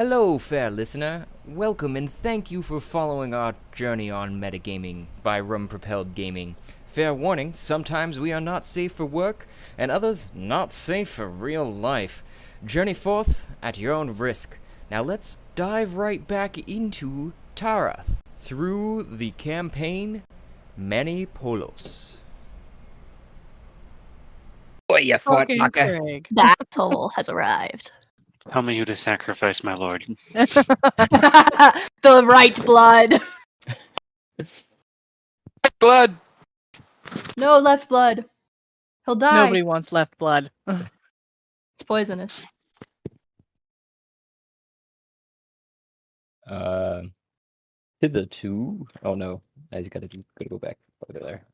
Hello, fair listener. Welcome and thank you for following our journey on metagaming by Rum Propelled Gaming. Fair warning, sometimes we are not safe for work, and others not safe for real life. Journey forth at your own risk. Now let's dive right back into Tarath through the campaign Many Polos. Boy, you fought Okay, Maka. Craig. The asshole has arrived. Tell me who to sacrifice, my lord. The right blood. Blood! No left blood. He'll die. Nobody wants left blood. It's poisonous. Hitherto. Oh no, I just gotta go back over there.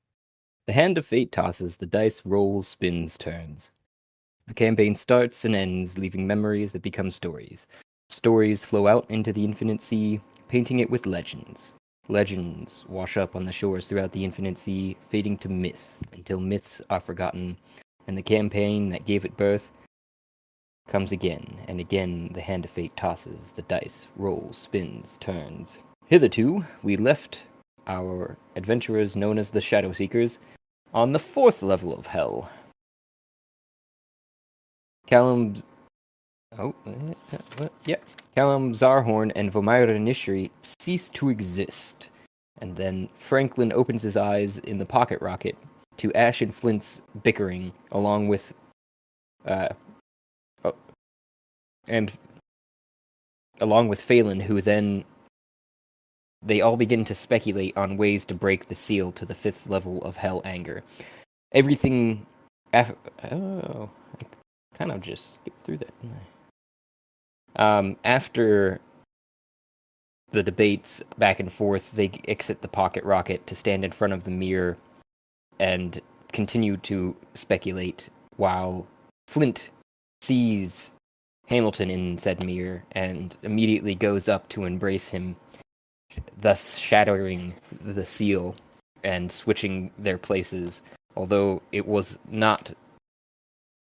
The hand of fate tosses, the dice rolls, spins, turns. The campaign starts and ends, leaving memories that become stories. Stories flow out into the infinite sea, painting it with legends. Legends wash up on the shores throughout the infinite sea, fading to myth, until myths are forgotten, and the campaign that gave it birth comes again, and again the hand of fate tosses, the dice rolls, spins, turns. Hitherto, we left our adventurers known as the Shadow Seekers on the 4th level of Hell. Callum Zarhorn and Vomira Nishri cease to exist. And then Franklin opens his eyes in the pocket rocket to Ash and Flint's bickering, along with Faelyn, who then they all begin to speculate on ways to break the seal to the 5th level of Hell Anger. Everything I kind of just skipped through that, didn't I? After the debates back and forth, they exit the pocket rocket to stand in front of the mirror and continue to speculate while Flint sees Hamilton in said mirror and immediately goes up to embrace him, thus shattering the seal and switching their places. Although it was not,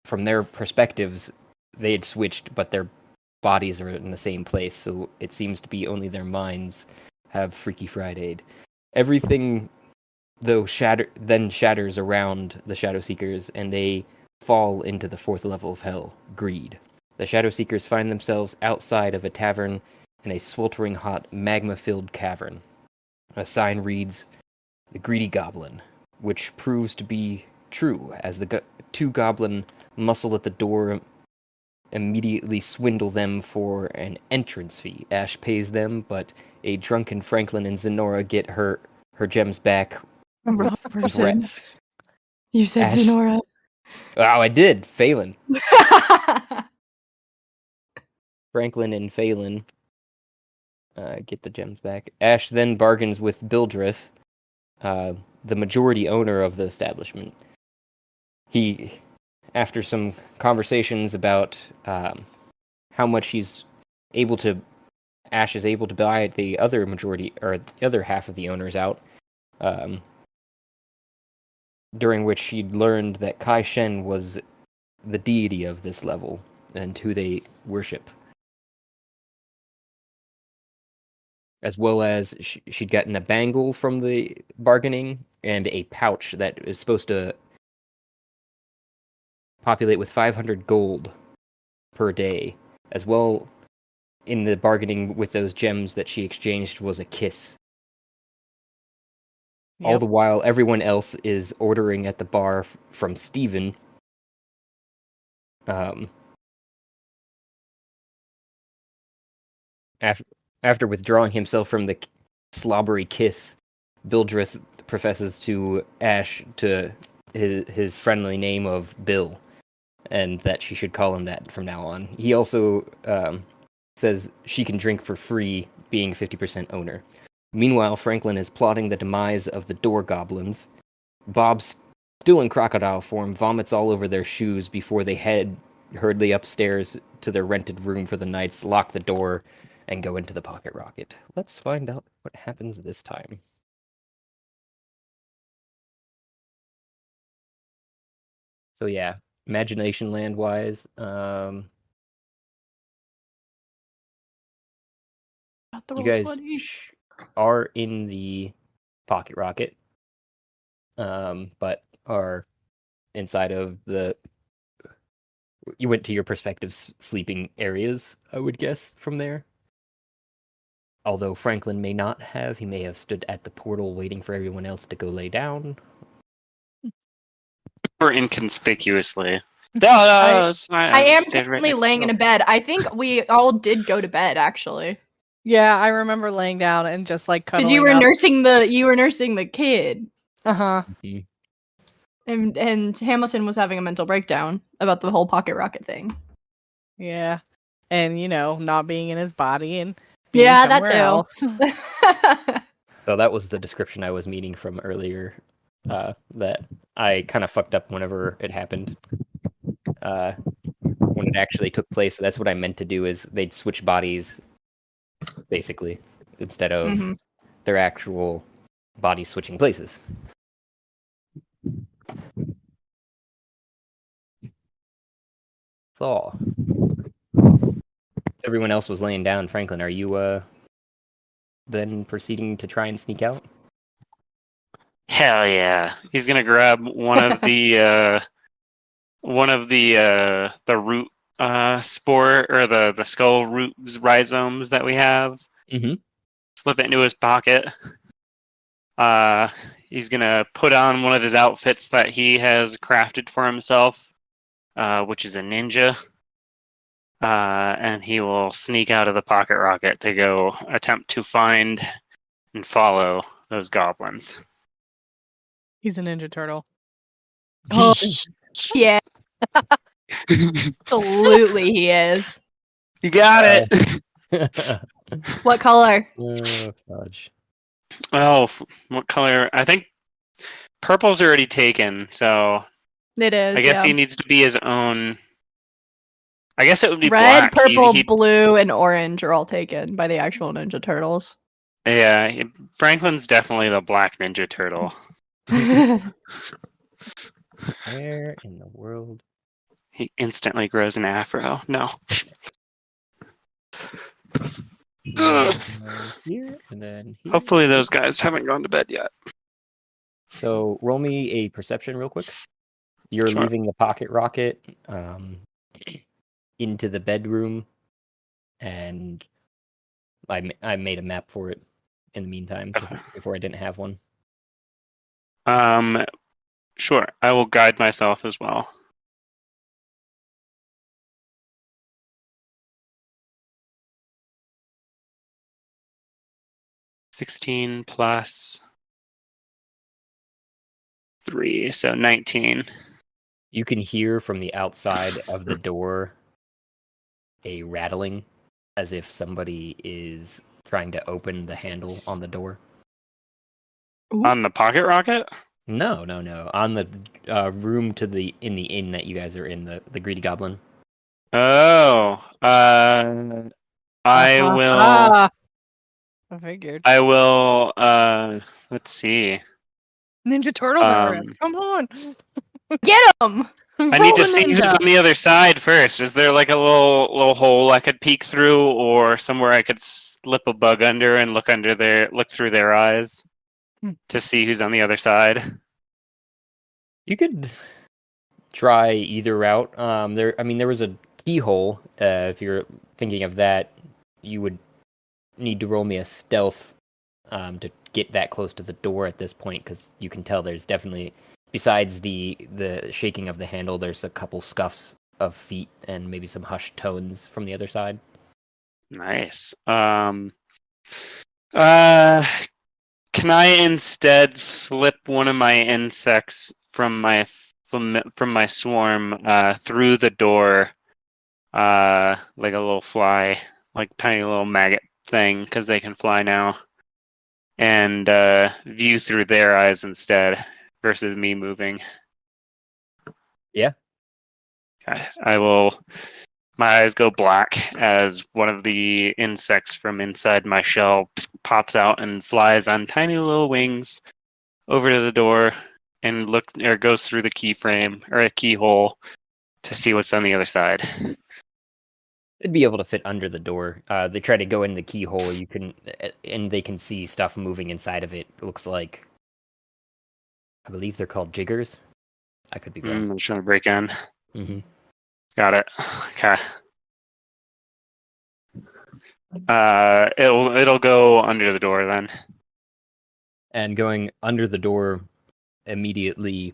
from their perspectives, they had switched, but their bodies are in the same place, so it seems to be only their minds have Freaky Friday'd. Everything, though, shatters around the Shadow Seekers, and they fall into the 4th level of Hell, Greed. The Shadow Seekers find themselves outside of a tavern in a sweltering hot, magma-filled cavern. A sign reads, "The Greedy Goblin," which proves to be true, as the two goblin muscle at the door immediately swindle them for an entrance fee. Ash pays them, but a drunken Franklin and Zenora get her gems back with threats. You said Ash- Zenora. Oh, I did! Faelyn. Franklin and Faelyn get the gems back. Ash then bargains with Bildrith, the majority owner of the establishment. After some conversations about how much Ash is able to buy the other majority, or the other half of the owners out, during which she'd learned that Kai Shen was the deity of this level and who they worship. As well as she'd gotten a bangle from the bargaining and a pouch that is supposed to populate with 500 gold per day. As well, in the bargaining with those gems that she exchanged was a kiss. All Yep. the while, everyone else is ordering at the bar from Steven. After withdrawing himself from the slobbery kiss, Bildrith professes to Ash to his friendly name of Bill, and that she should call him that from now on. He also says she can drink for free, being 50% owner. Meanwhile, Franklin is plotting the demise of the door goblins. Bob, still in crocodile form, vomits all over their shoes before they head hurriedly upstairs to their rented room for the nights, lock the door, and go into the pocket rocket. Let's find out what happens this time. So yeah, Imagination Land wise, Got the You roll guys 20. are in the pocket rocket, but are inside of the. You went to your prospective sleeping areas, I would guess, from there. Although Franklin may not have, he may have stood at the portal waiting for everyone else to go lay down. Or inconspicuously. No, it's fine. I am just stayed right currently next to laying the in a bed. I think we all did go to bed actually, Yeah, I remember laying down and just like because cuddling you were up. nursing the kid, Uh-huh. and Hamilton was having a mental breakdown about the whole pocket rocket thing. Yeah. And not being in his body and being Yeah, that somewhere else. So that was the description I was meaning from earlier. That I kind of fucked up whenever it happened. When it actually took place, that's what I meant to do. Is they'd switch bodies, basically, instead of Mhm. their actual bodies switching places. So everyone else was laying down. Franklin, are you then proceeding to try and sneak out? Hell yeah! He's gonna grab one of the root spore or the skull root rhizomes that we have. Mm-hmm. Slip it into his pocket. He's gonna put on one of his outfits that he has crafted for himself, which is a ninja. And he will sneak out of the pocket rocket to go attempt to find and follow those goblins. He's a Ninja Turtle. Oh, yeah, absolutely he is. You got it. What color? Fudge. Oh, what color? I think purple's already taken, so It is. I guess yeah. he needs to be his own. I guess it would be Red, black. purple, He- blue, and orange are all taken by the actual Ninja Turtles. yeah, Franklin's definitely the black Ninja Turtle. Where in the world? He instantly grows an afro. No. Here and then here. Hopefully those guys haven't gone to bed yet. So roll me a perception real quick. You're Sure. leaving the pocket rocket into the bedroom, and I made a map for it in the meantime, 'cause Okay. before I didn't have one. Sure. I will guide myself as well. $16 plus 3, so 19. You can hear from the outside of the door a rattling, as if somebody is trying to open the handle on the door. On the pocket rocket? No. On the room in the inn that you guys are in, the Greedy Goblin. Oh. I will. Ah, I figured. I will. Let's see. Ninja Turtles are us. Um, Come on. Get him! I need to Roll a see who's ninja. on the other side first. Is there like a little hole I could peek through, or somewhere I could slip a bug under and look through their eyes Hmm. to see who's on the other side? You could try either route. There was a keyhole. If you're thinking of that, you would need to roll me a stealth to get that close to the door at this point, because you can tell there's definitely, besides the shaking of the handle, there's a couple scuffs of feet and maybe some hushed tones from the other side. Nice. Can I instead slip one of my insects from my swarm through the door, like a little fly, like tiny little maggot thing, because they can fly now, and view through their eyes instead versus me moving? Yeah. Okay. I will. My eyes go black as one of the insects from inside my shell pops out and flies on tiny little wings over to the door and goes through the keyframe or a keyhole to see what's on the other side. It'd be able to fit under the door. They try to go in the keyhole. You can, and they can see stuff moving inside of it. It looks like, I believe they're called jiggers. I could be wrong. I'm trying to break in. Mm-hmm. Got it. Okay. It'll go under the door then. And going under the door immediately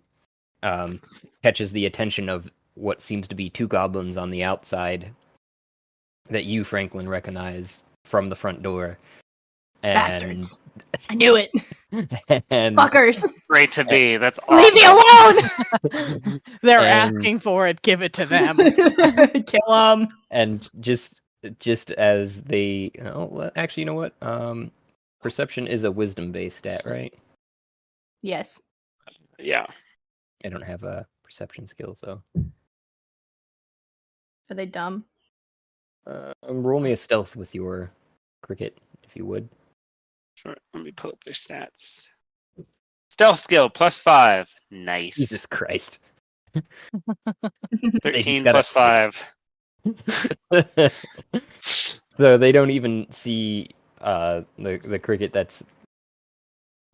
catches the attention of what seems to be two goblins on the outside that you, Franklin, recognize from the front door. And, Bastards. I knew it. and Fuckers. Great to be. That's Leave me awesome. alone. They're And- asking for it. Give it to them. Kill them. And just as they, actually, you know what? Perception is a wisdom-based stat, right? Yes. Yeah. I don't have a perception skill, so Are they dumb? roll me a stealth with your cricket, if you would. Sure. Let me pull up their stats. Stealth skill +5. Nice. Jesus Christ! 13 got a +5. So they don't even see the cricket that's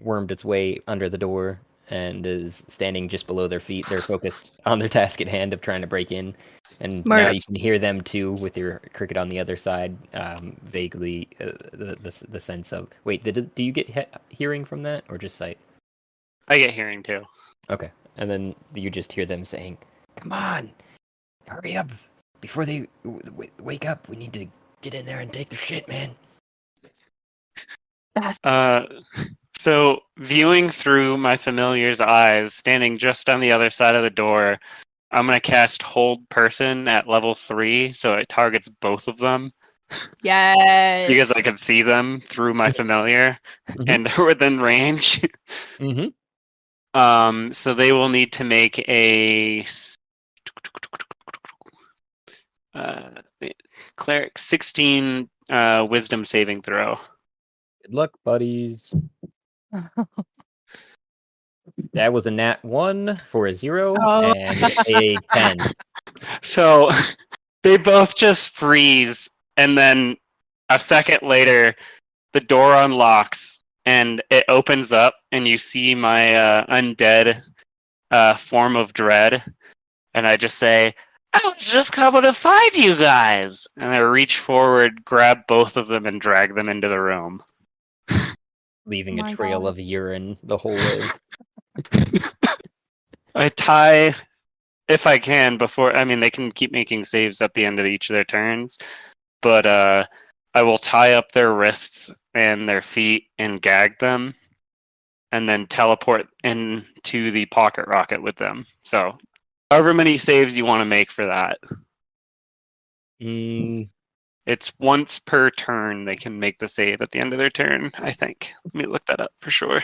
wormed its way under the door and is standing just below their feet. They're focused on their task at hand of trying to break in, and now Murder. you can hear them too with your cricket on the other side. Vaguely, the sense of wait, do you get hearing from that or just sight? I get hearing too. Okay, and then you just hear them saying, "Come on, hurry up before they wake up. We need to get in there and take their shit, man." So viewing through my familiar's eyes, standing just on the other side of the door, I'm gonna cast Hold Person at level 3, so it targets both of them Yes. because I can see them through my familiar, and they're within range. Mm-hmm. So they will need to make a cleric 16 wisdom saving throw. Good luck, buddies. That was a nat 1 for a 0 Oh. and a 10. So they both just freeze, and then a second later, the door unlocks and it opens up, and you see my undead form of dread, and I just say, "I was just coming to find you guys," and I reach forward, grab both of them, and drag them into the room. Leaving My a trail God. of urine the whole way. I tie, if I can, before. I mean, they can keep making saves at the end of each of their turns, but I will tie up their wrists and their feet and gag them, and then teleport into the pocket rocket with them. So, however many saves you want to make for that. It's once per turn they can make the save at the end of their turn, I think. Let me look that up for sure.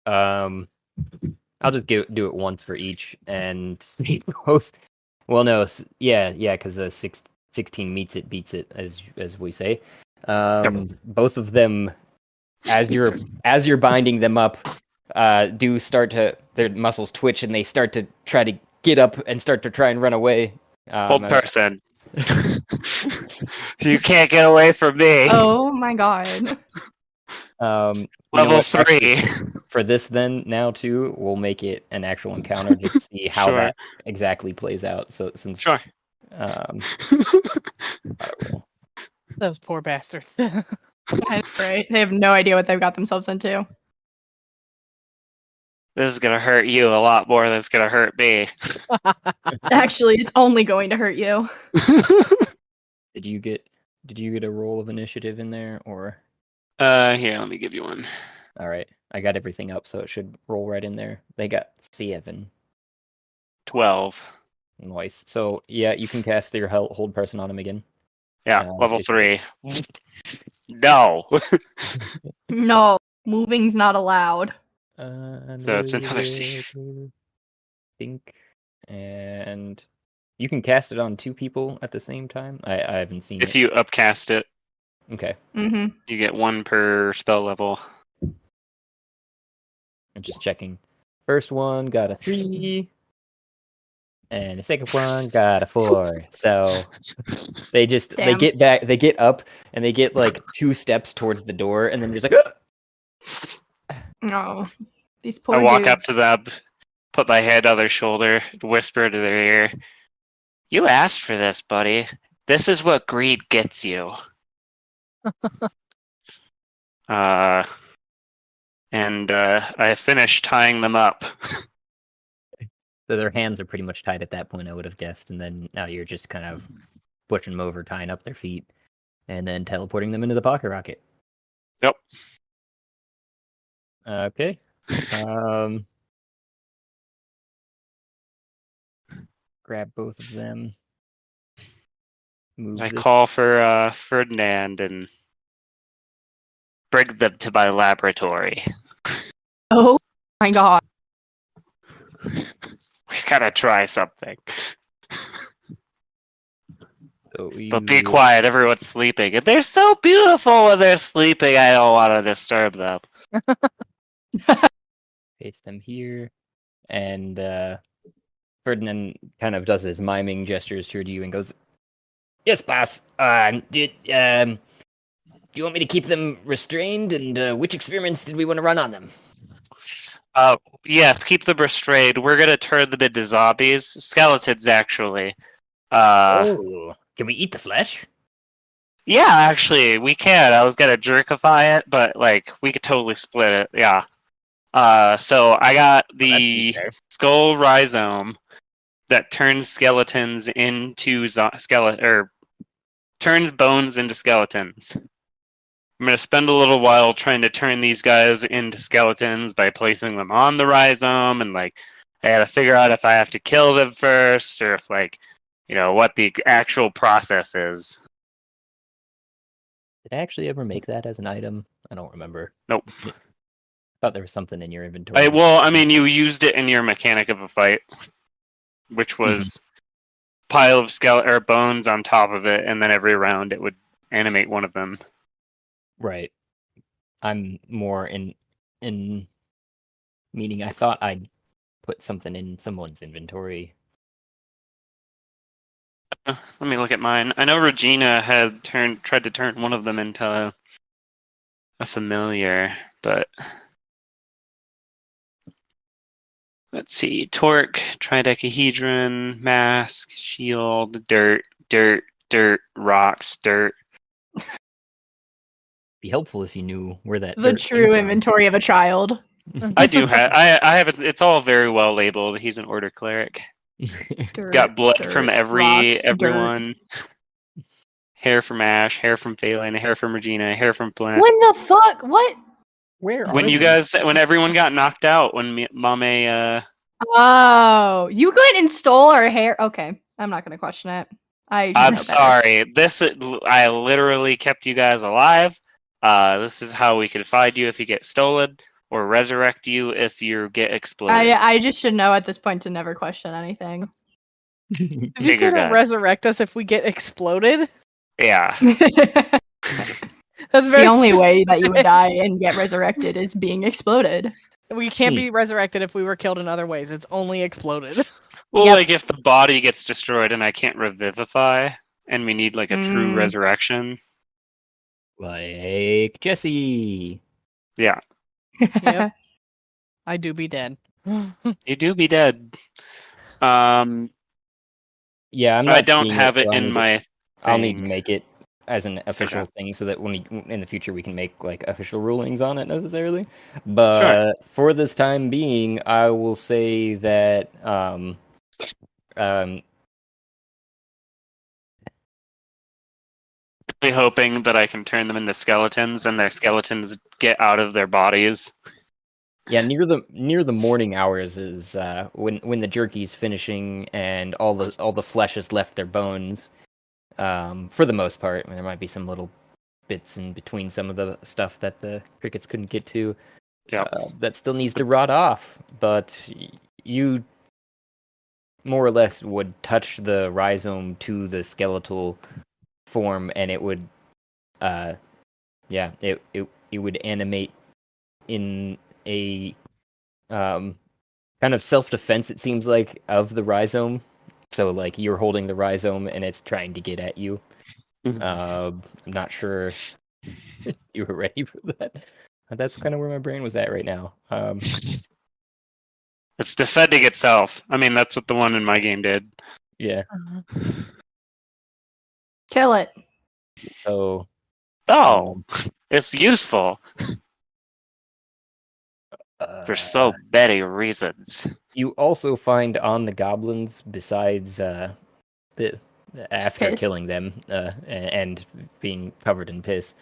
I'll just do it once for each and see both. Well, no, yeah, because 16 meets it, beats it, as we say. Both of them, as you're binding them up, do start to, their muscles twitch and they start to try to get up and start to try and run away. Hold person. You can't get away from me. Oh my god. Level 3. Actually, for this then, now too, we'll make it an actual encounter just to see how Sure. that exactly plays out. So since Sure. Those poor bastards. Right? They have no idea what they've got themselves into. This is gonna hurt you a lot more than it's gonna hurt me. Actually, it's only going to hurt you. did you get a roll of initiative in there or? Here, let me give you one. All right, I got everything up, so it should roll right in there. They got 7. 12. Nice. So yeah, you can cast your hold person on him again. Yeah, level 3. No. No, moving's not allowed. So it's another save. Think, and you can cast it on 2 people at the same time. I haven't seen it. If you upcast it, Okay, Mm-hmm. you get 1 per spell level. I'm just checking. First one got a 3. And the second one got a 4. So they Damn. get back, they get up, and they get like 2 steps towards the door, and then just like, "Ah!" Oh, these I poor walk up to dudes. them, put my hand on their shoulder, whisper to their ear, "You asked for this, buddy. This is what greed gets you." Uh, and I finish tying them up. So their hands are pretty much tied at that point, I would have guessed, and then now you're just kind of pushing them over, tying up their feet, and then teleporting them into the pocket rocket. Yep. Okay. Grab both of them. Move I this. call for Ferdinand and bring them to my laboratory. Oh my god. We gotta try something. So But be you quiet, everyone's sleeping. And they're so beautiful when they're sleeping, I don't want to disturb them. paste them here, and Ferdinand kind of does his miming gestures toward you and goes, "Yes, boss. Do you want me to keep them restrained? And which experiments did we want to run on them?" Yes, keep them restrained. We're gonna turn them into zombies. Skeletons, actually. Oh, can we eat the flesh? Yeah, actually, we can. I was gonna jerkify it, but like we could totally split it. Yeah. So I got Well, that's the fair. skull rhizome that turns skeletons into or turns bones into skeletons. I'm gonna spend a little while trying to turn these guys into skeletons by placing them on the rhizome, and like I gotta figure out if I have to kill them first or if what the actual process is. Did I actually ever make that as an item? I don't remember. Nope. I thought there was something in your inventory. I mean, you used it in your mechanic of a fight, which was pile of skeleton or bones on top of it, and then every round it would animate one of them. Right. I'm more in meaning I thought I'd put something in someone's inventory. Let me look at mine. I know Regina had tried to turn one of them into a familiar, but let's see. Torque, tridecahedron, mask, shield, dirt, rocks, dirt. Be helpful if you knew where that The dirt true came from. inventory of a child. I do have. I have it. It's all very well labeled. He's an order cleric. Dirt, Got blood dirt, from rocks, dirt. everyone. Hair from Ash, hair from Faelyn, hair from Regina, hair from Flint. When the fuck? What? Where When are you they? guys, when everyone got knocked out, when Mame, Oh, you went and stole our hair. Okay, I'm not gonna question it. I should I'm know better. sorry. I literally kept you guys alive. This is how we could find you if you get stolen, or resurrect you if you get exploded. I just should know at this point to never question anything. Did you Take say your to gun. resurrect us if we get exploded? Yeah. That's It's very the only way that you would specific. die and get resurrected is being exploded. We can't be resurrected if we were killed in other ways. It's only exploded. Well, Yep. like if the body gets destroyed and I can't revivify, and we need like a true Mm. resurrection. Like Jesse. Yeah, Yep. I do be dead. you do be dead. Yeah, I'm not I don't seeing have it, it so in my. I'll need to thing. make it as an official thing so that in the future we can make like official rulings on it necessarily. But for this time being, I will say that Really hoping that I can turn them into skeletons and their skeletons get out of their bodies. yeah, near the morning hours is when the jerky's finishing and all the flesh has left their bones. For the most part, I mean, there might be some little bits in between some of the stuff that the crickets couldn't get to. Yep. That still needs to rot off, but you more or less would touch the rhizome to the skeletal form, and it would, it would animate in a kind of self-defense. It seems like of the rhizome So like you're holding the rhizome and it's trying to get at you. I'm not sure you were ready for that. That's kind of where my brain was at right now. It's defending itself. I mean, that's what the one in my game did. Yeah. Kill it. So Oh, it's useful for so many reasons. you also find on the goblins, besides the after Piss. killing them and being covered in piss,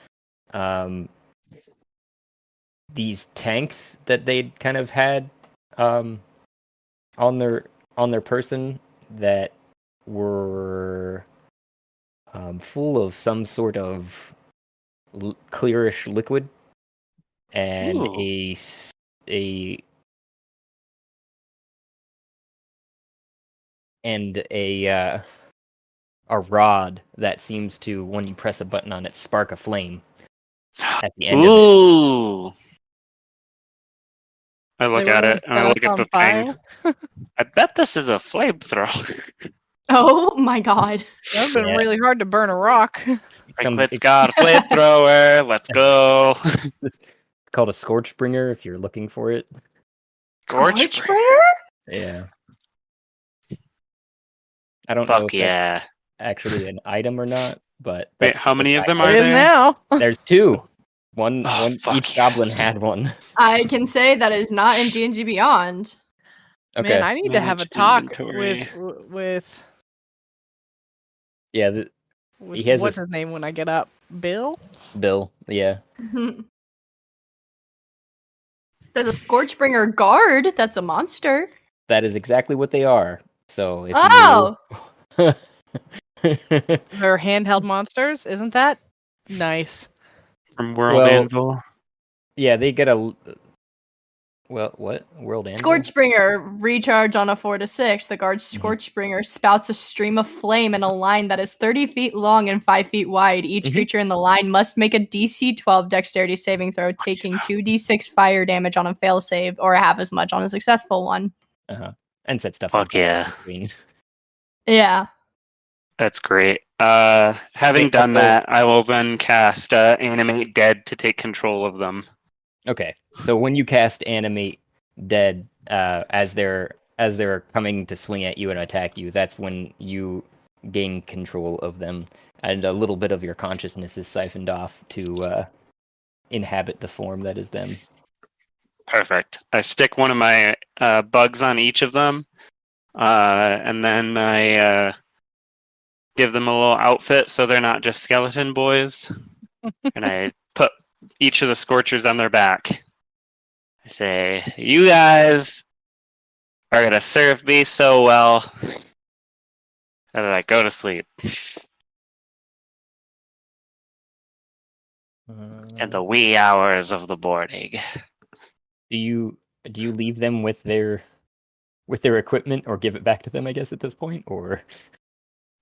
these tanks that they'd kind of had on their person that were full of some sort of clearish liquid and Ooh. a rod that seems to, when you press a button on it, spark a flame at the end of it. Ooh. I look They were at gonna it and I set us look at on the fire? thing. I bet this is a flamethrower. Oh my god. That would have been Yeah. really hard to burn a rock. Franklin's got a flamethrower. Let's go. It's called a scorch bringer if you're looking for it. Scorch. Scorchbringer? Yeah. I don't know Fuck if that's yeah. actually an item or not, but Wait, that's how many of them It are is there? now. There's two. One Oh, fuck each goblin yes. had one. I can say that is not in D&D Beyond. Okay. Man, I need to have a Manage talk inventory. with Yeah, he has what's this his name when I get up? Bill? Bill. Yeah. There's a Scorchbringer guard. That's a monster. That is exactly what they are. So if Oh! you They're handheld monsters, isn't that nice? From World Well, Anvil. yeah, they get a what? World Anvil? Scorchbringer, recharge on a 4 to 6. The guard's Mhm. Scorchbringer spouts a stream of flame in a line that is 30 feet long and 5 feet wide. Each Mhm. creature in the line must make a DC 12 dexterity saving throw, taking 2d6 fire damage on a fail save, or half as much on a successful one. And set stuff Fuck on fire yeah. between. Yeah. That's great. Having They done also- that, I will then cast Animate Dead to take control of them. Okay. So when you cast Animate Dead, as they're coming to swing at you and attack you, that's when you gain control of them, and a little bit of your consciousness is siphoned off to inhabit the form that is them. Perfect. I stick one of my bugs on each of them, and then I give them a little outfit so they're not just skeleton boys. And I put each of the Scorchers on their back. I say, you guys are going to serve me so well. And then I go to sleep. In the wee hours of the morning. Do you leave them with their equipment, or give it back to them, I guess, at this point, or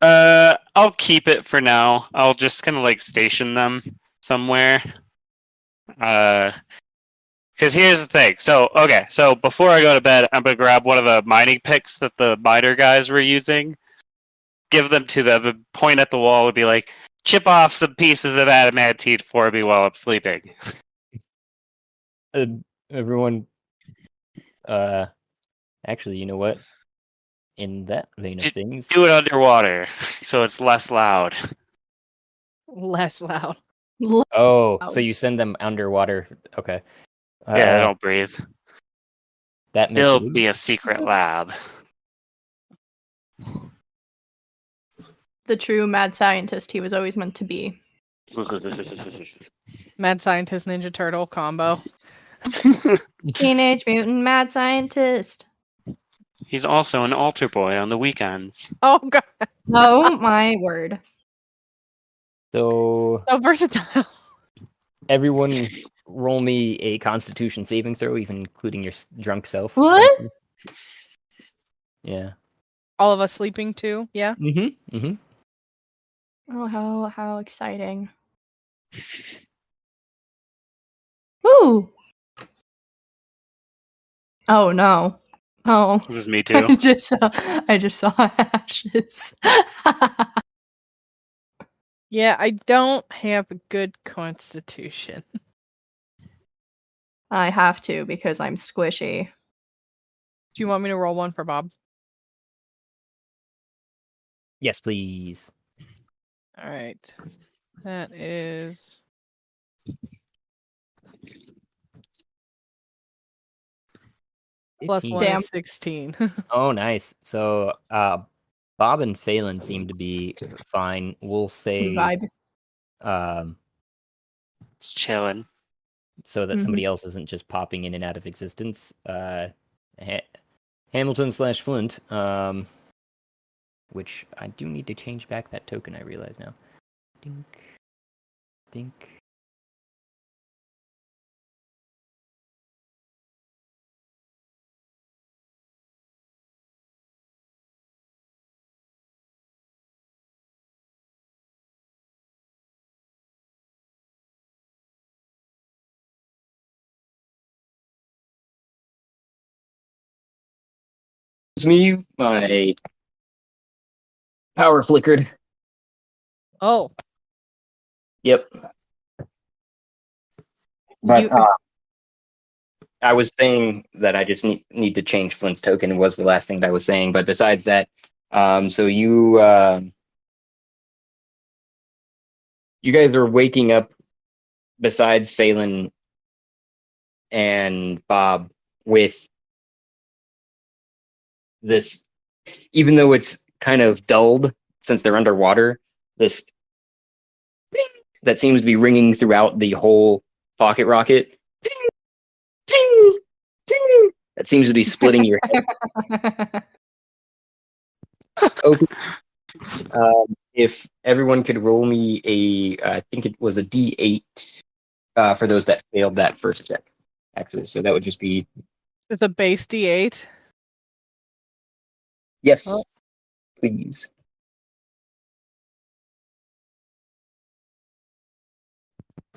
I'll keep it for now. I'll just kind of like station them somewhere. Because here's the thing. So before I go to bed, I'm gonna grab one of the mining picks that the miner guys were using, give them to them, and point at the wall and be like, chip off some pieces of adamantine for me while I'm sleeping. everyone? Actually, you know what? In that vein of things, Do it underwater so it's less loud. Less loud. oh, so you send them underwater? Okay. Yeah, they don't breathe. That makes Build it me a secret lab. The true mad scientist he was always meant to be. Mad Scientist Ninja Turtle combo. Teenage Mutant Mad Scientist. He's also an altar boy on the weekends. Oh god, Oh my word. So so versatile. everyone, roll me a Constitution saving throw, even including your drunk self. What? Yeah. All of us sleeping too. Yeah. Mm-hmm. Mm-hmm. Oh, how exciting. Woo! Oh no. Oh, This is me I too. just saw ashes. Yeah, I don't have a good constitution. I have to because I'm squishy. Do you want me to roll one for Bob? Yes, please. All right. That is plus 15. one Damn. is 16. Oh, nice. So, Bob and Faelyn seem to be fine. We'll say, Vibe. It's chilling. so that Mhm. somebody else isn't just popping in and out of existence. Hamilton/Flint, which I do need to change back that token. I realize now. Dink, dink. It's me. My power flickered. Oh, Yep. But You- I was saying that I just need to change Flint's token was the last thing that I was saying. But besides that, so you guys are waking up besides Faelyn and Bob with this, even though it's kind of dulled since they're underwater, this ding that seems to be ringing throughout the whole pocket rocket. Ding, ding, ding. That seems to be splitting your head open. If everyone could roll me I think it was a D8 for those that failed that first check. Actually, so that would just be it's a base D8. yes, Oh. please.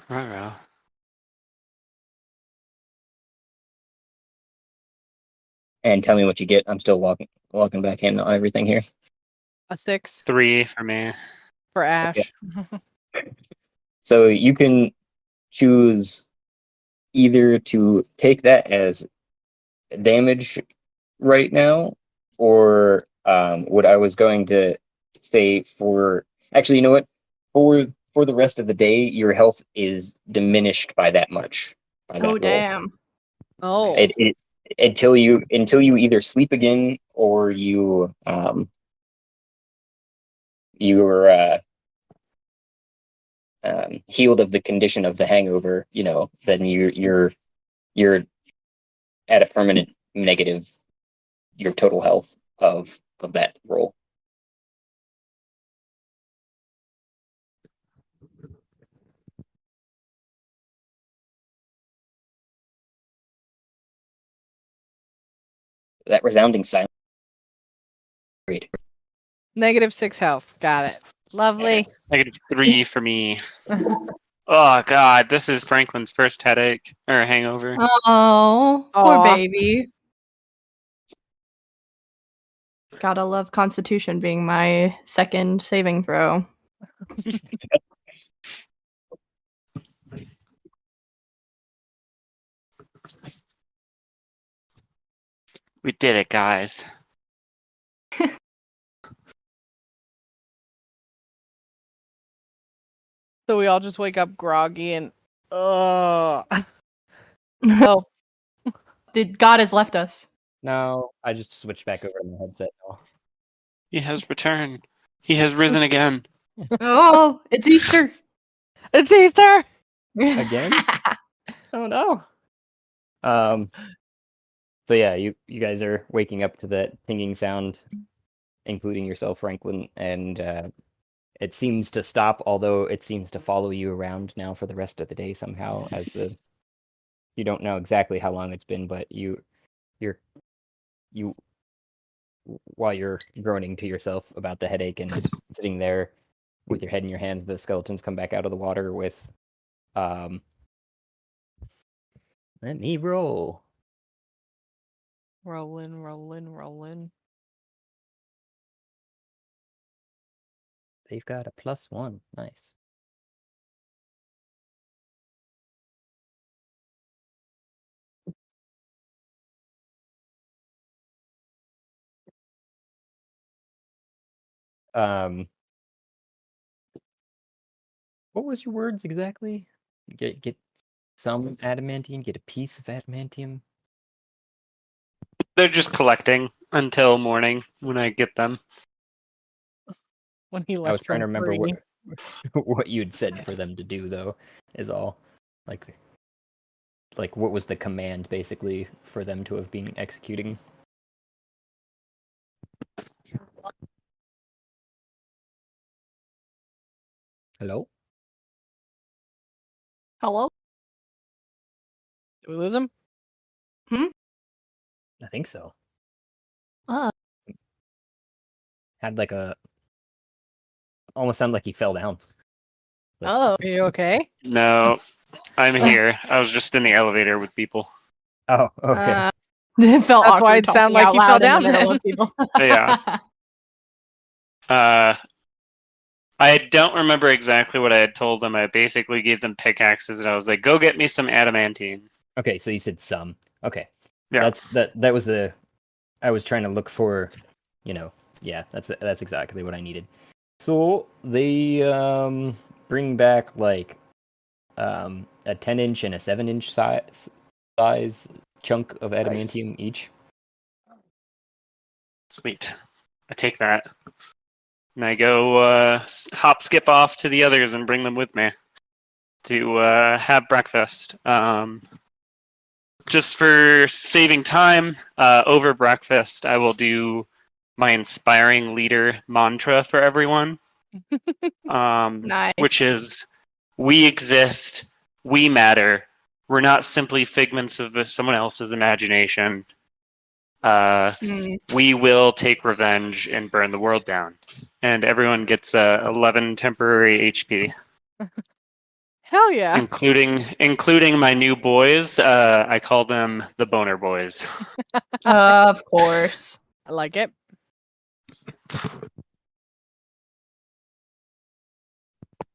Ruh-roh. And tell me what you get. I'm still logging back in on everything here. A 6 3 for me. for Ash. So you can choose either to take that as damage right now, or what I was going to say for actually, you know what? For the rest of the day, your health is diminished by that much. By that oh roll. damn. Oh, It until you either sleep again or you're healed of the condition of the hangover. You know, then you're at a permanent negative your total health of that roll. That resounding silence. Great. -6 health. Got it. Lovely. -3 for me. Oh god, this is Franklin's first headache or hangover. Oh, poor Aw. baby. Gotta love Constitution being my second saving throw. We did it, guys. So we all just wake up groggy and oh. Oh, God has left us. No, I just switched back over to my headset now. He has returned. He has risen again. Oh, it's Easter. it's Easter. Again? Oh no. So yeah, you guys are waking up to that pinging sound, including yourself, Franklin, and it seems to stop, although it seems to follow you around now for the rest of the day somehow. You don't know exactly how long it's been, but you while you're groaning to yourself about the headache and sitting there with your head in your hands, the skeletons come back out of the water with let me roll. Rolling, rolling, rolling. They've got a +1. Nice. What was your words exactly? Get some adamantium, get a piece of adamantium. They're just collecting until morning when I get them. When he I was left trying to them remember what free. what you'd said for them to do, though, is all. Like what was the command basically for them to have been executing? Hello? Hello? Did we lose him? I think so. Uh, Had like a almost sounded like he fell down. But- Oh, are you okay? No, I'm here. I was just in the elevator with people. Oh, okay. it felt That's why awkward it sounded talking like out he fell loud in down the middle then. of people. Yeah. I don't remember exactly what I had told them. I basically gave them pickaxes and I was like, "Go get me some adamantine." Okay, so you said some. Okay. Yeah. That was the I was trying to look for, yeah, that's exactly what I needed. So they bring back like a 10-inch and a 7-inch size chunk of adamantium each. Sweet. I take that. And I go hop skip off to the others and bring them with me to have breakfast. Just for saving time, over breakfast, I will do my inspiring leader mantra for everyone, Nice. which is, we exist, we matter, we're not simply figments of someone else's imagination. We will take revenge and burn the world down. And everyone gets 11 temporary HP. Hell yeah. Including my new boys. I call them the boner boys. Of course. I like it.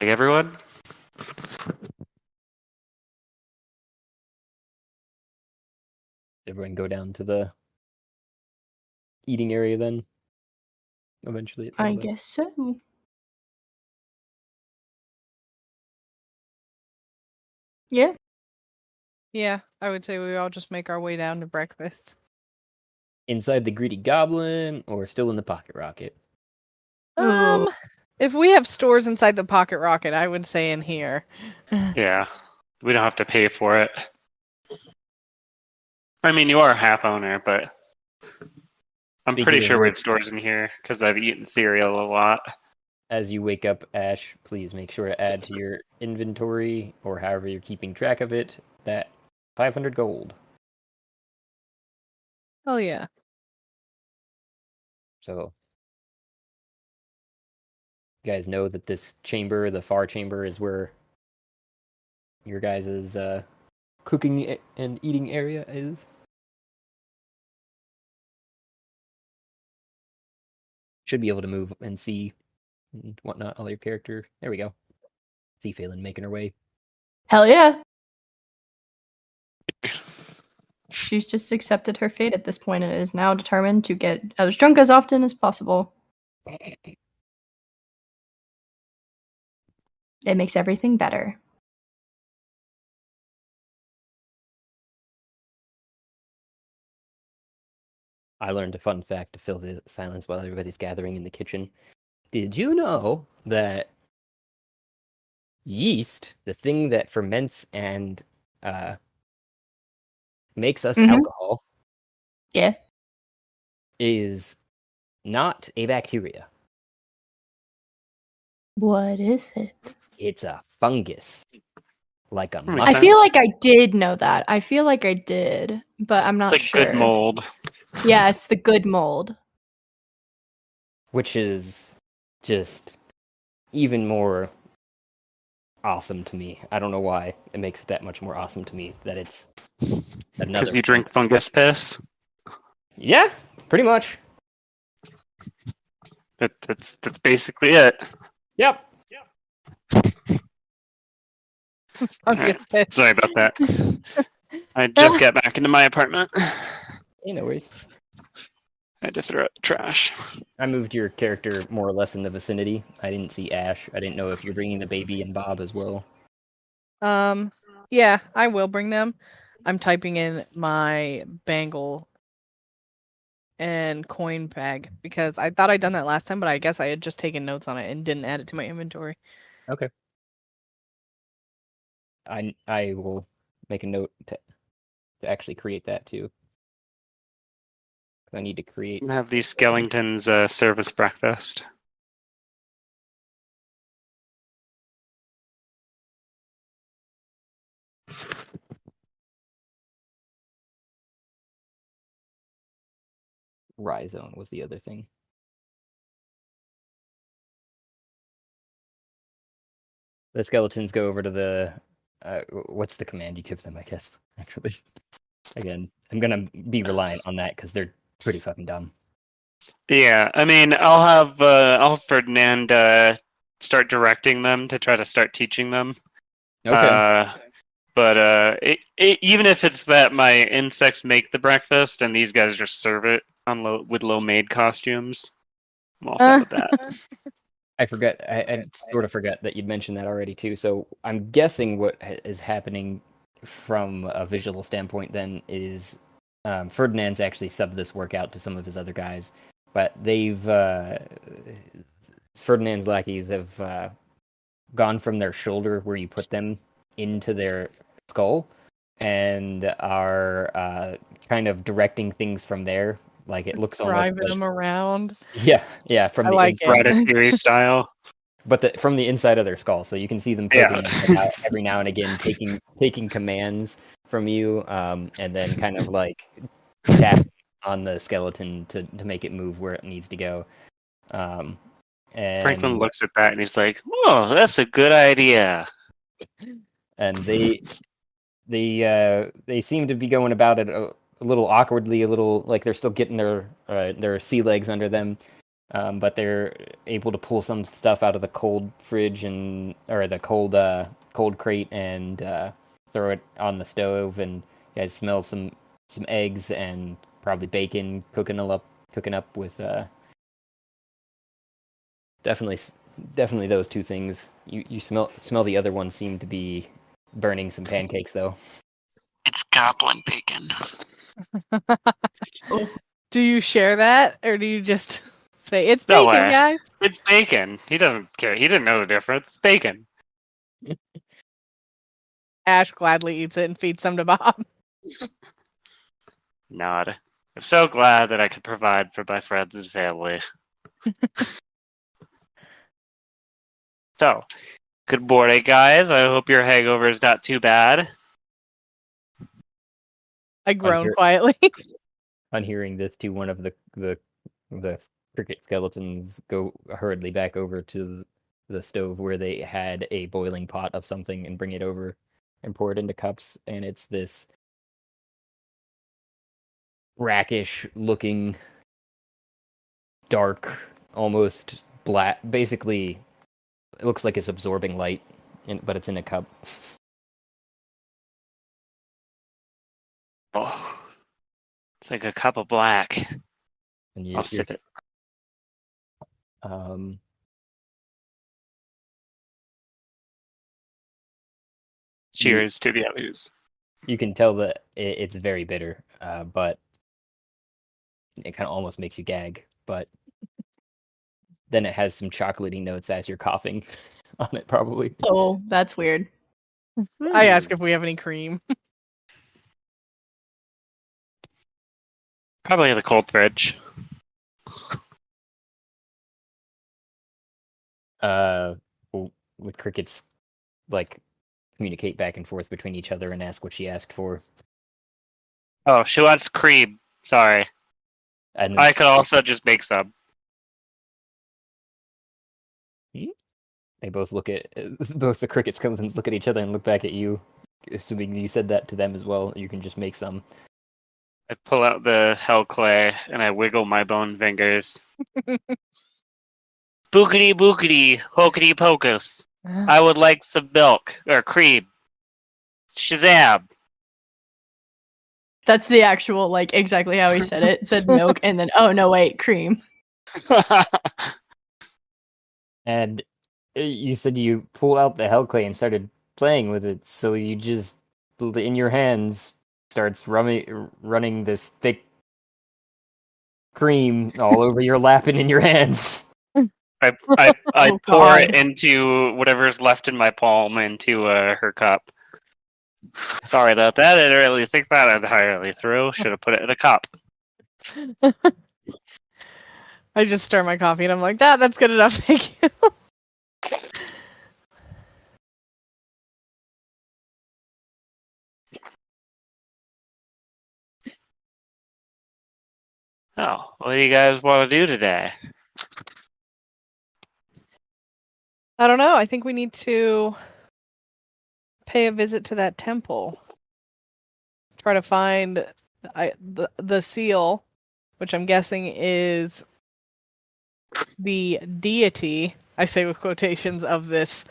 Like everyone? Everyone go down to the eating area then. Eventually, it I sounds like. guess so. Yeah. Yeah, I would say we all just make our way down to breakfast. Inside the greedy goblin or still in the pocket rocket? Ooh. If we have stores inside the pocket rocket, I would say in here. Yeah. We don't have to pay for it. I mean, you are a half owner, but I'm Speaking pretty of sure we which- have stores in here because I've eaten cereal a lot. As you wake up, Ash, please make sure to add to your inventory or however you're keeping track of it that 500 gold. Oh yeah. So, you guys know that this chamber, the far chamber, is where your guys' cooking and eating area is. Should be able to move and see and whatnot, all your character. There we go. See Faelyn making her way. Hell yeah. She's just accepted her fate at this point and is now determined to get as drunk as often as possible. It makes everything better. I learned a fun fact to fill the silence while everybody's gathering in the kitchen. Did you know that yeast, the thing that ferments and makes us Mhm. alcohol, Yeah. is not a bacteria? What is it? It's a fungus, like a makes I mushroom. feel like I did know that. I feel like I did, but I'm not It's like sure. good mold. Yeah, it's the good mold. Which is just even more awesome to me. I don't know why it makes it that much more awesome to me that it's Because another we drink fungus piss. Yeah, pretty much. That's basically it. Yep. Fungus pit. Sorry about that. I just got back into my apartment. Hey, no worries. I had to throw out the trash. I moved your character more or less in the vicinity. I didn't see Ash. I didn't know if you're bringing the baby and Bob as well. Yeah, I will bring them. I'm typing in my bangle and coin bag because I thought I'd done that last time, but I guess I had just taken notes on it and didn't add it to my inventory. Okay. I will make a note to actually create that too. I need to create. Have these skeletons service breakfast. Rhizome was the other thing. The skeletons go over to the. What's the command you give them? I guess actually. Again, I'm gonna be reliant on that because they're pretty fucking dumb. Yeah, I mean, I'll have Ferdinand start directing them to try to start teaching them. Okay. But even if it's that my insects make the breakfast and these guys just serve it on with low maid costumes, I'm all set with that. I forget. I sort of forget that you'd mentioned that already too. So I'm guessing what is happening from a visual standpoint then is Ferdinand's actually subbed this work out to some of his other guys, but they've Ferdinand's lackeys have gone from their shoulder where you put them into their skull and are kind of directing things from there. Like it looks almost Driving them around. yeah, from I the like inside, it. Ratatouille style. but from the inside of their skull, so you can see them poking their head out every now and again, taking commands from you, and then kind of like tap on the skeleton to make it move where it needs to go. And Franklin looks at that and he's like, "Oh, that's a good idea." and they seem to be going about it a little awkwardly, a little like they're still getting their sea legs under them, but they're able to pull some stuff out of the cold fridge or the cold crate and throw it on the stove, and you guys smell some eggs and probably bacon cooking up with definitely those two things. You smell the other one seem to be burning some pancakes though. It's goblin bacon. Do you share that, or do you just say it's No bacon, way. guys? It's bacon. He doesn't care. He didn't know the difference. It's bacon. Ash gladly eats it and feeds some to Bob. Nod. I'm so glad that I could provide for my friends and family. So, good morning, guys. I hope your hangover is not too bad. I groan Here- quietly. On hearing this, too, one of the cricket skeletons go hurriedly back over to the stove where they had a boiling pot of something and bring it over and pour it into cups, and it's this brackish looking dark, almost black, basically it looks like it's absorbing light, but it's in a cup. Oh, it's like a cup of black. And I'll sip it. Um, Cheers to the others. you can tell that it's very bitter, but it kind of almost makes you gag. But then it has some chocolatey notes as you're coughing on it, probably. Oh, that's weird. I ask if we have any cream. Probably in the cold fridge. With crickets, like communicate back and forth between each other and ask what she asked for. Oh, she wants cream. Sorry. And I could also just make some. they both look at both the cricket skeletons look at each other and look back at you, assuming you said that to them as well. You can just make some. I pull out the hell clay and I wiggle my bone fingers. Bookity bookity, hokety pocus. I would like some milk or cream. Shazam! That's the actual, like, exactly how he said it. It said milk, and then, oh, no, wait, cream. And you said you pulled out the hell clay and started playing with it, so you just, in your hands, starts running this thick cream all over your lap and in your hands. I Oh, pour God. it into whatever's left in my palm into her cup. Sorry about that. I didn't really think that entirely through. Should have put it in a cup. I just stir my coffee and I'm like, that's good enough, thank you. Oh, what do you guys want to do today? I don't know. I think we need to pay a visit to that temple. Try to find the seal, which I'm guessing is the deity, I say with quotations, of this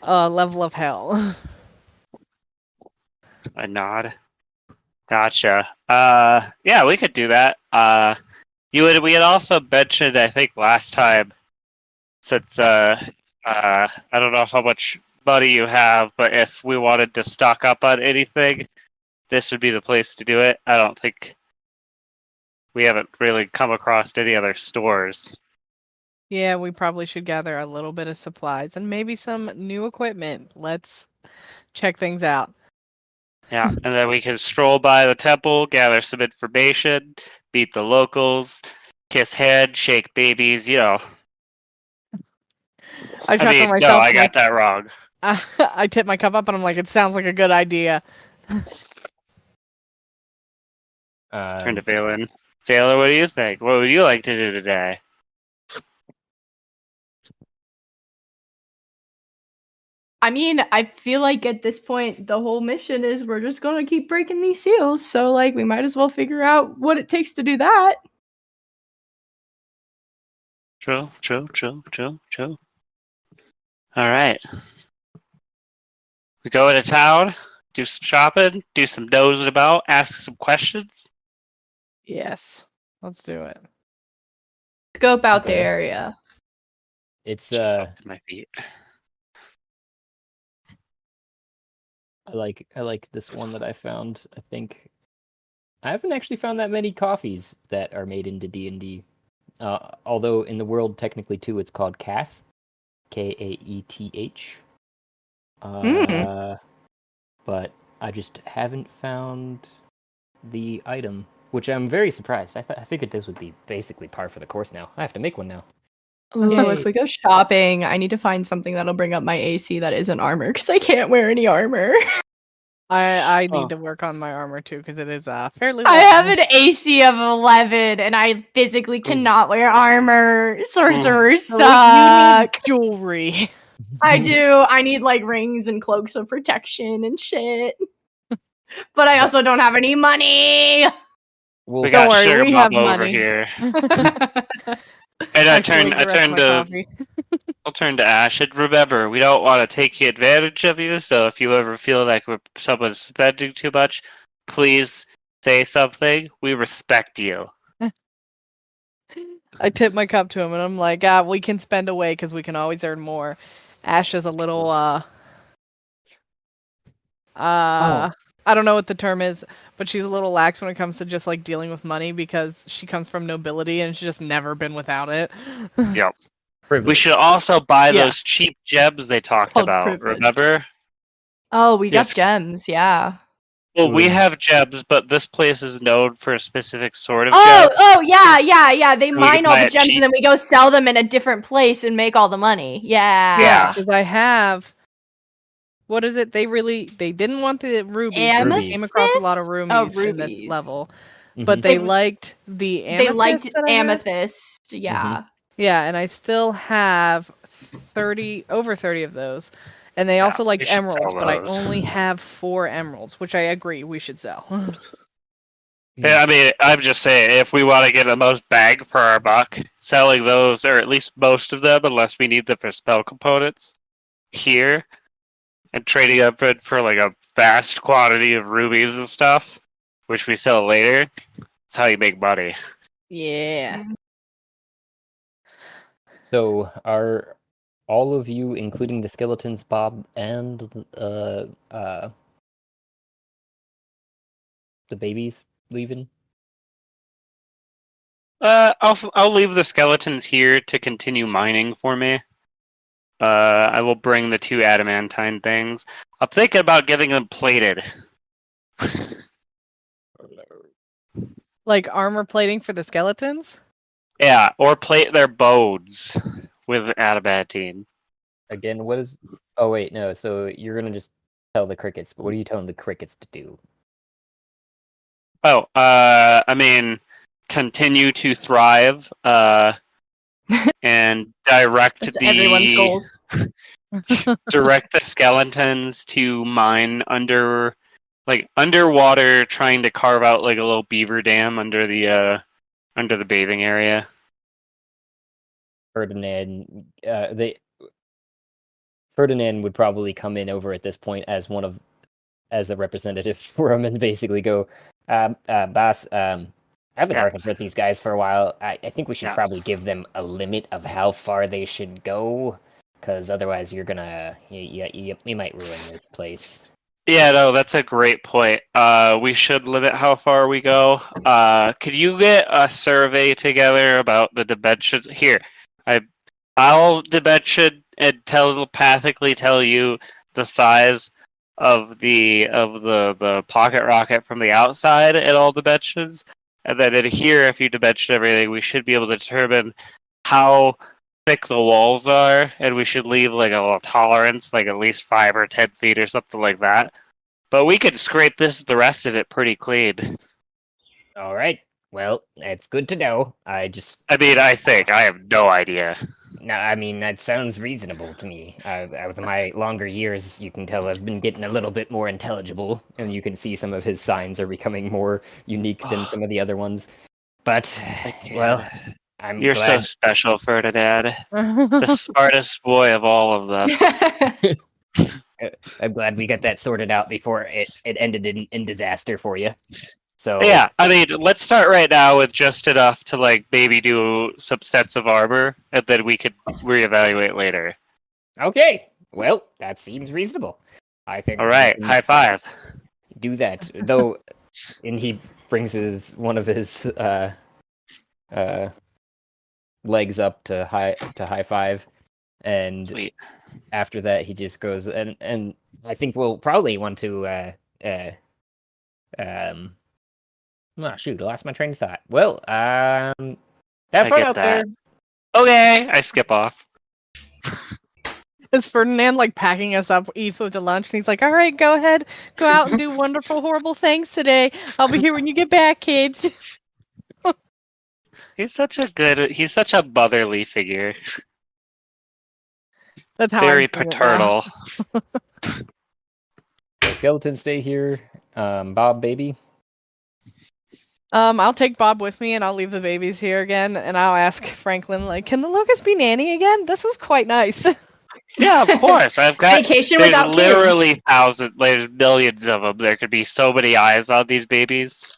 level of hell. I nod. Gotcha. Yeah, we could do that. We had also mentioned, I think, last time, since I don't know how much money you have, but if we wanted to stock up on anything, this would be the place to do it. I don't think we haven't really come across any other stores. Yeah, we probably should gather a little bit of supplies and maybe some new equipment. Let's check things out. Yeah, and then we can stroll by the temple, gather some information, meet the locals, kiss head, shake babies, you know. I chuckle No, myself. I got that wrong. I tip my cup up and I'm like, it sounds like a good idea. Turn to Faelyn. Faelyn, what do you think? What would you like to do today? I mean, I feel like at this point, the whole mission is we're just gonna keep breaking these seals, so, like, we might as well figure out what it takes to do that. True. Alright. We go into town, do some shopping, do some nosing about, ask some questions. Yes, let's do it. Scope out the Okay. area. It's Up to my feet. I like this one that I found. I think I haven't actually found that many coffees that are made into D&D. Although in the world technically too, it's called Kaeth, Kaeth. But I just haven't found the item, which I'm very surprised. I figured this would be basically par for the course now. I have to make one now. Ooh, Yay. if we go shopping, I need to find something that'll bring up my AC that isn't armor, because I can't wear any armor. I Oh. need to work on my armor too because it is fairly. I low. have an AC of 11, and I physically cannot wear armor. Sorcerers So suck. you need jewelry. I do. I need, like, rings and cloaks of protection and shit. But I also don't have any money. We'll We Don't got worry, Sugar we Bob have over money. here. And I turn to I'll turn to Ash, and remember, we don't want to take advantage of you, so if you ever feel like someone's spending too much, please say something. We respect you. I tip my cup to him and I'm like, we can spend away because we can always earn more. Ash is a little I don't know what the term is, but she's a little lax when it comes to just like dealing with money because she comes from nobility and she's just never been without it. Yep. Privilege. We should also buy Yeah. those cheap gems they talked Called about, privilege. remember? Oh, we got Yes. gems, yeah. Well, we Ooh. have gems, but this place is known for a specific sort of Oh, gem. yeah. They can mine all buy the it gems cheap. and then we go sell them in a different place and make all the money. Yeah. Because I have. What is it? They didn't want the rubies. but They came across a lot of Amethyst? rubies in this Rubies. level, Mhm. but they They- liked the amethyst. They liked that I had. amethyst. Yeah. Yeah, and I still have over 30 of those. And they also we liked should emeralds, sell but I those. only have 4 emeralds, which I agree we should sell. Yeah, I mean, I'm just saying, if we want to get the most bang for our buck, selling those, or at least most of them, unless we need them for spell components, here, and trading up it for like a vast quantity of rubies and stuff, which we sell later, that's how you make money. Yeah. So are all of you, including the skeletons, Bob, and the babies, leaving? I'll leave the skeletons here to continue mining for me. I will bring the 2 adamantine things. I'm thinking about getting them plated. Like armor plating for the skeletons? Yeah, or plate their bows with adamantine. Again, what is... Oh, wait, no. So you're going to just tell the crickets, but what are you telling the crickets to do? Oh, I mean, continue to thrive, and direct That's everyone's goal. direct the skeletons to mine underwater, trying to carve out like a little beaver dam under the bathing area. Ferdinand, Ferdinand would probably come in over at this point as a representative for him and basically go, boss, I haven't Yeah. heard from these guys for a while. I think we should Yeah. probably give them a limit of how far they should go, because otherwise you're gonna, you might ruin this place. Yeah, no, that's a great point. We should limit how far we go. Could you get a survey together about the dimensions? Here, I'll dimension and telepathically tell you the size of the pocket rocket from the outside at all dimensions, and then in here, if you dimension everything, we should be able to determine how thick the walls are, and we should leave like a little tolerance, like at least 5 or 10 feet or something like that. But we could scrape the rest of it pretty clean. All right. Well, that's good to know. I mean, I think I have no idea. No, I mean, that sounds reasonable to me. With my longer years, you can tell I've been getting a little bit more intelligible, and you can see some of his signs are becoming more unique than some of the other ones. But, well, You're so special, Ferdinand. The smartest boy of all of them. I'm glad we got that sorted out before it ended in disaster for you. So Yeah, I mean, let's start right now with just enough to like maybe do some sets of armor, and then we could reevaluate later. Okay, well, that seems reasonable. I think. All right, high five. Do that, though. And he brings one of his legs up to high five, and Sweet. after that he just goes and I think we'll probably want to oh shoot, I lost my train of thought. Well, have fun out there. Okay, I skip off. Is Ferdinand like packing us up, eat food to lunch, and he's like, "All right, go ahead, go out and do wonderful, horrible things today. I'll be here when you get back, kids." He's such a motherly figure. That's how Very I'm feeling now. paternal. So skeletons stay here. Bob, baby. I'll take Bob with me, and I'll leave the babies here again, and I'll ask Franklin, like, "Can the locust be nanny again? This was quite nice." Yeah, of course. I've got Vacation there's without literally kids. there's millions of them. There could be so many eyes on these babies.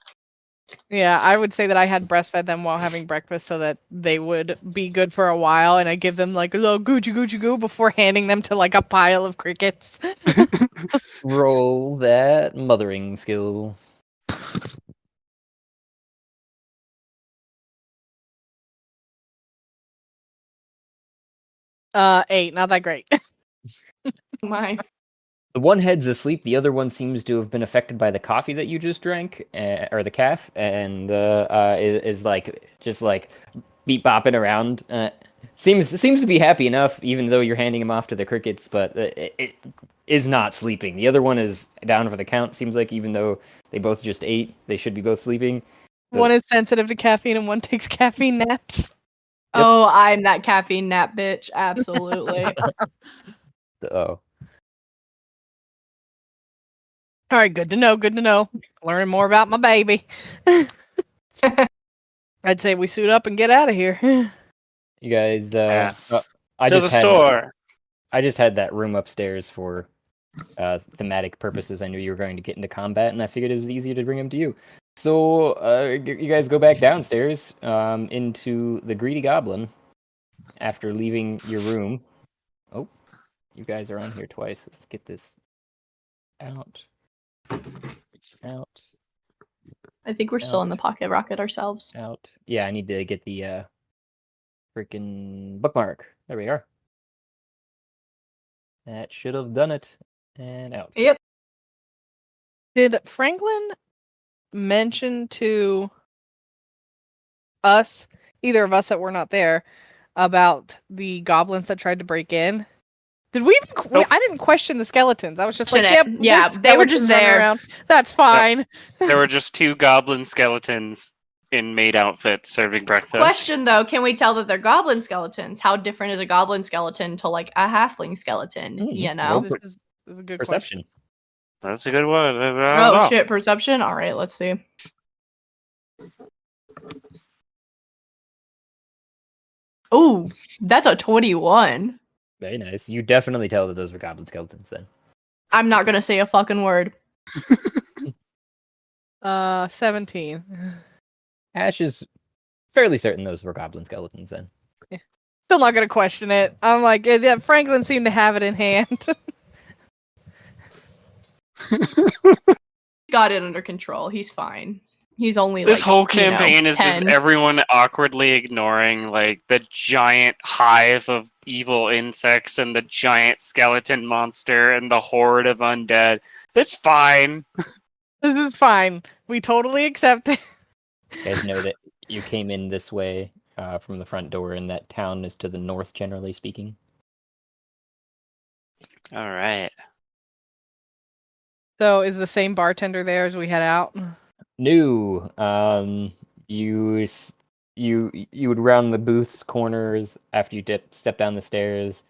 Yeah, I would say that I had breastfed them while having breakfast so that they would be good for a while, and I give them like a little goochie goo before handing them to like a pile of crickets. Roll that mothering skill. 8, not that great. My. The one head's asleep. The other one seems to have been affected by the coffee that you just drank, or the calf, and is like just like beat bopping around. Seems to be happy enough, even though you're handing him off to the crickets. But it is not sleeping. The other one is down for the count. Seems like even though they both just ate, they should be both sleeping. One is sensitive to caffeine, and one takes caffeine naps. Yep. Oh, I'm that caffeine nap bitch. Absolutely. Oh. All right, good to know. Good to know. Learning more about my baby. I'd say we suit up and get out of here. You guys, Yeah. I To just the had store. I just had that room upstairs for thematic purposes. I knew you were going to get into combat, and I figured it was easier to bring him to you. So you guys go back downstairs into the greedy goblin after leaving your room. Oh, you guys are on here twice. Let's get this out. I think we're still in the pocket rocket ourselves. Out. Yeah, I need to get the freaking bookmark. There we are. That should have done it. And out. Yep. Did Franklin mention to us, either of us that were not there, about the goblins that tried to break in? Did we even? Nope. I didn't question the skeletons. I was just like, Didn't. "Yep, Yeah, there's they were just skeletons running there. around. That's fine." There were just 2 goblin skeletons in maid outfits serving breakfast. Question though, can we tell that they're goblin skeletons? How different is a goblin skeleton to like a halfling skeleton? You know? Nope. This is a good Perception. question. That's a good one. I don't Oh know. shit, perception. All right, let's see. Oh, that's a 21. Very nice. You definitely tell that those were goblin skeletons then. I'm not gonna say a fucking word. 17. Ash is fairly certain those were goblin skeletons then. Still not gonna question it. I'm like, yeah, Franklin seemed to have it in hand. Got it under control. He's fine. He's only This like, whole you know, campaign is just 10. everyone awkwardly ignoring like the giant hive of evil insects and the giant skeleton monster and the horde of undead. It's fine. This is fine. We totally accept it. You guys know that you came in this way from the front door, and that town is to the north, generally speaking. All right. So, is the same bartender there as we head out? New. You would round the booth's corners after you step down the stairs,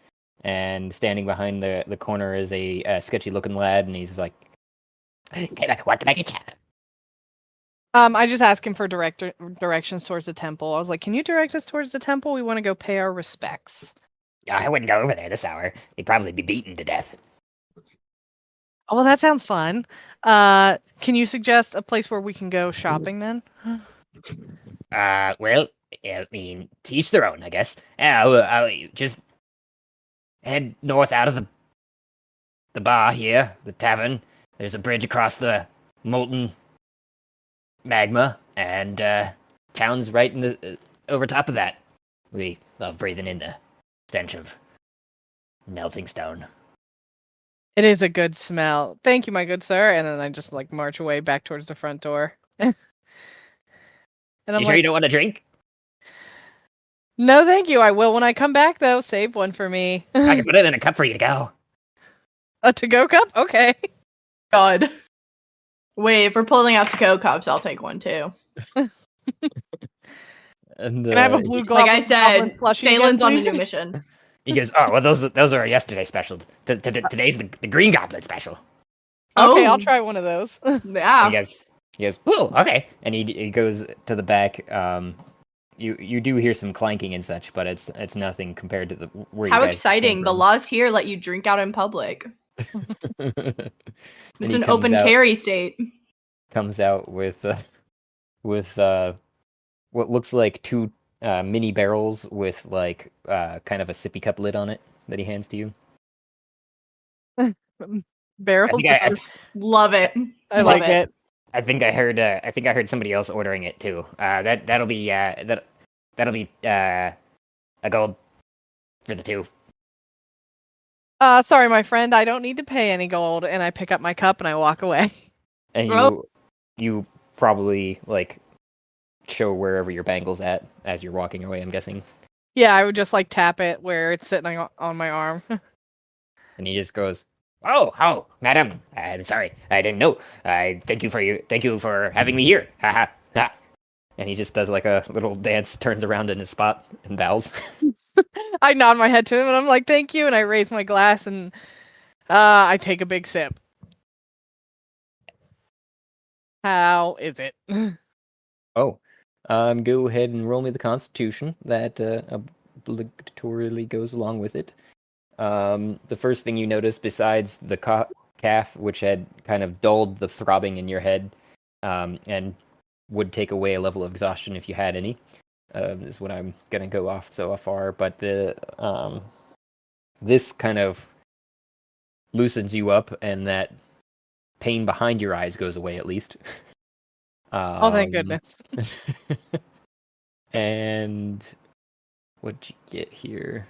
and standing behind the corner is a sketchy looking lad, and he's like, "Hey, look, what can I get you?" I just asked him for directions towards the temple. I was like, "Can you direct us towards the temple? We want to go pay our respects." I wouldn't go over there this hour. He'd probably be beaten to death. Oh, well, that sounds fun. Can you suggest a place where we can go shopping then? Well, I mean, to each their own, I guess. I'll just head north out of the bar here, the tavern. There's a bridge across the molten magma, and town's right in the over top of that. We love breathing in the stench of melting stone. It is a good smell. Thank you, my good sir. And then I just like march away back towards the front door. And I'm You sure like, you don't want a drink? "No, thank you. I will when I come back, though. Save one for me." I can put it in a cup for you to go. A to-go cup? Okay. God. Wait, if we're pulling out to-go cups, I'll take one too. And Can I have a blue goblin? Like I said, goblin plushie Phelan's again, on a please? new mission. he goes, "Oh, well, those are yesterday's special. Today's the green goblin special." Okay, Oh. I'll try one of those. Yeah. He goes, "Whoa, okay." And he goes to the back. You do hear some clanking and such, but it's nothing compared to the where you How guys exciting. came The from. laws laws here let you drink out in public. And It's he an comes open out- carry state. Comes out with what looks like 2 mini barrels with like kind of a sippy cup lid on it that he hands to you. Barrel. Love it. I Love like it. I think I heard somebody else ordering it too. That'll be a gold for the 2. Sorry, my friend. I don't need to pay any gold. And I pick up my cup and I walk away. And Well- you probably like show wherever your bangle's at as you're walking away, I'm guessing. Yeah, I would just like tap it where it's sitting on my arm. And he just goes, "Oh, madam, I'm sorry, I didn't know. Thank you for having me here. Ha ha ha." And he just does like a little dance, turns around in his spot, and bows. I nod my head to him and I'm like, "Thank you." And I raise my glass and I take a big sip. How is it? Oh, go ahead and roll me the Constitution. That obligatorily goes along with it. The first thing you notice, besides the calf, which had kind of dulled the throbbing in your head, and would take away a level of exhaustion if you had any, is what I'm gonna go off so far. But this kind of loosens you up, and that pain behind your eyes goes away at least. Oh, thank goodness. And what'd you get here?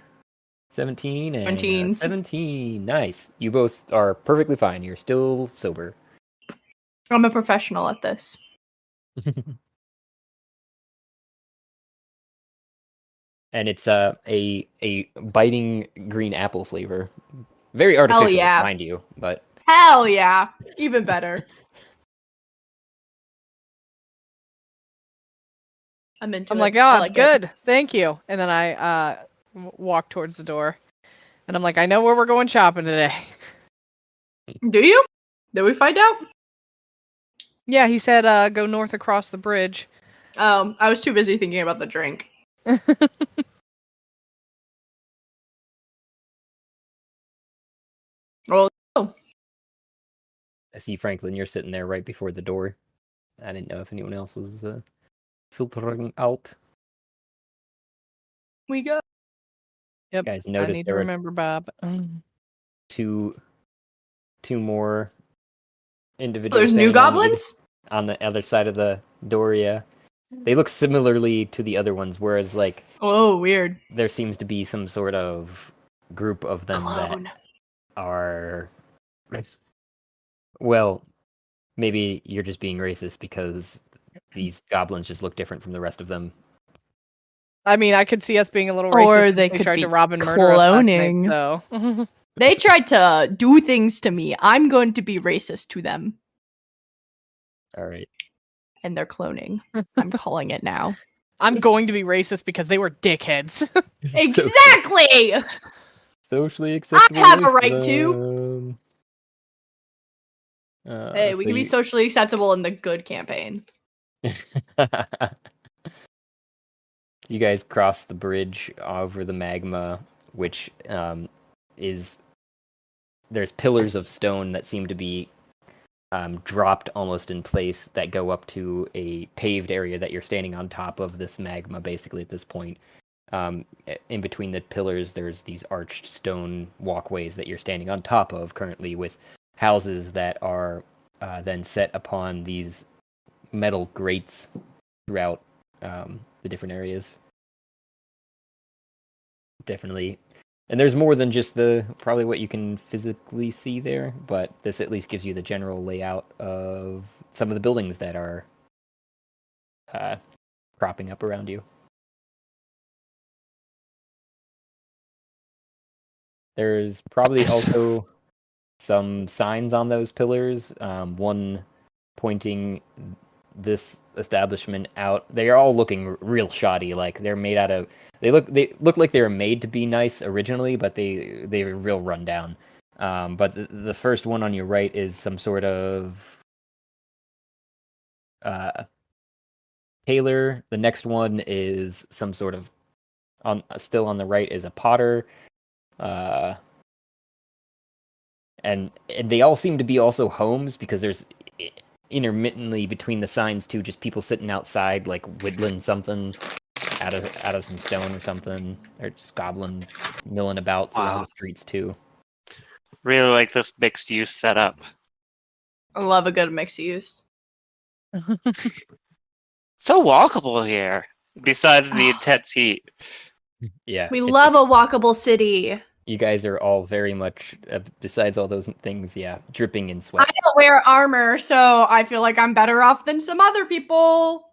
17 and 17s. 17. Nice. You both are perfectly fine. You're still sober. I'm a professional at this. And it's a biting green apple flavor. Very artificial, yeah. mind you, but Hell yeah. Even better. I'm into I'm it. like, I oh, it's like it. good. Thank you. And then I walk towards the door. And I'm like, I know where we're going shopping today. Do you? Did we find out? Yeah, he said go north across the bridge. I was too busy thinking about the drink. Well, I see Franklin, you're sitting there right before the door. I didn't know if anyone else was filtering out. we go. Yep. Guys, I notice need to there are remember Bob. two more individuals There's new standing goblins? on the other side of the door. Yeah, they look similarly to the other ones, whereas like Oh, weird. there seems to be some sort of group of them Clone. that are, well, maybe you're just being racist because these goblins just look different from the rest of them. I mean, I could see us being a little Or racist. If they they could tried be to rob and murder us last night, cloning. so. They tried to do things to me. I'm going to be racist to them. All right. And they're cloning. I'm calling it now. I'm going to be racist because they were dickheads. Exactly! Socially acceptable. have a right to. racism. Hey, we so can be socially acceptable in the good campaign. You guys cross the bridge over the magma, which is, there's pillars of stone that seem to be dropped almost in place that go up to a paved area that you're standing on top of this magma basically at this point. In between the pillars, there's these arched stone walkways that you're standing on top of currently, with houses that are then set upon these metal grates throughout the different areas. Definitely. And there's more than just probably what you can physically see there, but this at least gives you the general layout of some of the buildings that are cropping up around you. There's probably also some signs on those pillars, one pointing this establishment out. They are all looking real shoddy, like they're made out of, they look like they were made to be nice originally, but they're real run down. But the first one on your right is some sort of tailor. The next one is some sort of, still on the right is a potter. And they all seem to be also homes, because there's intermittently between the signs too, just people sitting outside, like whittling something out of some stone or something. Or just goblins milling about throughout the streets too. Really like this mixed use setup. I love a good mixed use. So walkable here, besides the intense heat. Yeah, We love a walkable city. You guys are all very much, besides all those things, yeah, dripping in sweat. I don't wear armor, so I feel like I'm better off than some other people.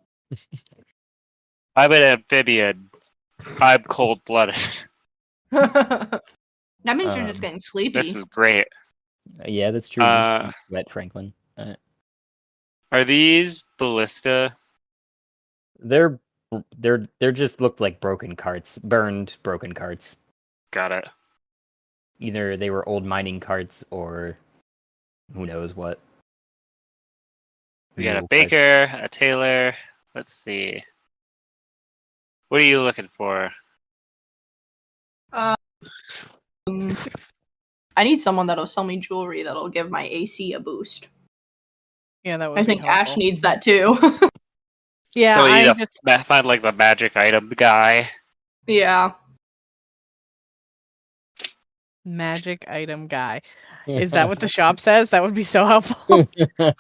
I'm an amphibian. I'm cold-blooded. That means you're just getting sleepy. This is great. Yeah, that's true. You sweat, Franklin. Are these ballista? They're just looked like broken carts, burned broken carts. Got it. Either they were old mining carts or who knows what. We got a Real pleasure. baker, a tailor. Let's see. What are you looking for? I need someone that'll sell me jewelry that'll give my AC a boost. Yeah, that would I be think Ash helpful. needs that too. Yeah, So we I need just to find like the magic item guy. Yeah. magic item guy. Is that what the shop says? That would be so helpful.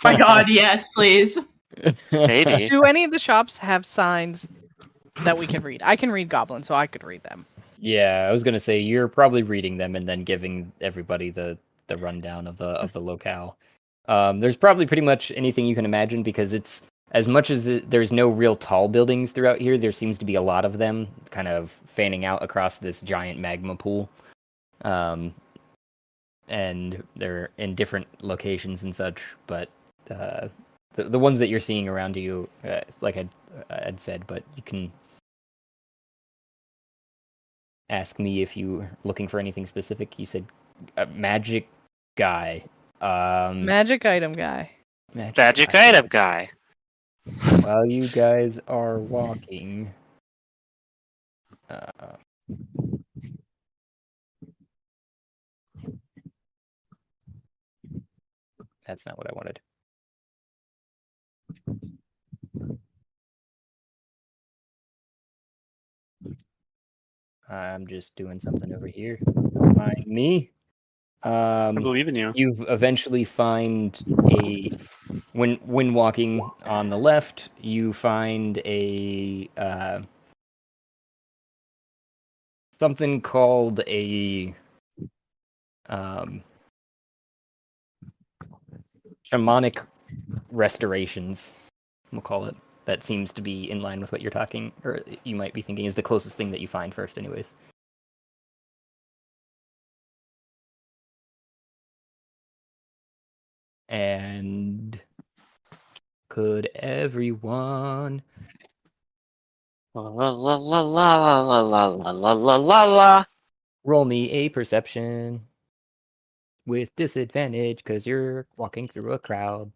My God, yes, please. Maybe. Do any of the shops have signs that we can read? I can read Goblin, so I could read them. Yeah, I was gonna say you're probably reading them and then giving everybody the rundown of the locale. There's probably pretty much anything you can imagine because it's as much as there's no real tall buildings throughout here. There seems to be a lot of them, kind of fanning out across this giant magma pool, and they're in different locations and such. But the ones that you're seeing around you, like I'd said, but you can ask me if you're looking for anything specific. You said magic guy. Magic item guy. Magic item guy. While you guys are walking, that's not what I wanted. I'm just doing something over here. Don't mind me. I believe in you. You eventually find when walking on the left, you find a something called a shamanic restorations, we'll call it. That seems to be in line with what you're talking, or you might be thinking is the closest thing that you find first, anyways. And could everyone La la la la la la la la la la la. roll me a perception with disadvantage because you're walking through a crowd?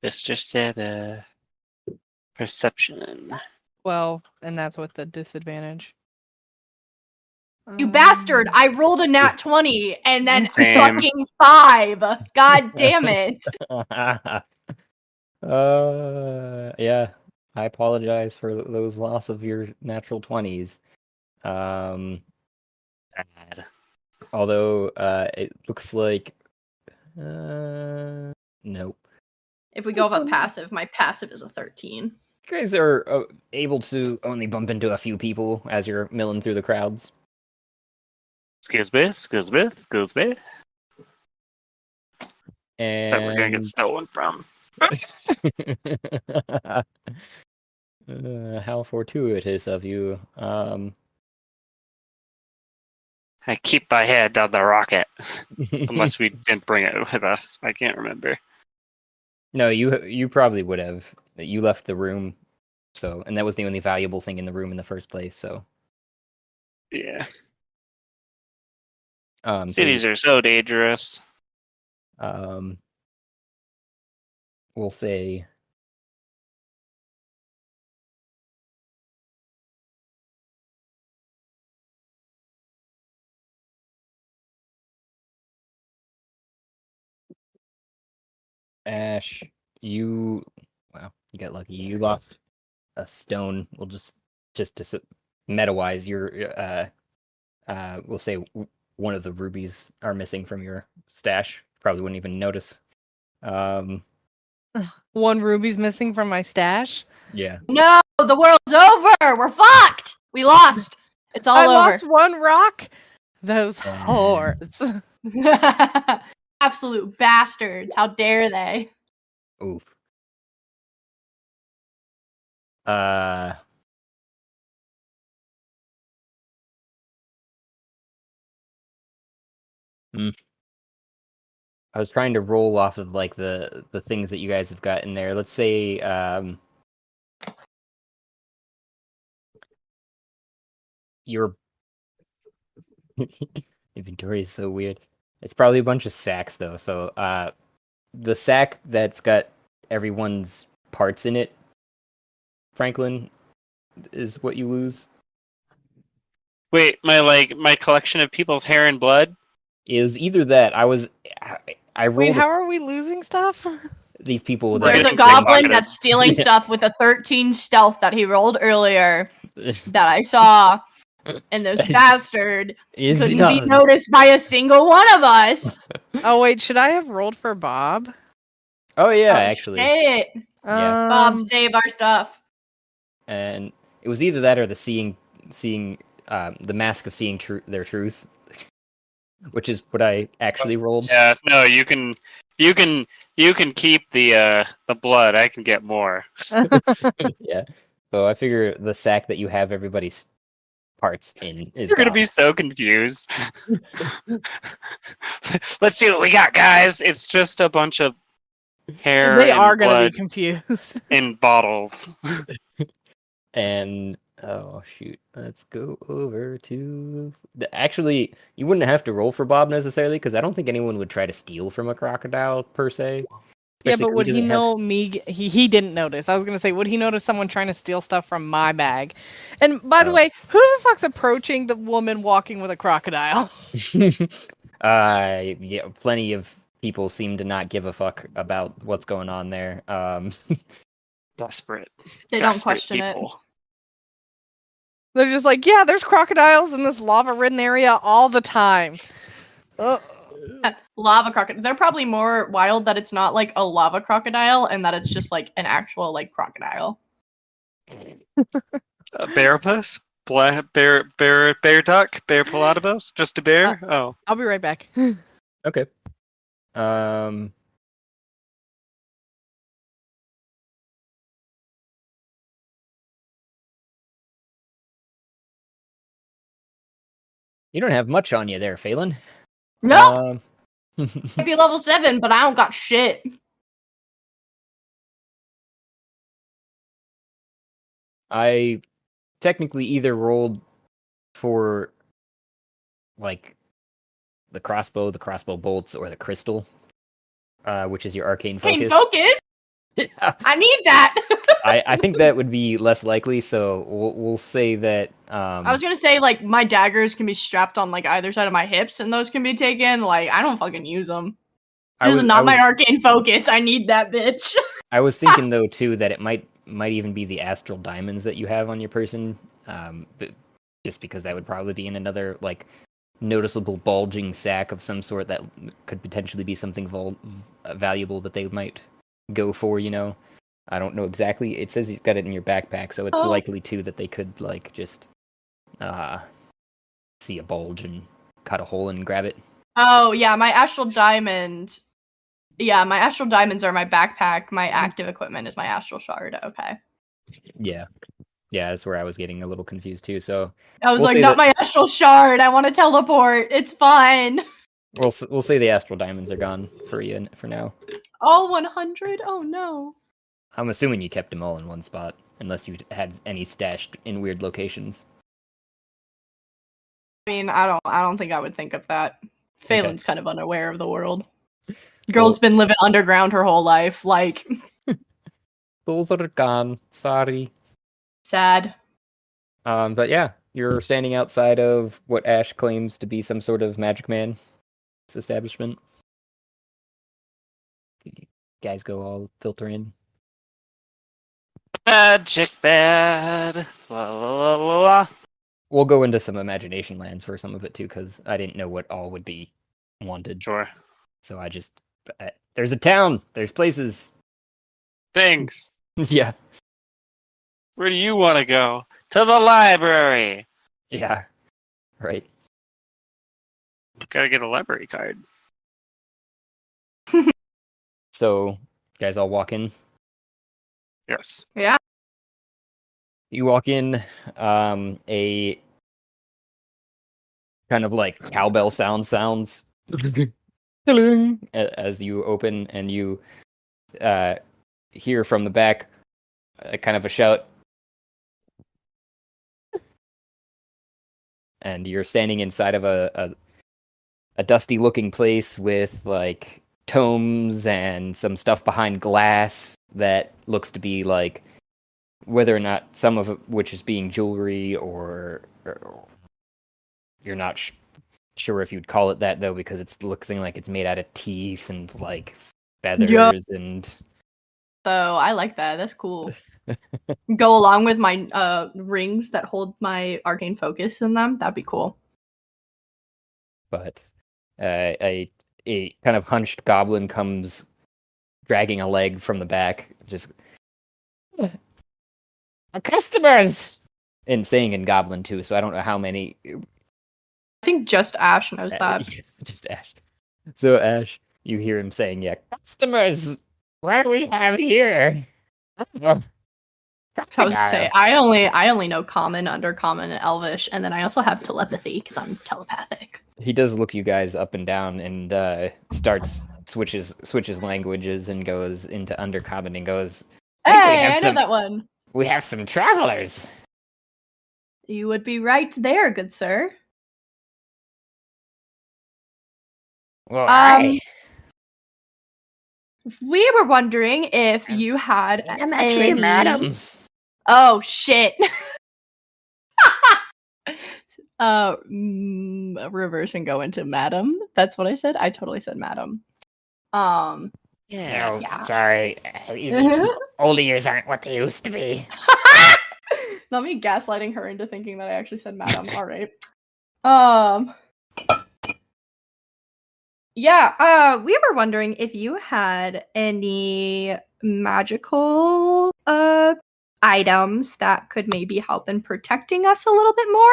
Mr. Saber. Perception. 12, and that's with the disadvantage. You bastard! I rolled a nat 20 and then Same. fucking 5. God damn it. Yeah. I apologize for those loss of your natural 20s. Sad. Although it looks like nope. If we go with passive, my passive is a 13. You guys are able to only bump into a few people as you're milling through the crowds. Excuse me. And That we're gonna get stolen from. how fortuitous of you. I keep my head down the rocket. Unless we didn't bring it with us. I can't remember. No, you probably would have. You left the room, so and that was the only valuable thing in the room in the first place. So, Yeah. so Cities are so dangerous. we'll say Ash, you got lucky. You lost a stone. We'll just to meta-wise, you're we'll say one of the rubies are missing from your stash. Probably wouldn't even notice. One ruby's missing from my stash. Yeah. No, the world's over. We're fucked. We lost. It's all I over. lost one rock. Those whores. Absolute bastards. How dare they? Oof. I was trying to roll off of like the things that you guys have got in there. Let's say your Inventory is so weird. It's probably a bunch of sacks though. So the sack that's got everyone's parts in it, Franklin, is what you lose. Wait, my collection of people's hair and blood. It was either that I Wait, rolled how are we losing stuff? these people that There's Right. a goblin Pickpocketed. that's stealing Yeah. stuff with a 13 stealth that he rolled earlier that I saw, and this bastard It's couldn't not- be noticed by a single one of us. Oh wait, should I have rolled for Bob? Oh yeah, Oh, actually. shit. Yeah. Bob, save our stuff. And it was either that or the seeing the mask of seeing their truth, which is what I actually rolled. Yeah, no, you can keep the blood. I can get more. Yeah. So I figure the sack that you have everybody's parts in is You're gonna gone. be so confused. Let's see what we got, guys. It's just a bunch of hair They and are gonna blood be confused. in bottles. And oh shoot, let's go over to actually you wouldn't have to roll for Bob necessarily because I don't think anyone would try to steal from a crocodile per se. Yeah, Especially but 'cause would he doesn't have- know me? He didn't notice. I was gonna say, would he notice someone trying to steal stuff from my bag? And by the Oh. way, who the fuck's approaching the woman walking with a crocodile? Yeah, plenty of people seem to not give a fuck about what's going on there. Desperate. They don't Desperate question people. They're just like, yeah, there's crocodiles in this lava-ridden area all the time. Lava crocodile. They're probably more wild that it's not like a lava crocodile and that it's just like an actual like crocodile. Bearpus? Bear duck? Bear platypus? Just a bear? Oh. I'll be right back. Okay. You don't have much on you there, Faelyn. No, Um, might be level 7, but I don't got shit. I technically either rolled for like the crossbow bolts, or the crystal, which is your arcane Hey, focus. focus. Yeah. I need that. I think that would be less likely, so we'll say that. I was gonna say like my daggers can be strapped on like either side of my hips, and those can be taken. Like I don't fucking use them. I This was, is not I my was, arcane focus. I need that bitch. I was thinking though too that it might even be the astral diamonds that you have on your person, but just because that would probably be in another like noticeable bulging sack of some sort that could potentially be something valuable that they might go for. I don't know exactly. It says you've got it in your backpack, so it's Oh. likely too that they could like just see a bulge and cut a hole and grab it. Oh yeah, my astral diamond. Yeah, my astral diamonds are my backpack. My active equipment is my astral shard. Okay. Yeah, that's where I was getting a little confused too. So I was We'll like, say not that- my astral shard. I want to teleport. It's fine. we'll say the astral diamonds are gone for you for now. All 100? Oh no. I'm assuming you kept them all in one spot, unless you had any stashed in weird locations. I mean, I don't think I would think of that. Okay. Phelan's kind of unaware of the world. Girl's been living underground her whole life. Like, Those are gone. Sorry. sad. But yeah, you're standing outside of what Ash claims to be some sort of magic man's establishment. Guys go all filter in. Magic bad. La, la, la, la, la. We'll go into some imagination lands for some of it too, because I didn't know what all would be wanted. Sure. So I just there's a town. There's places. Thanks. Yeah. Where do you want to go? To the library. Yeah. Right. Gotta get a library card. So, you guys all walk in. Yes. Yeah. You walk in, a kind of like cowbell sounds as you open, and you hear from the back kind of a shout. And you're standing inside of a a dusty looking place with like tomes and some stuff behind glass that looks to be like whether or not some of it which is being jewelry or you're not sure if you'd call it that though because it's looking like it's made out of teeth and like feathers and So I like that. That's cool. Go along with my rings that hold my arcane focus in them. That'd be cool. but a kind of hunched goblin comes dragging a leg from the back, just customers, and saying in goblin too. So I don't know how many. I think just Ash knows that. Just Ash. So Ash, you hear him saying, "Yeah, customers. What do we have here?" So I was gonna say I only know common, undercommon, and elvish, and then I also have telepathy because I'm telepathic. He does look you guys up and down and switches languages and goes into undercommon and goes, Hey, I know that one. We have some travelers. You would be right there, good sir. Well, we were wondering if you had I'm actually a madam. Oh shit. Reverse and go into madam. That's what I said. I totally said madam. Yeah. Sorry. Older years aren't what they used to be. Not me gaslighting her into thinking that I actually said madam. All right. Yeah, we were wondering if you had any magical items that could maybe help in protecting us a little bit more.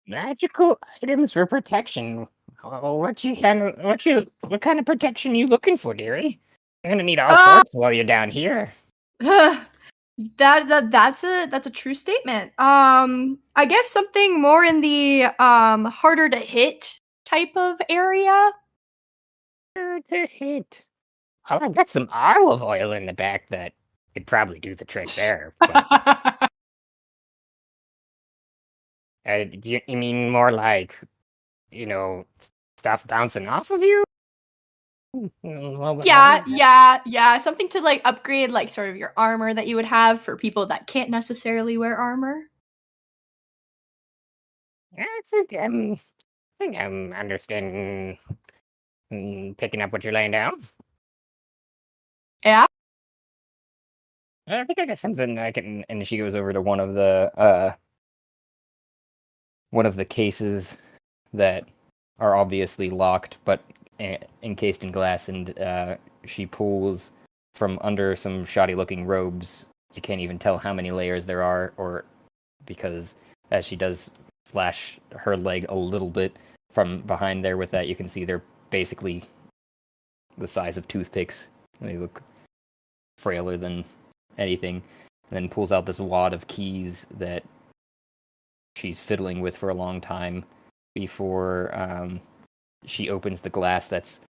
Magical items for protection. What kind of protection you looking for, dearie? You're gonna need all sorts while you're down here. That's a true statement. I guess something more in the harder to hit type of area. Harder to hit. Well, I've got some olive oil in the back that could probably do the trick there. But, you mean more like, stuff bouncing off of you? Yeah. Something to like upgrade, like sort of your armor that you would have for people that can't necessarily wear armor. Yeah, I think I'm understanding, picking up what you're laying down. Yeah. I think I got something I can. And she goes over to one of the cases that are obviously locked, but encased in glass, and she pulls from under some shoddy-looking robes. You can't even tell how many layers there are, or because as she does flash her leg a little bit from behind there with that, you can see they're basically the size of toothpicks. They look frailer than anything. And then pulls out this wad of keys that she's fiddling with for a long time before she opens the glass that's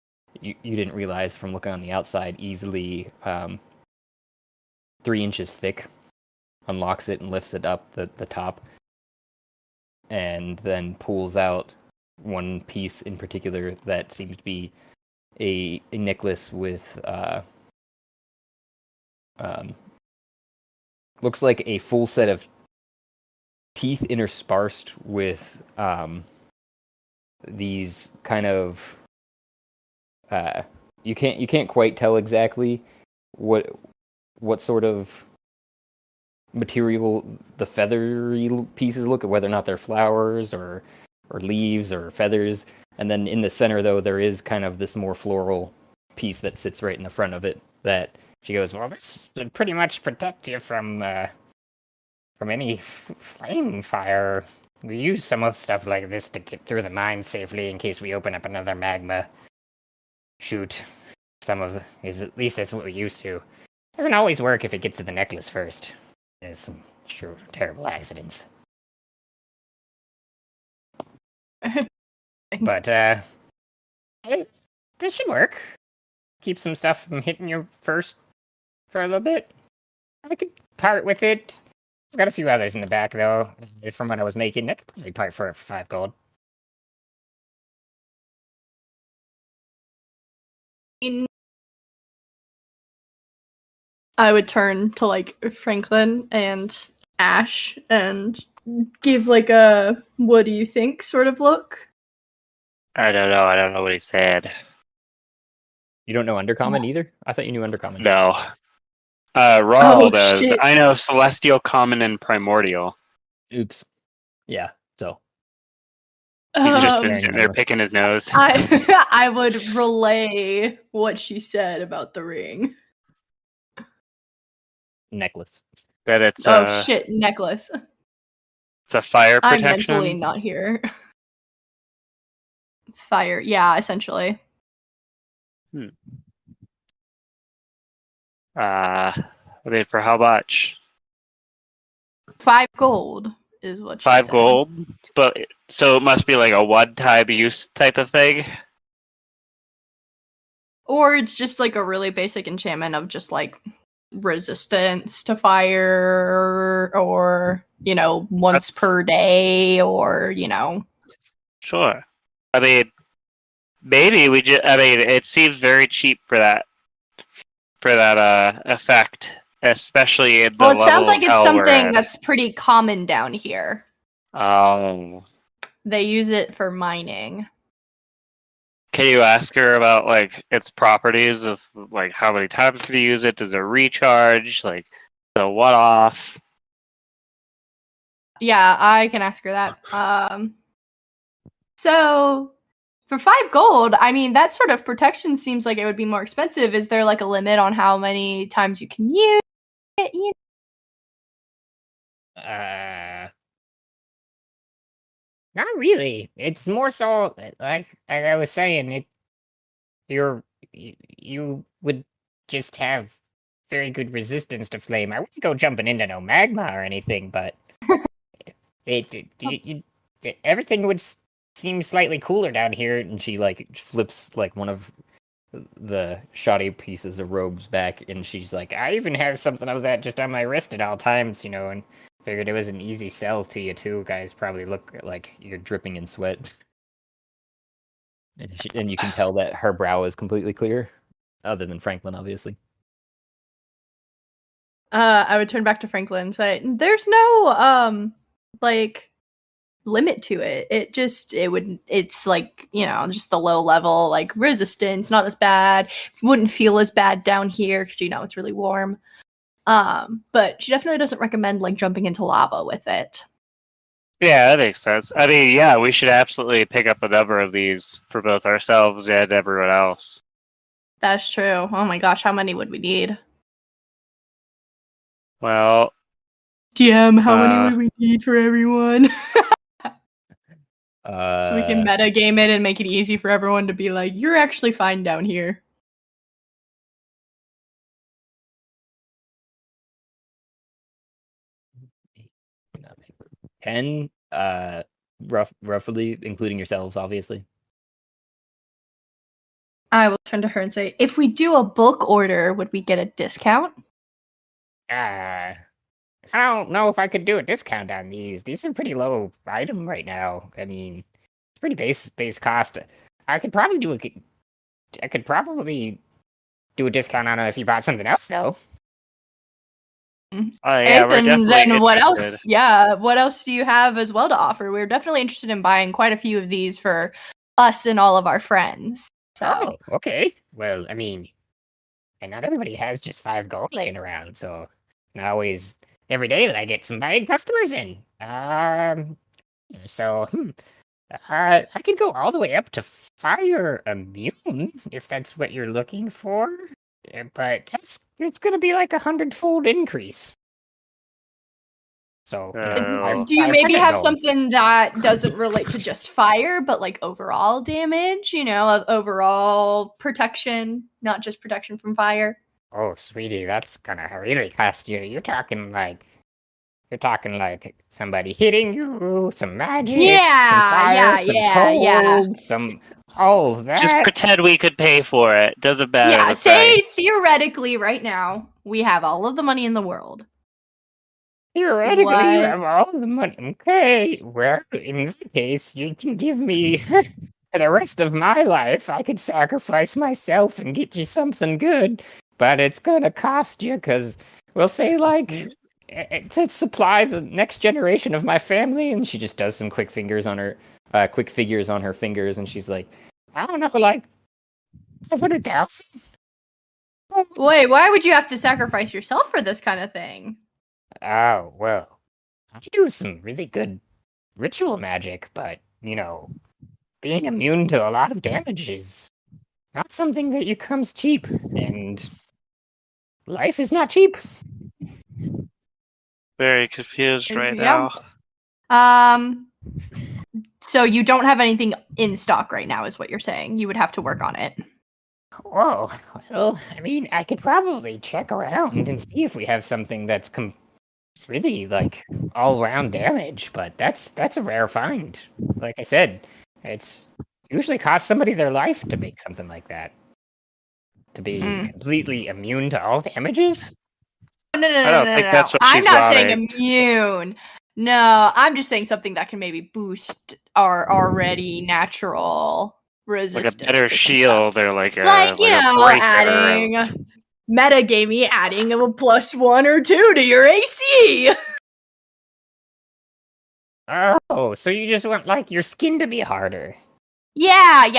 you didn't realize from looking on the outside easily 3 inches thick, unlocks it and lifts it up the top, and then pulls out one piece in particular that seems to be a necklace with looks like a full set of teeth interspersed with these kind of you can't quite tell exactly what sort of material the feathery pieces look at, whether or not they're flowers or leaves or feathers. And then in the center, though, there is kind of this more floral piece that sits right in the front of it that she goes, well, this would pretty much protect you from any flame fire. We use some of stuff like this to get through the mine safely in case we open up another magma chute. At least that's what we used to. Doesn't always work if it gets to the necklace first. There's some sure terrible accidents. But this should work. Keep some stuff from hitting you first for a little bit. I could part with it I've got a few others in the back, though. From what I was making, I could probably part for 5 gold. I would turn to like Franklin and Ash and give like a "what do you think" sort of look. I don't know. I don't know what he said. You don't know Undercommon either? I thought you knew Undercommon. No. Rawl Oh, does. shit. I know Celestial, Common, and Primordial. Oops. Yeah, so. He's just been Um, sitting there picking his nose. I would relay what she said about the ring. Necklace. That it's Oh shit, necklace. it's a fire I'm protection. mentally not here. Fire, yeah, essentially. I mean, for how much? 5 gold is what she 5 said. gold? But so it must be like a one-time use type of thing. Or it's just like a really basic enchantment of just like resistance to fire, or once per day, or Sure. I mean, maybe we just. I mean, it seems very cheap for that. Effect, especially in the well, it level sounds like of it's hell we're something in. that's pretty common down here. Oh. They use it for mining. Can you ask her about like its properties? It's like how many times can you use it? Does it recharge? Like the what off? Yeah, I can ask her that. So for 5 gold, I mean, that sort of protection seems like it would be more expensive. Is there like a limit on how many times you can use it? Not really. It's more so, like I was saying, you would just have very good resistance to flame. I wouldn't go jumping into no magma or anything, but everything would seem slightly cooler down here. And she like flips like one of the shoddy pieces of robes back, and she's like, I even have something of that just on my wrist at all times, and figured it was an easy sell to you too. Guys probably look like you're dripping in sweat. And you can tell that her brow is completely clear, other than Franklin, obviously. I would turn back to Franklin and say, "There's no like limit to it. It's like just the low level like resistance, not as bad. Wouldn't feel as bad down here because it's really warm. But she definitely doesn't recommend like jumping into lava with it." Yeah, that makes sense. I mean, yeah, we should absolutely pick up a number of these for both ourselves and everyone else. That's true. Oh my gosh, how many would we need? Well, DM, how many would we need for everyone? So we can meta game it and make it easy for everyone to be like, "You're actually fine down here." $10, roughly, including yourselves, obviously. I will turn to her and say, "If we do a bulk order, would we get a discount?" I don't know if I could do a discount on these. These are pretty low item right now. I mean, it's pretty base cost. I could probably do a discount on it if you bought something else, though. oh yeah, we're definitely then what else? interested. Yeah, what else do you have as well to offer? We're definitely interested in buying quite a few of these for us and all of our friends. So Oh, okay. Well, I mean, and not everybody has just 5 gold laying around, so not always every day that I get some buying customers in. So I could go all the way up to fire immune if that's what you're looking for, but it's gonna be like 100-fold increase. So do you maybe 500 have gold. something that doesn't relate to just fire, but like overall damage? Of overall protection, not just protection from fire. Oh, sweetie, that's gonna really cost you. You're talking like somebody hitting you, some magic, some fire, some all of that. Just pretend we could pay for it. Doesn't matter. Yeah, the say price. theoretically right now we have all of the money in the world. Theoretically, you What? have all the money. Okay, well, in that case, you can give me for the rest of my life. I could sacrifice myself and get you something good, but it's gonna cost you, because we'll say, like, to supply the next generation of my family. And she just does some quick figures on her fingers, and she's like, I don't know, like 500,000. Wait, why would you have to sacrifice yourself for this kind of thing? Oh, well, I do some really good ritual magic, but, being immune to a lot of damage is not something that comes cheap, and life is not cheap. Very confused right Yeah. now. So you don't have anything in stock right now, is what you're saying. You would have to work on it. Oh, well, I mean, I could probably check around and see if we have something that's really, like, all-round damage, but that's a rare find. Like I said, it's usually cost somebody their life to make something like that. To be completely immune to all damages? No. I don't think that's what I'm she's not saying wanting. immune. No, I'm just saying something that can maybe boost our already natural Like resistance. a better to some shield stuff. or like a Like, you like a know, bracer. adding metagamey, adding a +1 or 2 to your AC. Oh, so you just want, like, your skin to be harder. Yeah.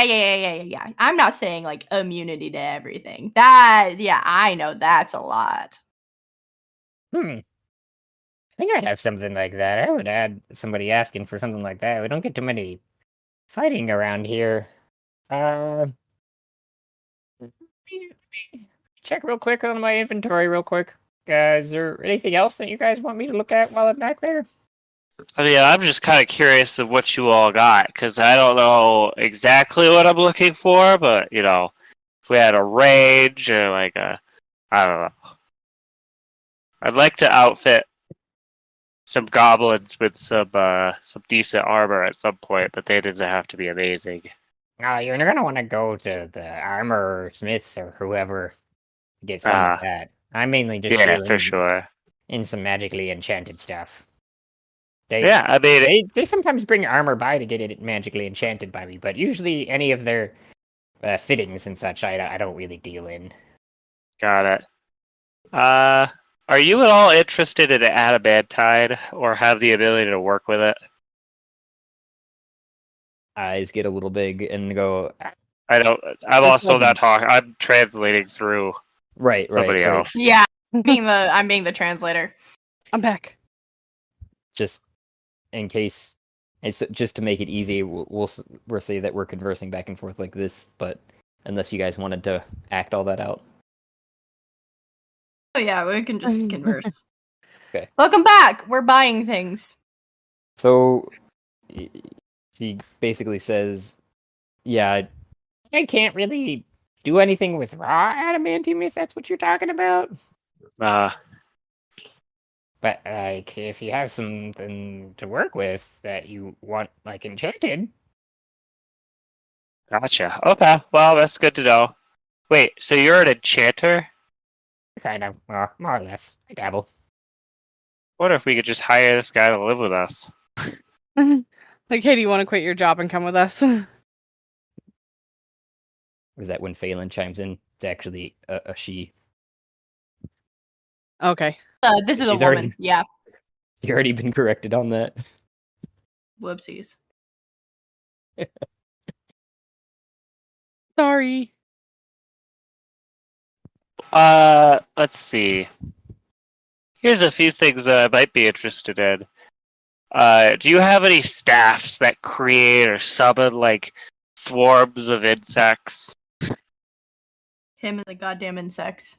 I'm not saying like immunity to everything. I know that's a lot. I think I have something like that. I would add somebody asking for something like that. We don't get too many fighting around here. Let me check real quick on my inventory real quick. Is there anything else that you guys want me to look at while I'm back there? I mean, I'm just kind of curious of what you all got, because I don't know exactly what I'm looking for, but, if we had a rage or like I don't know. I'd like to outfit some goblins with some decent armor at some point, but they doesn't have to be amazing. You're gonna want to go to the armor smiths or whoever to get some of that. I'm mainly just Yeah, dealing for sure. in some magically enchanted stuff. Yeah, I mean, They sometimes bring armor by to get it magically enchanted by me, but usually any of their fittings and such, I don't really deal in. got it. Are you at all interested in adamantine or have the ability to work with it? Eyes get a little big and go, I don't. I'm Just also like- not talking. I'm translating through right. somebody else. Yeah, I'm being the translator. I'm back. Just in case, it's just to make it easy. We'll say that we're conversing back and forth like this, but unless you guys wanted to act all that out. Oh yeah, we can just converse. Okay. Welcome back. We're buying things. So he basically says, "Yeah, I can't really do anything with raw adamantium if that's what you're talking about. But, like, if you have something to work with that you want, like, enchanted." Gotcha. Okay, well, that's good to know. Wait, so you're an enchanter? Kind of, well, more or less. I dabble. Wonder if we could just hire this guy to live with us. Like, hey, do you want to quit your job and come with us? is that when Faelyn chimes in? It's actually a she. Okay. This is a She's woman. already- Yeah. You already been corrected on that. Whoopsies. Sorry. Let's see. Here's a few things that I might be interested in. Do you have any staffs that create or summon, like, swarms of insects? Him and the goddamn insects.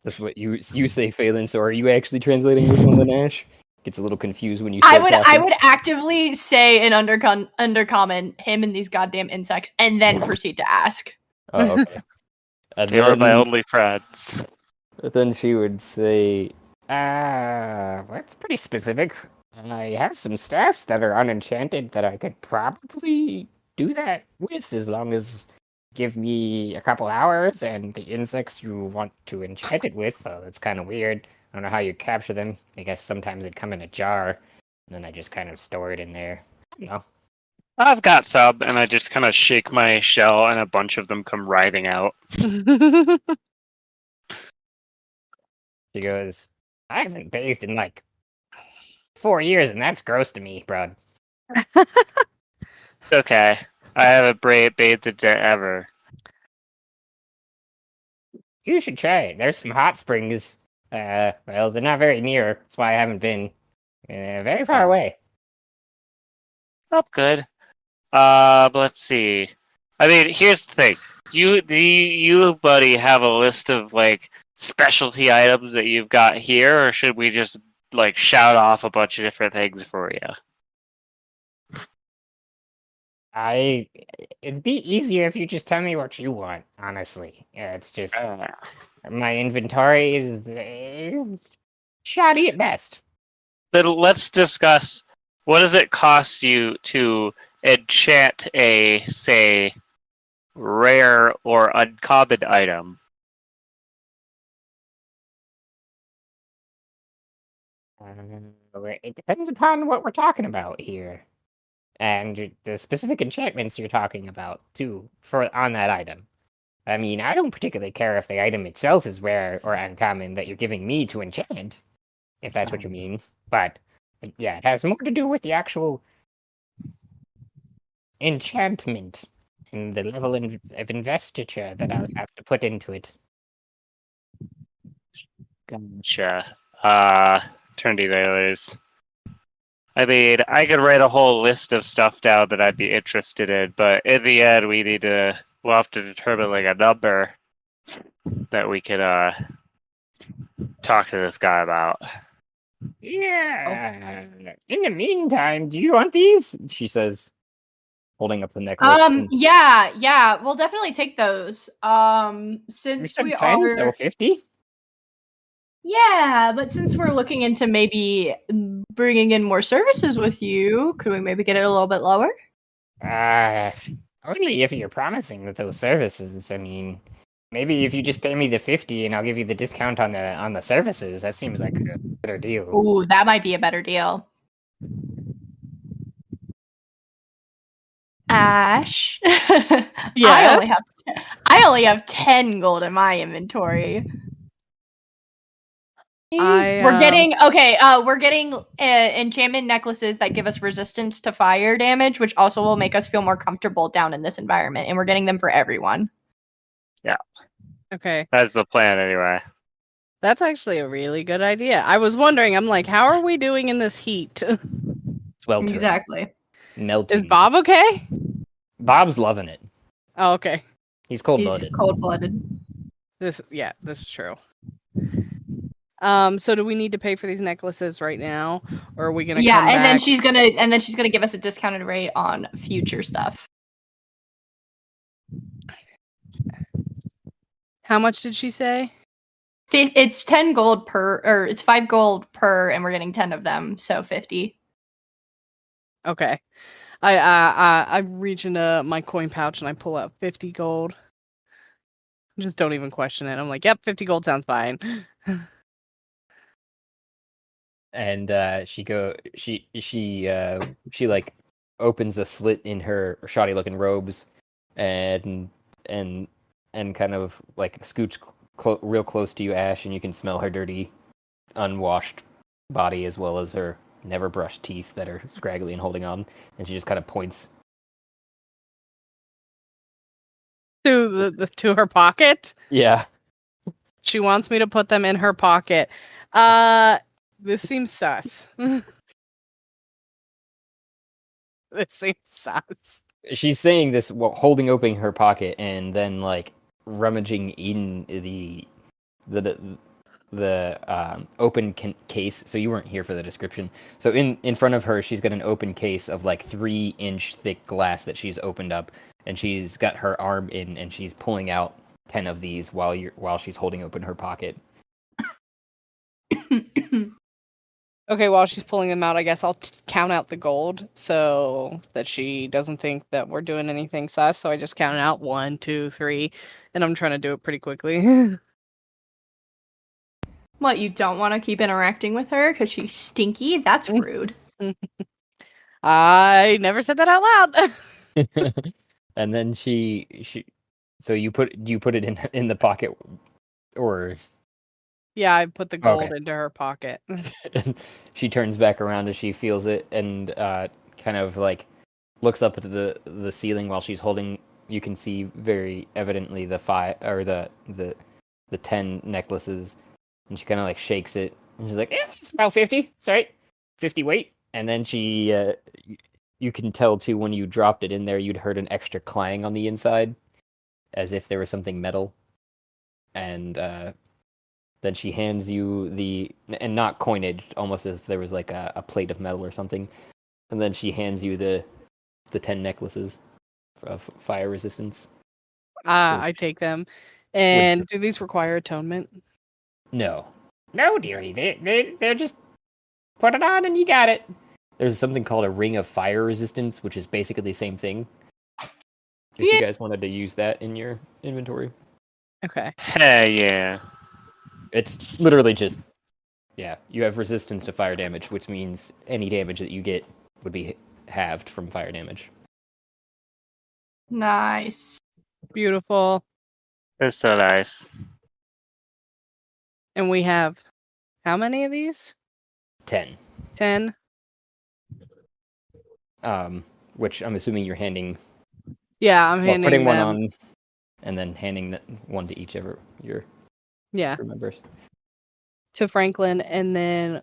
That's what you say, Phelan. So are you actually translating this one, then Ash? Gets a little confused when you. I start would talking. actively say an undercommon, him and these goddamn insects, and then proceed to ask. Oh, okay. And They were my then, only friends. then she would say, That's pretty specific. I have some staffs that are unenchanted that I could probably do that with, as long as give me a couple hours and the insects you want to enchant it with. That's kind of weird. I don't know how you capture them. I guess sometimes they come in a jar, and then I just kind of store it in there. I don't know. I've got some, and I just kind of shake my shell, and a bunch of them come writhing out. She goes, I haven't bathed in like 4 years, and that's gross to me, bro. Okay, I haven't bathed it ever. You should try it. There's some hot springs. Well, they're not very near. That's why I haven't been. They're very far away. Oh, good. But let's see. I mean, here's the thing. You, buddy, have a list of like specialty items that you've got here, or should we just like shout off a bunch of different things for you? It'd be easier if you just tell me what you want, honestly. Yeah, it's just my inventory is shoddy at best. Then let's discuss what does it cost you to enchant a, say, rare or uncommon item? It depends upon what we're talking about here. And the specific enchantments you're talking about, too, on that item. I mean, I don't particularly care if the item itself is rare or uncommon that you're giving me to enchant, if that's what you mean. But, yeah, it has more to do with the actual enchantment and the level of investiture that I'll have to put into it. Gotcha. Turn to the others. I mean, I could write a whole list of stuff down that I'd be interested in, but in the end, we'll have to determine like a number that we could talk to this guy about. Yeah. In the meantime, do you want these? She says, holding up the necklace. Yeah, we'll definitely take those. Since we 10, are so 50? Yeah, but since we're looking into maybe bringing in more services with you, could we maybe get it a little bit lower? Only if you're promising that those services. I mean, maybe if you just pay me the 50 and I'll give you the discount on the services. That seems like a better deal. Ooh, that might be a better deal. Ash, Yes? I only have 10 gold in my inventory. We're getting enchantment necklaces that give us resistance to fire damage, which also will make us feel more comfortable down in this environment, and we're getting them for everyone. Yeah. Okay. That's the plan anyway. That's actually a really good idea. I was wondering, I'm like, how are we doing in this heat? Sweltering. Exactly. Melting. Is Bob okay? Bob's loving it. Oh, okay. He's cold-blooded. He's cold-blooded. This is true. So do we need to pay for these necklaces right now, or are we gonna? Yeah, come and back? then she's gonna give us a discounted rate on future stuff. How much did she say? It's 10 gold per, or it's 5 gold per, and we're getting 10 of them, so 50. Okay. I reach into my coin pouch and I pull out 50 gold. Just don't even question it. I'm like, yep, 50 gold sounds fine. And she like opens a slit in her shoddy looking robes and kind of like scooch real close to you, Ash, and you can smell her dirty, unwashed body as well as her never brushed teeth that are scraggly and holding on. And she just kind of points to her pocket. Yeah. She wants me to put them in her pocket. This seems sus. This seems sus. She's saying this while holding open her pocket and then like rummaging in the open case. So you weren't here for the description. So in front of her, she's got an open case of like 3-inch thick glass that she's opened up, and she's got her arm in, and she's pulling out 10 of these while she's holding open her pocket. Okay, while she's pulling them out, I guess I'll count out the gold so that she doesn't think that we're doing anything sus. So I just count out 1, 2, 3, and I'm trying to do it pretty quickly. What, you don't want to keep interacting with her because she's stinky? That's rude. I never said that out loud. And then so you put it in the pocket, or Yeah, I put the gold Okay. into her pocket. she turns back around as she feels it and kind of like looks up at the ceiling while she's holding. You can see very evidently the 10 necklaces, and she kind of like shakes it. And she's like, "Yeah, it's about 50. Sorry, 50 weight." And then you can tell too when you dropped it in there, you'd heard an extra clang on the inside, as if there was something metal. And then she hands you and not coinage, almost as if there was like a plate of metal or something. And then she hands you the 10 necklaces of fire resistance. I take them. And do these require atonement? No. No, dearie. They're just put it on and you got it. There's something called a ring of fire resistance, which is basically the same thing. If you guys wanted to use that in your inventory. Okay. Hey, yeah. It's literally just, you have resistance to fire damage, which means any damage that you get would be halved from fire damage. Nice. Beautiful. That's so nice. And we have how many of these? 10. 10? Which I'm assuming you're handing. Yeah, I'm handing putting them. one on, and then handing one to each of your crew members. To Franklin, and then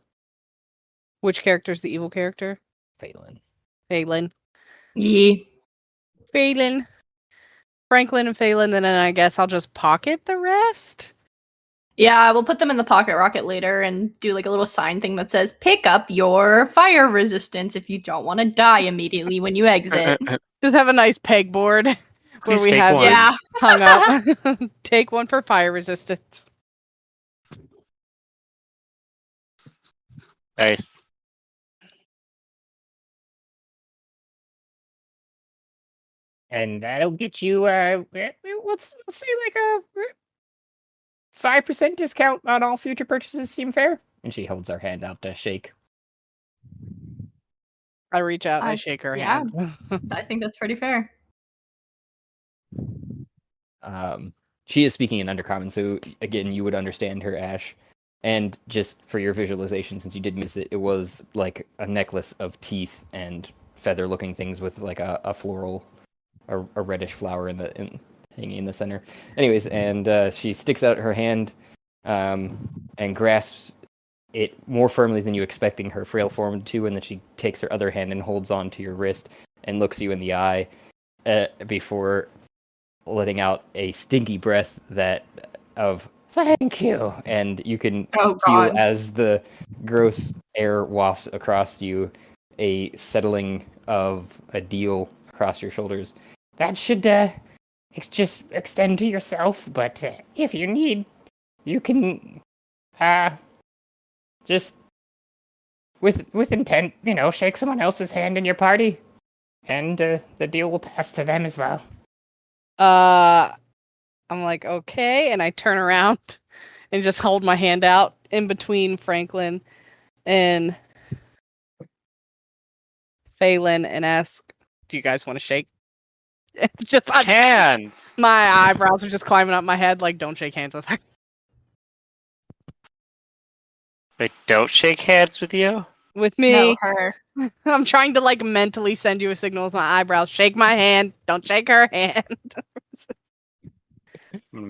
which character's the evil character? Faelyn. Yeah. Faelyn. Franklin and Faelyn, and then I guess I'll just pocket the rest. Yeah, we'll put them in the pocket rocket later and do like a little sign thing that says, pick up your fire resistance if you don't want to die immediately when you exit. Just have a nice pegboard where Please we take have one. this hung up. Take one for fire resistance. Nice. And that'll get you, let's say like a 5% discount on all future purchases. Seem fair? And she holds her hand out to shake. I reach out and I shake her hand. I think that's pretty fair. She is speaking in Undercommon, so again, you would understand her, Ash. And just for your visualization, since you did miss it, it was like a necklace of teeth and feather-looking things with like a floral, a reddish flower hanging in the center. Anyways, and she sticks out her hand and grasps it more firmly than you expecting her frail form to, and then she takes her other hand and holds on to your wrist and looks you in the eye before letting out a stinky breath of "Thank you," and you can feel as the gross air wafts across you a settling of a deal across your shoulders. That should just extend to yourself, but if you need, you can just with intent, shake someone else's hand in your party, and the deal will pass to them as well. I'm like, okay, and I turn around and just hold my hand out in between Franklin and Faelyn and ask, do you guys want to shake? Just hands. My eyebrows are just climbing up my head, like, don't shake hands with her. Wait, don't shake hands with you? With me. No, her. I'm trying to like mentally send you a signal with my eyebrows. Shake my hand. Don't shake her hand. I'm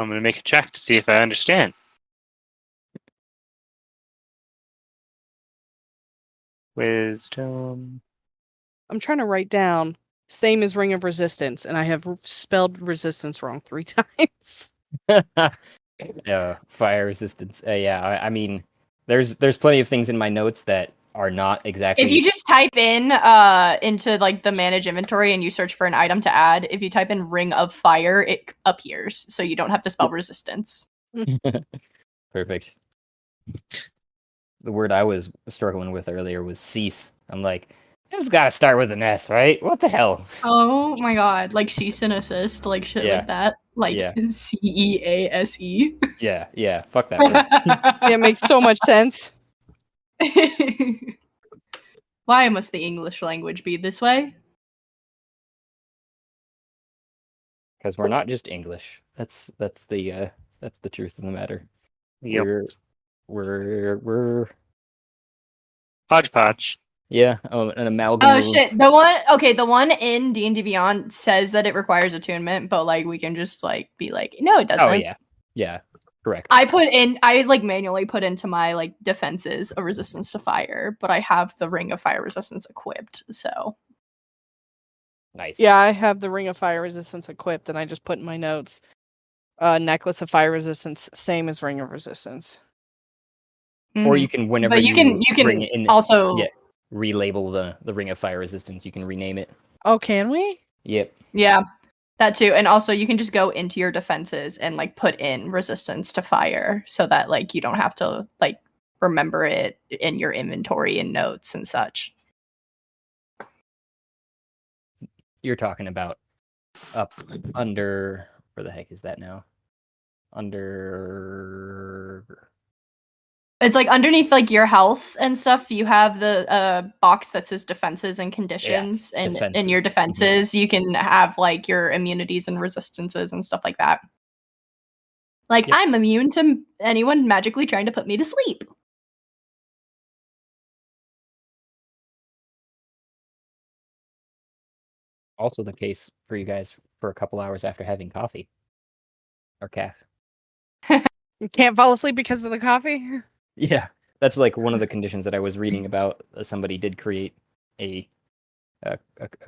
gonna make a check to see if I understand. Wisdom. I'm trying to write down same as Ring of Resistance, and I have spelled resistance wrong 3 times. Fire resistance. I mean, there's plenty of things in my notes that are not exactly. If you just type in into like the manage inventory and you search for an item to add, if you type in Ring of Fire, it appears, so you don't have to spell resistance. Perfect. The word I was struggling with earlier was cease. I'm like, It's gotta start with an S, right? What the hell? Oh my god, like cease and assist, like shit Yeah. like that. Like Yeah. CEASE. yeah, fuck that word. It makes so much sense. Why must the English language be this way? Because we're not just English. That's the truth of the matter. Yep. We're Hodgepodge. an amalgam Oh of shit, the one in D&D Beyond says that it requires attunement, but like we can just like be like, no, it doesn't. Oh yeah, correct. I like manually put into my like defenses a resistance to fire, but I have the ring of fire resistance equipped, so Nice. Yeah, I have the Ring of Fire Resistance equipped, and I just put in my notes, Necklace of Fire Resistance, same as Ring of Resistance. Or Mhm. you can whenever But you can bring it in, also relabel the ring of fire resistance. You can rename it. Oh, can we? Yep. yeah, that too. And also you can just go into your defenses and like put in resistance to fire so that like you don't have to like remember it in your inventory and notes and such. You're talking about up under, where the heck is that now? Under It's like underneath like your health and stuff, you have the box that says defenses and conditions. Yes, And in defenses. your defenses, you can have like your immunities and resistances and stuff like that. Like Yep. I'm immune to anyone magically trying to put me to sleep. Also the case for you guys for a couple hours after having coffee or caf. You can't fall asleep because of the coffee? Yeah, that's like one of the conditions that I was reading about. Somebody did create a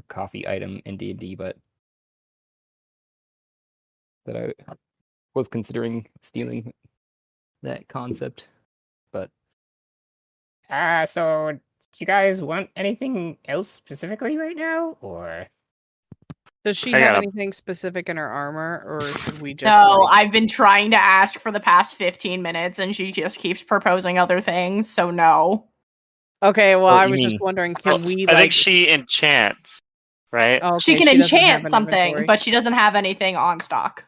coffee item in D&D, but that I was considering stealing that concept. But So do you guys want anything else specifically right now, or? Does she I have gotta- anything specific in her armor, or should we just No, like... I've been trying to ask for the past 15 minutes and she just keeps proposing other things, so no. Okay, well, Oh, I you was just mean- wondering, Well, can we I like... think she enchants, right? Oh, She okay, can doesn't have enchant an something, inventory. but she doesn't have anything on stock.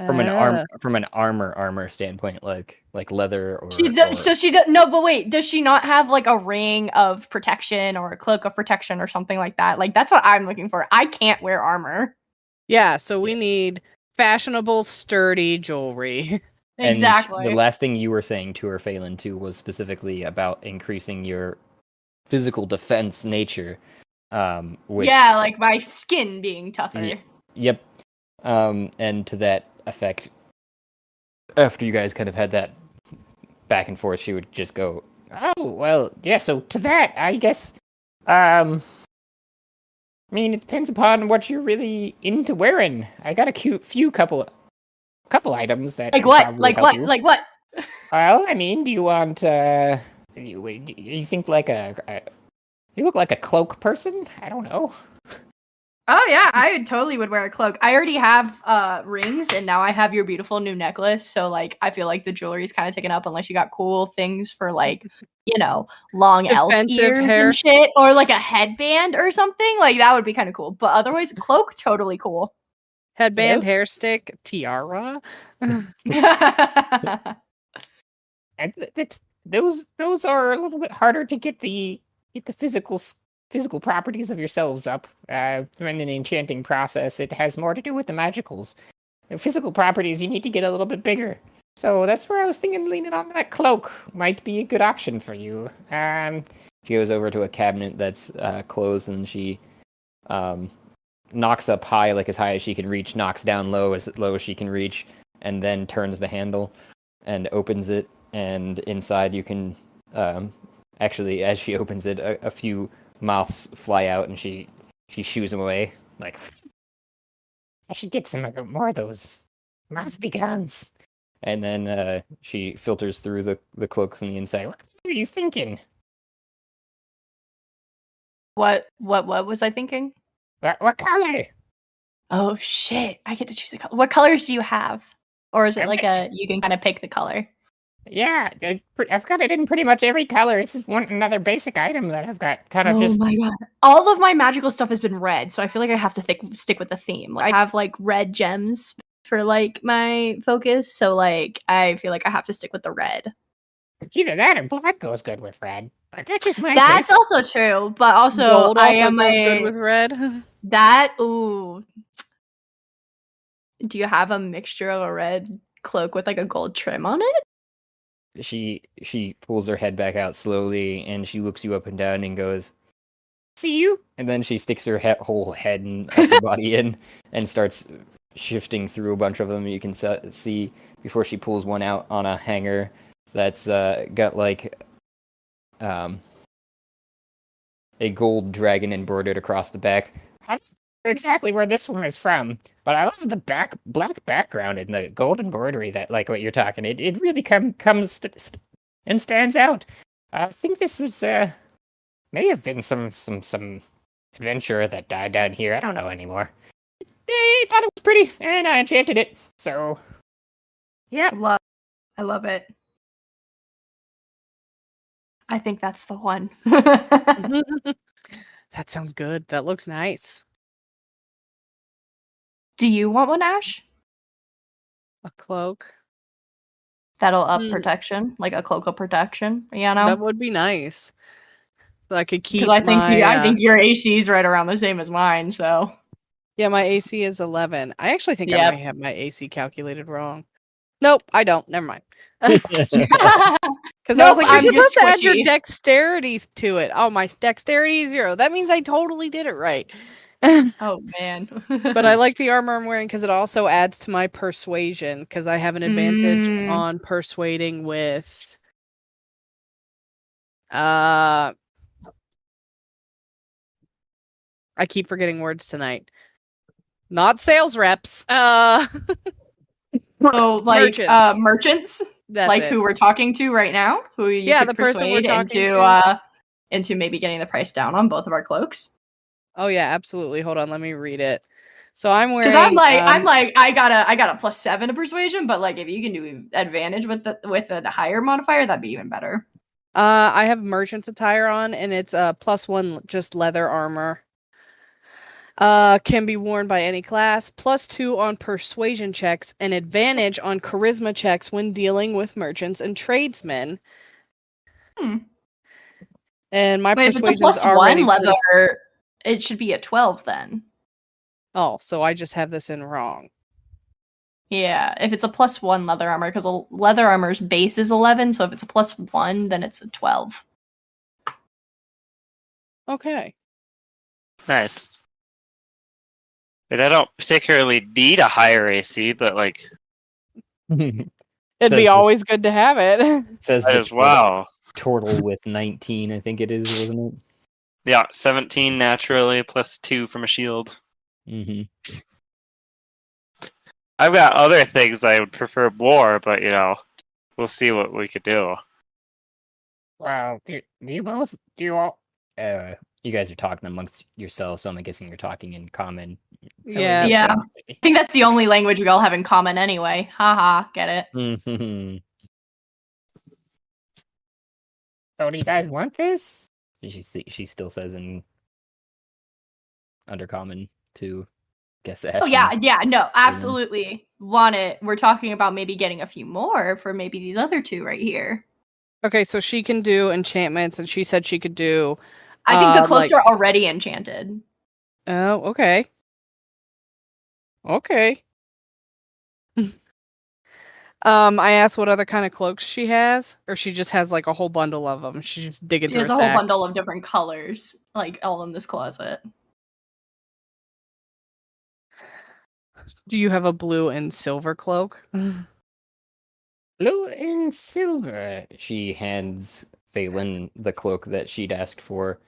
from an Ah. armor standpoint, like leather or, No, but wait, does she not have like a ring of protection or a cloak of protection or something like that? Like that's what I'm looking for. I can't wear armor. Yeah, so we need fashionable, sturdy jewelry. and Exactly. the last thing you were saying to her, Faelyn, too, was specifically about increasing your physical defense nature. Which, yeah, like my skin being tougher. Yep. And to that effect, after you guys kind of had that back and forth, she would just go, Oh, well, yeah, so to that, I guess, I mean, it depends upon what you're really into wearing. I got a few couple items that Like can what? probably Like help what? you. Like what? Well, I mean, do you want, you think like you look like a cloak person? I don't know. Oh yeah, I totally would wear a cloak. I already have rings, and now I have your beautiful new necklace. So like, I feel like the jewelry's kind of taken up, unless you got cool things for like, long elf Expensive ears hair. and shit, or like a headband or something. Like that would be kind of cool. But otherwise, cloak totally cool. Headband, hair stick, tiara. And those are a little bit harder to get the physical properties of yourselves up. In an enchanting process, it has more to do with the magicals. The physical properties, you need to get a little bit bigger. So that's where I was thinking leaning on that cloak might be a good option for you. she goes over to a cabinet that's closed, and she knocks up high, like as high as she can reach, knocks down low as she can reach, and then turns the handle and opens it. And inside you can, actually, as she opens it, a few mouths fly out, and she shoos them away. Like, I should get some more of those mouse guns. and then she filters through the cloaks on the inside. What are you thinking? What was I thinking? What color? Oh shit! I get to choose a color. What colors do you have? Or is it like you can kind of pick the color? Yeah, I've got it in pretty much every color. This is another basic item that I've got kind of just. my god! All of my magical stuff has been red, so I feel like I have to stick with the theme. Like I have like red gems for like my focus, so like I feel like I have to stick with the red. Either that or black goes good with red. But that's just my That's taste. also true, but also Gold I also am goes good a with red. that. Ooh, do you have a mixture of a red cloak with like a gold trim on it? She pulls her head back out slowly, and she looks you up and down and goes, "See you." And then she sticks her whole head and upper body in and starts shifting through a bunch of them. You can see before she pulls one out on a hanger that's got like a gold dragon embroidered across the back. I don't know exactly where this one is from, but I love the black background and the gold embroidery that, like what you're talking. It really comes and stands out. I think this was may have been some adventurer that died down here. I don't know anymore. I thought it was pretty, and I enchanted it. So, yeah. I love it. I think that's the one. That sounds good. That looks nice. Do you want one, Ash? A cloak. That'll up protection, like a cloak of protection. You know, That would be nice. So I could keep because I think my, I think your AC is right around the same as mine. So yeah, my AC is 11. I actually think I Yep. might have my AC calculated wrong. Nope, I don't. Never mind. Because I was Nope, like, you're I'm supposed just to add your squishy. dexterity to it. Oh, my dexterity is 0. That means I totally did it right. Oh man. But I like the armor I'm wearing because it also adds to my persuasion because I have an advantage on persuading with I keep forgetting words tonight. Not sales reps. So like Merchants. merchants, That's like it. who we're talking to right now, who you Yeah, could the person we're persuade talking into maybe getting the price down on both of our cloaks. Oh yeah, absolutely. Hold on, let me read it. So I'm Because wearing I'm like I got a +7 to persuasion, but like if you can do advantage with the higher modifier, that'd be even better. I have merchant's attire on and it's +1 just leather armor. Can be worn by any class, +2 on persuasion checks, and advantage on charisma checks when dealing with merchants and tradesmen. And my Wait, if it's a persuasion's already +1 leather, it should be a 12 then. Oh, so I just have this in wrong. Yeah, if it's a +1 leather armor, because leather armor's base is 11, so if it's a +1, then it's a 12. Okay. Nice. But I don't particularly need a higher AC, but like It'd Says be the- always good to have it. Says that the as well. turtle with 19, I think it is, wasn't Yeah, 17 naturally +2 from a shield. it? Mm-hmm. I've got other things I would prefer more, but we'll see what we could do. Well, do you all? You guys are talking amongst yourselves, so I'm guessing you're talking in common. Yeah. Yeah. I think that's the only language we all have in common anyway. Haha, get it? Mm-hmm. So do you guys want this? She still says in undercommon to guess Oh yeah, no, absolutely want it. We're talking about maybe getting a few more for maybe these other two right here. Okay, so she can do enchantments, and she said she could do. I think the cloaks are already enchanted. Oh, okay. Okay. I asked what other kind of cloaks she has, or she just has like a whole bundle of them. She's just digging She through has a a whole sack. bundle of different colors, like all in this closet. Do you have a blue and silver cloak? Blue and silver. She hands Faelyn the cloak that she'd asked for.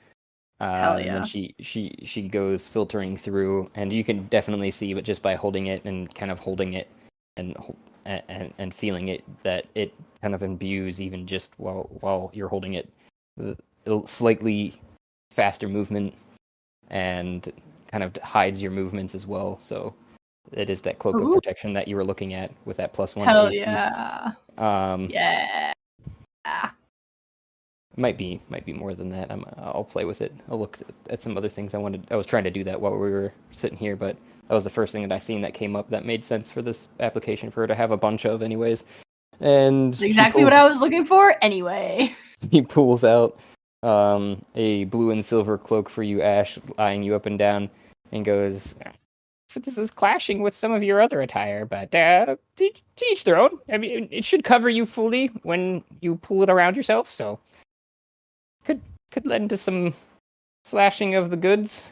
Hell And yeah. then she goes filtering through, and you can definitely see, but just by holding it and kind of holding it and feeling it, that it kind of imbues even just while you're holding it, slightly faster movement, and kind of hides your movements as well. So it is that cloak of Ooh. protection that you were looking at with that +1 Hell AC. yeah. Um, Yeah. Might be more than that. I'll play with it. I'll look at some other things. I was trying to do that while we were sitting here, but that was the first thing that I seen that came up that made sense for this application for her to have a bunch of, anyways. And That's exactly what I was looking for anyway. He pulls out a blue and silver cloak for you, Ash, eyeing you up and down, and goes, This is clashing with some of your other attire, but to each their own. I mean, it should cover you fully when you pull it around yourself, so could lend to some flashing of the goods.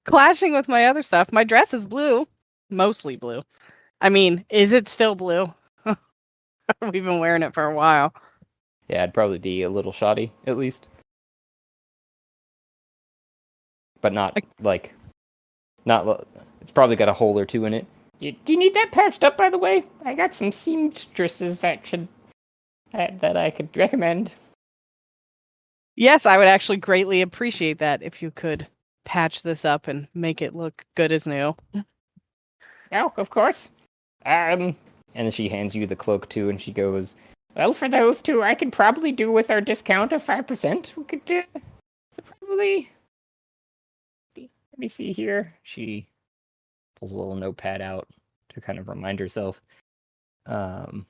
Clashing with my other stuff. My dress is blue. Mostly blue. I mean, is it still blue? We've been wearing it for a while. yeah, it'd probably be a little shoddy, at least. But not, it's probably got a hole or two in it. Do you need that patched up, by the way? I got some seamstresses that I could recommend. Yes, I would actually greatly appreciate that if you could patch this up and make it look good as new. Oh, of course. And then she hands you the cloak too, and she goes, Well, for those two, I could probably do with our discount of 5%. We could do... So probably... Let me see here. She pulls a little notepad out to kind of remind herself. I'll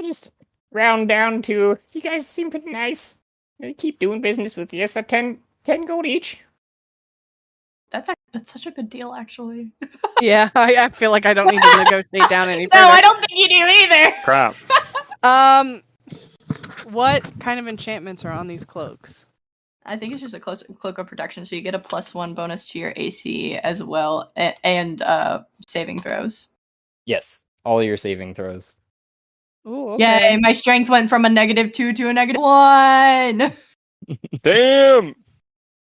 just round down to... You guys seem pretty nice. I keep doing business with you, so 10 gold each. That's such a good deal, actually. Yeah, I feel like I don't need to negotiate down any further. No, I don't think you do either. Crap. What kind of enchantments are on these cloaks? I think it's just a cloak of protection, so you get a +1 bonus to your AC as well, and saving throws. Yes, all your saving throws. Ooh, okay. Yay, my strength went from a -2 to a -1. Damn.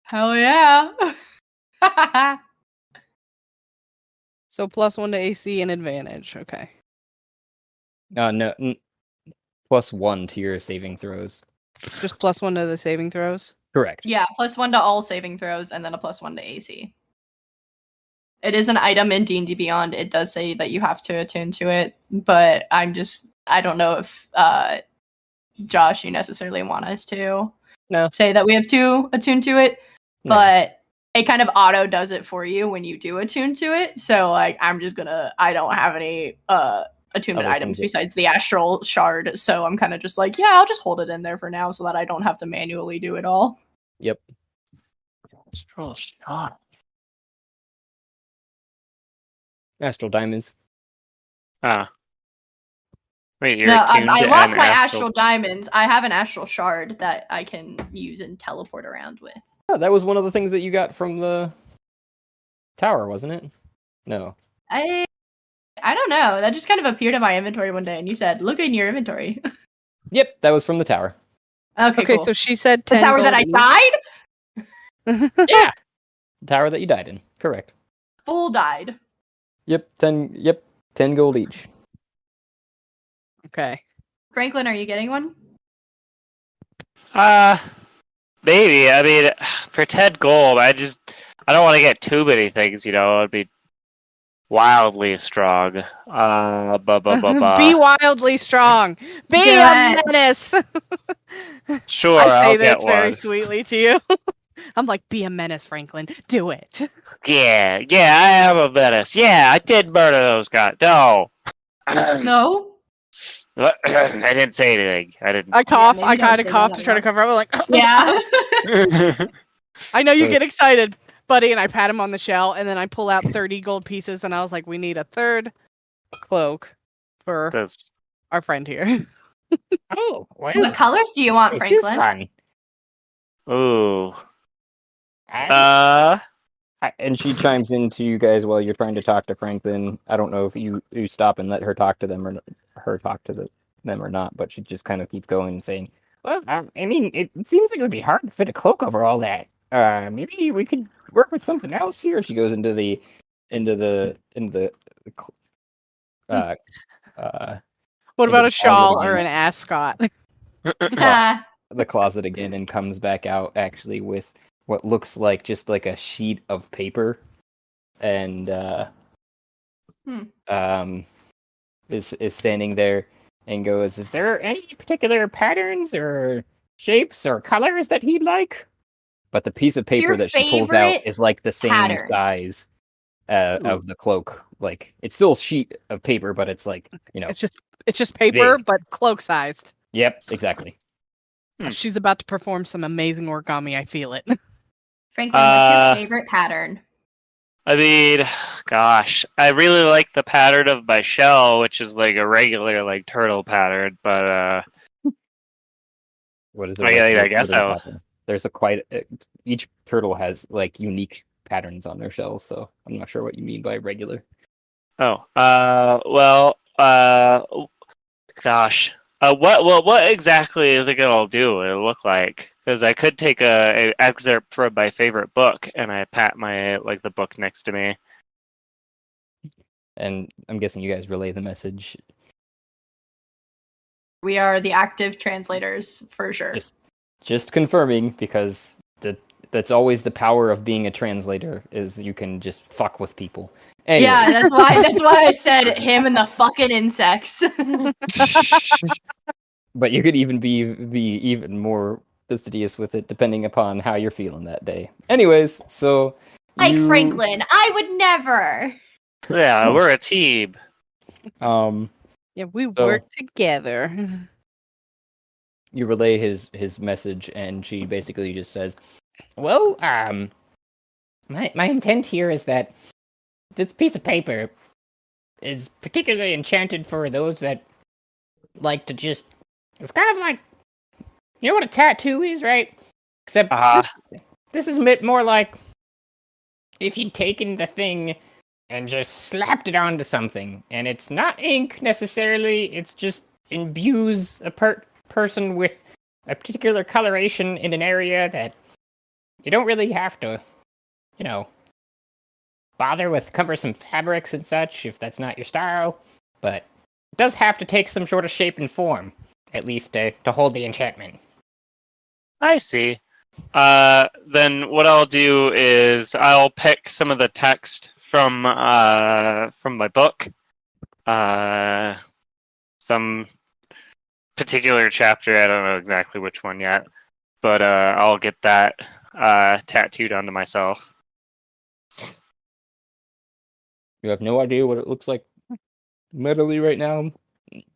Hell yeah. So +1 to AC and advantage. Okay. No, +1 to your saving throws. Just +1 to the saving throws? Correct. Yeah, +1 to all saving throws, and then a +1 to AC. It is an item in D&D Beyond. It does say that you have to attune to it, but I don't know if Josh, you necessarily want us to say that we have to attune to it, but it kind of auto does it for you when you do attune to it. So like, I don't have any attunement items besides the astral shard, so I'm kind of just like, yeah, I'll just hold it in there for now so that I don't have to manually do it all. Yep. Astral shard. Astral diamonds. Wait, you're No, attuned I to lost an my astral diamonds. I have an astral shard that I can use and teleport around with. Oh, that was one of the things that you got from the tower, wasn't it? No. I don't know. That just kind of appeared in my inventory one day, and you said, "Look in your inventory." Yep, that was from the tower. Okay, cool. So she said The 10 tower that I gold died? Yeah. The tower that you died in. Correct. Full died. Yep, 10 gold each. Okay. Franklin, are you getting one? Maybe. I mean, for 10 gold, I don't want to get too many things, It'd be wildly strong. Be wildly strong. Be a menace. Sure, I say I'll this get very one. sweetly to you. I'm like, be a menace, Franklin. Do it. Yeah, I am a menace. Yeah, I did murder those guys. No. No. I didn't say anything. I didn't. I cough. maybe I don't kind of say cough that to out try to cover up. I'm like, Yeah. I know you So- get excited, buddy. And I pat him on the shell, and then I pull out 30 gold pieces, and I was like, we need a third cloak for That's- our friend here. Oh, well, What colors do you want, this is Franklin? fun. Ooh. And she chimes into you guys while you're trying to talk to Franklin. I don't know if you stop and let her talk to them them or not, but she just kind of keeps going and saying, Well, I mean, it seems like it would be hard to fit a cloak over all that. Maybe we could work with something else here. She goes into the What about a shawl closet or again. an ascot? The closet again and comes back out actually with what looks like just like a sheet of paper and Hmm. is standing there and goes, Is there any particular patterns or shapes or colors that he'd like? but the piece of What's your paper that she pulls out favorite is like the same pattern? size of the cloak. Like it's still a sheet of paper, but it's like, you know. It's just paper, Big. but cloak sized. Yep, exactly. She's about to perform some amazing origami. I feel it. Franklin, what's your favorite pattern? I mean, gosh, I really like the pattern of my shell, which is like a regular like turtle pattern. But What is I guess turtle I'll. pattern? There's each turtle has like unique patterns on their shells, so I'm not sure what you mean by regular. Oh, well, gosh, what exactly is it gonna do? It'll look like because I could take a excerpt from my favorite book and I pat my like the book next to me. And I'm guessing you guys relay the message. We are the active translators for sure. Just confirming, because that's always the power of being a translator, is you can just fuck with people. Anyway. Yeah, that's why I said him and the fucking insects. But you could even be even more fastidious with it, depending upon how you're feeling that day. Anyways, so Like Franklin, I would never. Yeah, we're a team. Yeah, we work together. You relay his message, and she basically just says, Well, my intent here is that this piece of paper is particularly enchanted for those that like to just. It's kind of like, you know what a tattoo is, right? Except this is a bit more like if you'd taken the thing and just slapped it onto something, and it's not ink necessarily. It's just imbues a person with a particular coloration in an area that you don't really have to, bother with cumbersome fabrics and such if that's not your style, but it does have to take some sort of shape and form, at least to hold the enchantment. I see. Then what I'll do is I'll pick some of the text from my book, some particular chapter. I don't know exactly which one yet, but I'll get that tattooed onto myself. you have no idea what it looks like metally right now.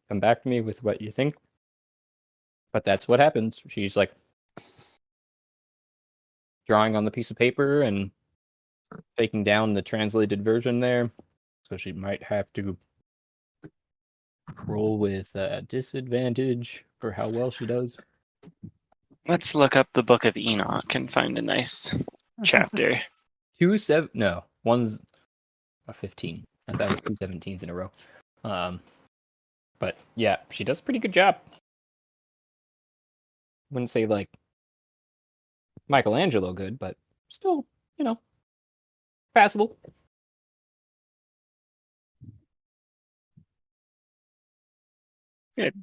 Come back to me with what you think. But that's what happens. She's like drawing on the piece of paper and taking down the translated version there. So she might have to roll with disadvantage for how well she does. Let's look up the Book of Enoch and find a nice chapter. No, one's a 15. I thought it was 2 17s in a row. But yeah, she does a pretty good job. Wouldn't say like Michelangelo good, but still, passable. Good.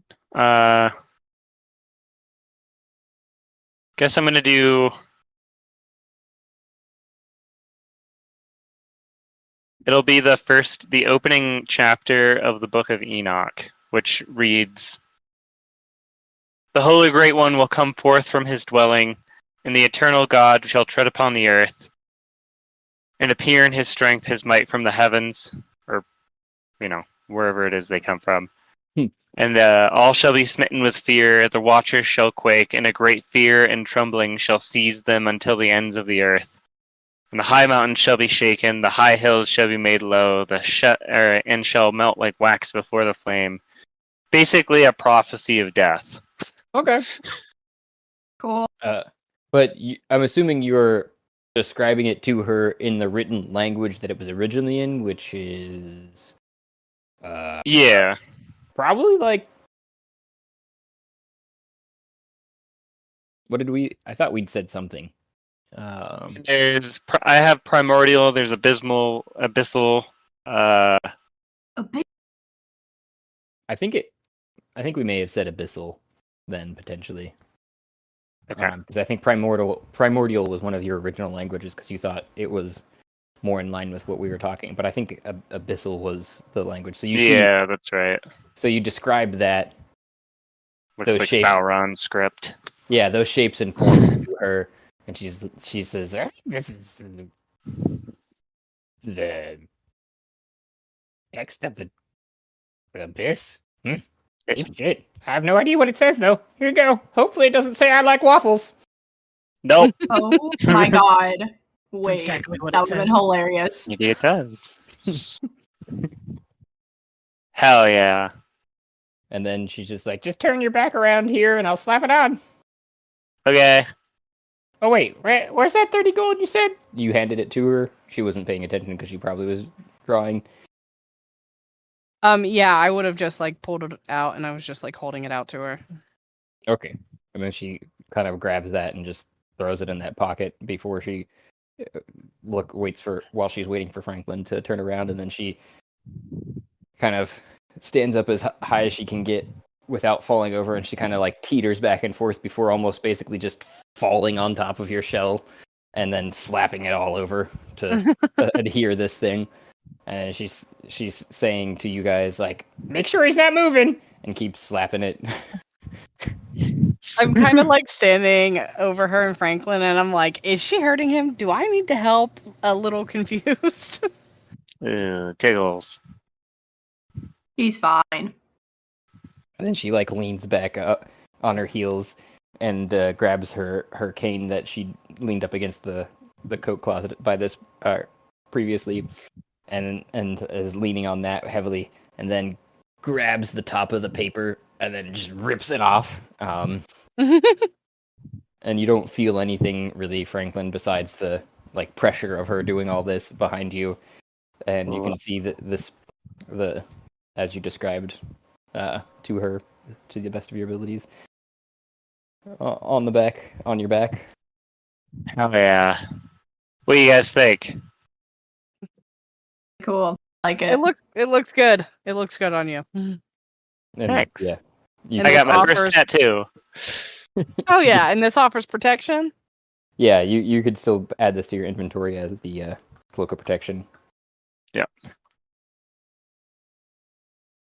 Guess I'm gonna do. It'll be the opening chapter of the Book of Enoch, which reads, "The Holy Great One will come forth from his dwelling, and the eternal God shall tread upon the earth, and appear in his strength, his might from the heavens," or, wherever it is they come from. "And all shall be smitten with fear, the watchers shall quake, and a great fear and trembling shall seize them until the ends of the earth. And the high mountains shall be shaken, the high hills shall be made low, and shall melt like wax before the flame." Basically, a prophecy of death. Okay. Cool. But I'm assuming you're describing it to her in the written language that it was originally in, which is Yeah. probably like, what did we? I thought we'd said something. I have primordial. There's abysmal, abyssal. A bit. I think we may have said abyssal then potentially. Okay. Because I think primordial was one of your original languages because you thought it was more in line with what we were talking. But I think Abyssal was the language. So you Yeah, that's right. So you described that. Looks Those like shapes. Sauron script. Yeah, those shapes and forms to her, and she says, This is the text of the abyss. Deep shit. I have no idea what it says though. Here you go. Hopefully it doesn't say I like waffles. Nope. Oh my god. Wait, exactly what that it would have been said. hilarious. Maybe it does. Hell yeah. and then she's just like, Just turn your back around here and I'll slap it on. Okay. Oh wait, where's that 30 gold you said? you handed it to her. She wasn't paying attention because she probably was drawing. Yeah, I would have just like pulled it out, and I was just like holding it out to her. Okay. And then she kind of grabs that and just throws it in that pocket before she while she's waiting for Franklin to turn around, and then she kind of stands up as high as she can get without falling over, and she kind of like teeters back and forth before almost basically just falling on top of your shell and then slapping it all over to adhere this thing. And she's saying to you guys like, Make sure he's not moving. and keeps slapping it. I'm kind of like standing over her and Franklin, and I'm like, is she hurting him? Do I need to help? A little confused. Tiggles. He's fine. And then she like leans back up on her heels and grabs her cane that she leaned up against the coat closet by this previously, and is leaning on that heavily, and then grabs the top of the paper and then just rips it off. And you don't feel anything really, Franklin, besides the like pressure of her doing all this behind you, and you can see that the as you described to her to the best of your abilities on your back. Hell yeah. What do you guys think? Cool. Like it. It looks good. It looks good on you. And, Thanks. Yeah, you And I got my offers- first tattoo. Oh yeah, and this offers protection. Yeah, you could still add this to your inventory as the cloak of protection.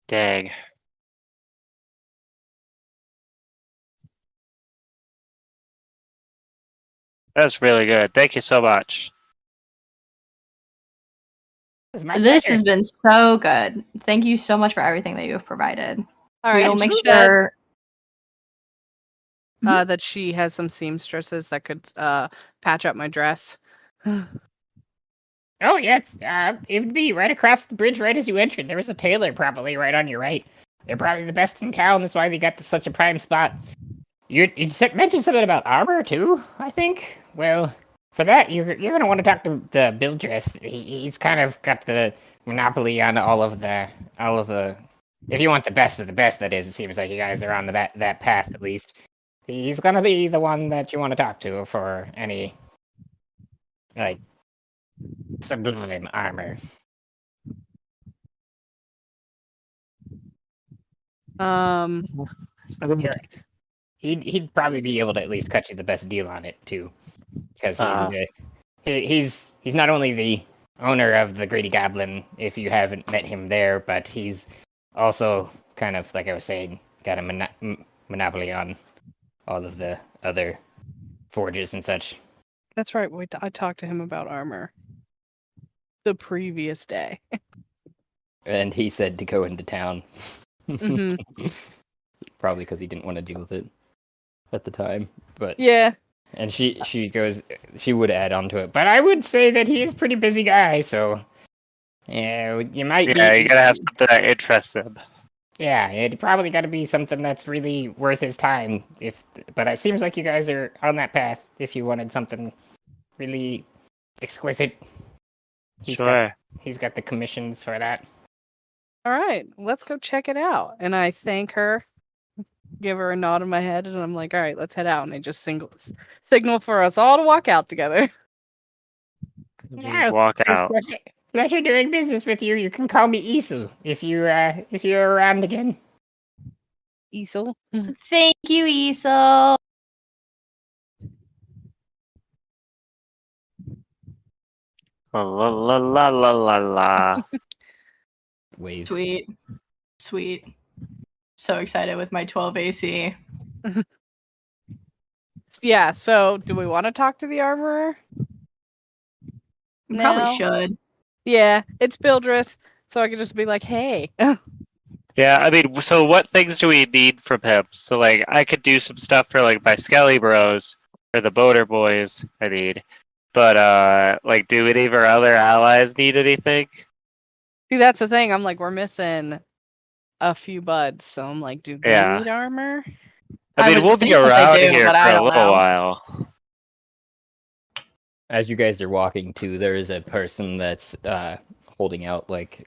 Dang. That's really good. Thank you so much. It's my This pleasure. has been so good. Thank you so much for everything that you have provided. All We right, will make she said, sure. that she has some seamstresses that could patch up my dress. Oh yeah, it would be right across the bridge right as you entered. There was a tailor probably right on your right. They're probably the best in town. That's why they got to such a prime spot. You mentioned something about armor too, I think. Well, for that you're gonna want to talk to the Bildreth. He's kind of got the monopoly on all of the. If you want the best of the best, that is. It seems like you guys are on that path at least. He's gonna be the one that you want to talk to for any like sublime armor. Here, he'd probably be able to at least cut you the best deal on it too, because he's not only the owner of the Greedy Goblin, if you haven't met him there, but he's also kind of like I was saying, got a monopoly on all of the other forges and such. That's right. I talked to him about armor the previous day. And he said to go into town. Mhm. Probably because he didn't want to deal with it at the time. But Yeah. and she would add on to it. But I would say that he is a pretty busy guy, so yeah, you might be. Yeah, you gotta have something that interests him. Yeah, it probably got to be something that's really worth his time. But it seems like you guys are on that path. If you wanted something really exquisite, he's Sure. got the commissions for that. All right, let's go check it out. And I thank her, give her a nod in my head, and I'm like, all right, let's head out. And I just signal for us all to walk out together. Yeah, Walk it's out. pleasure doing business with you. You can call me Isu if you're around again. Easel. Thank you, Isel. La la la la la la la. Waves. Sweet. Sweet. So excited with my 12 AC. Yeah, so do we want to talk to the armorer? You probably No. should. Yeah, it's Bildrith, so I could just be like, hey. Yeah, I mean, so what things do we need from him? So, like, I could do some stuff for, like, my Skelly Bros, or the Boater Boys, I need. But, like, do any of our other allies need anything? See, that's the thing. I'm like, we're missing a few buds, so I'm like, do they Yeah. need armor? I I mean, would we'll be think that they around do, here but for I a don't little know. while. As you guys are walking too, there is a person that's holding out like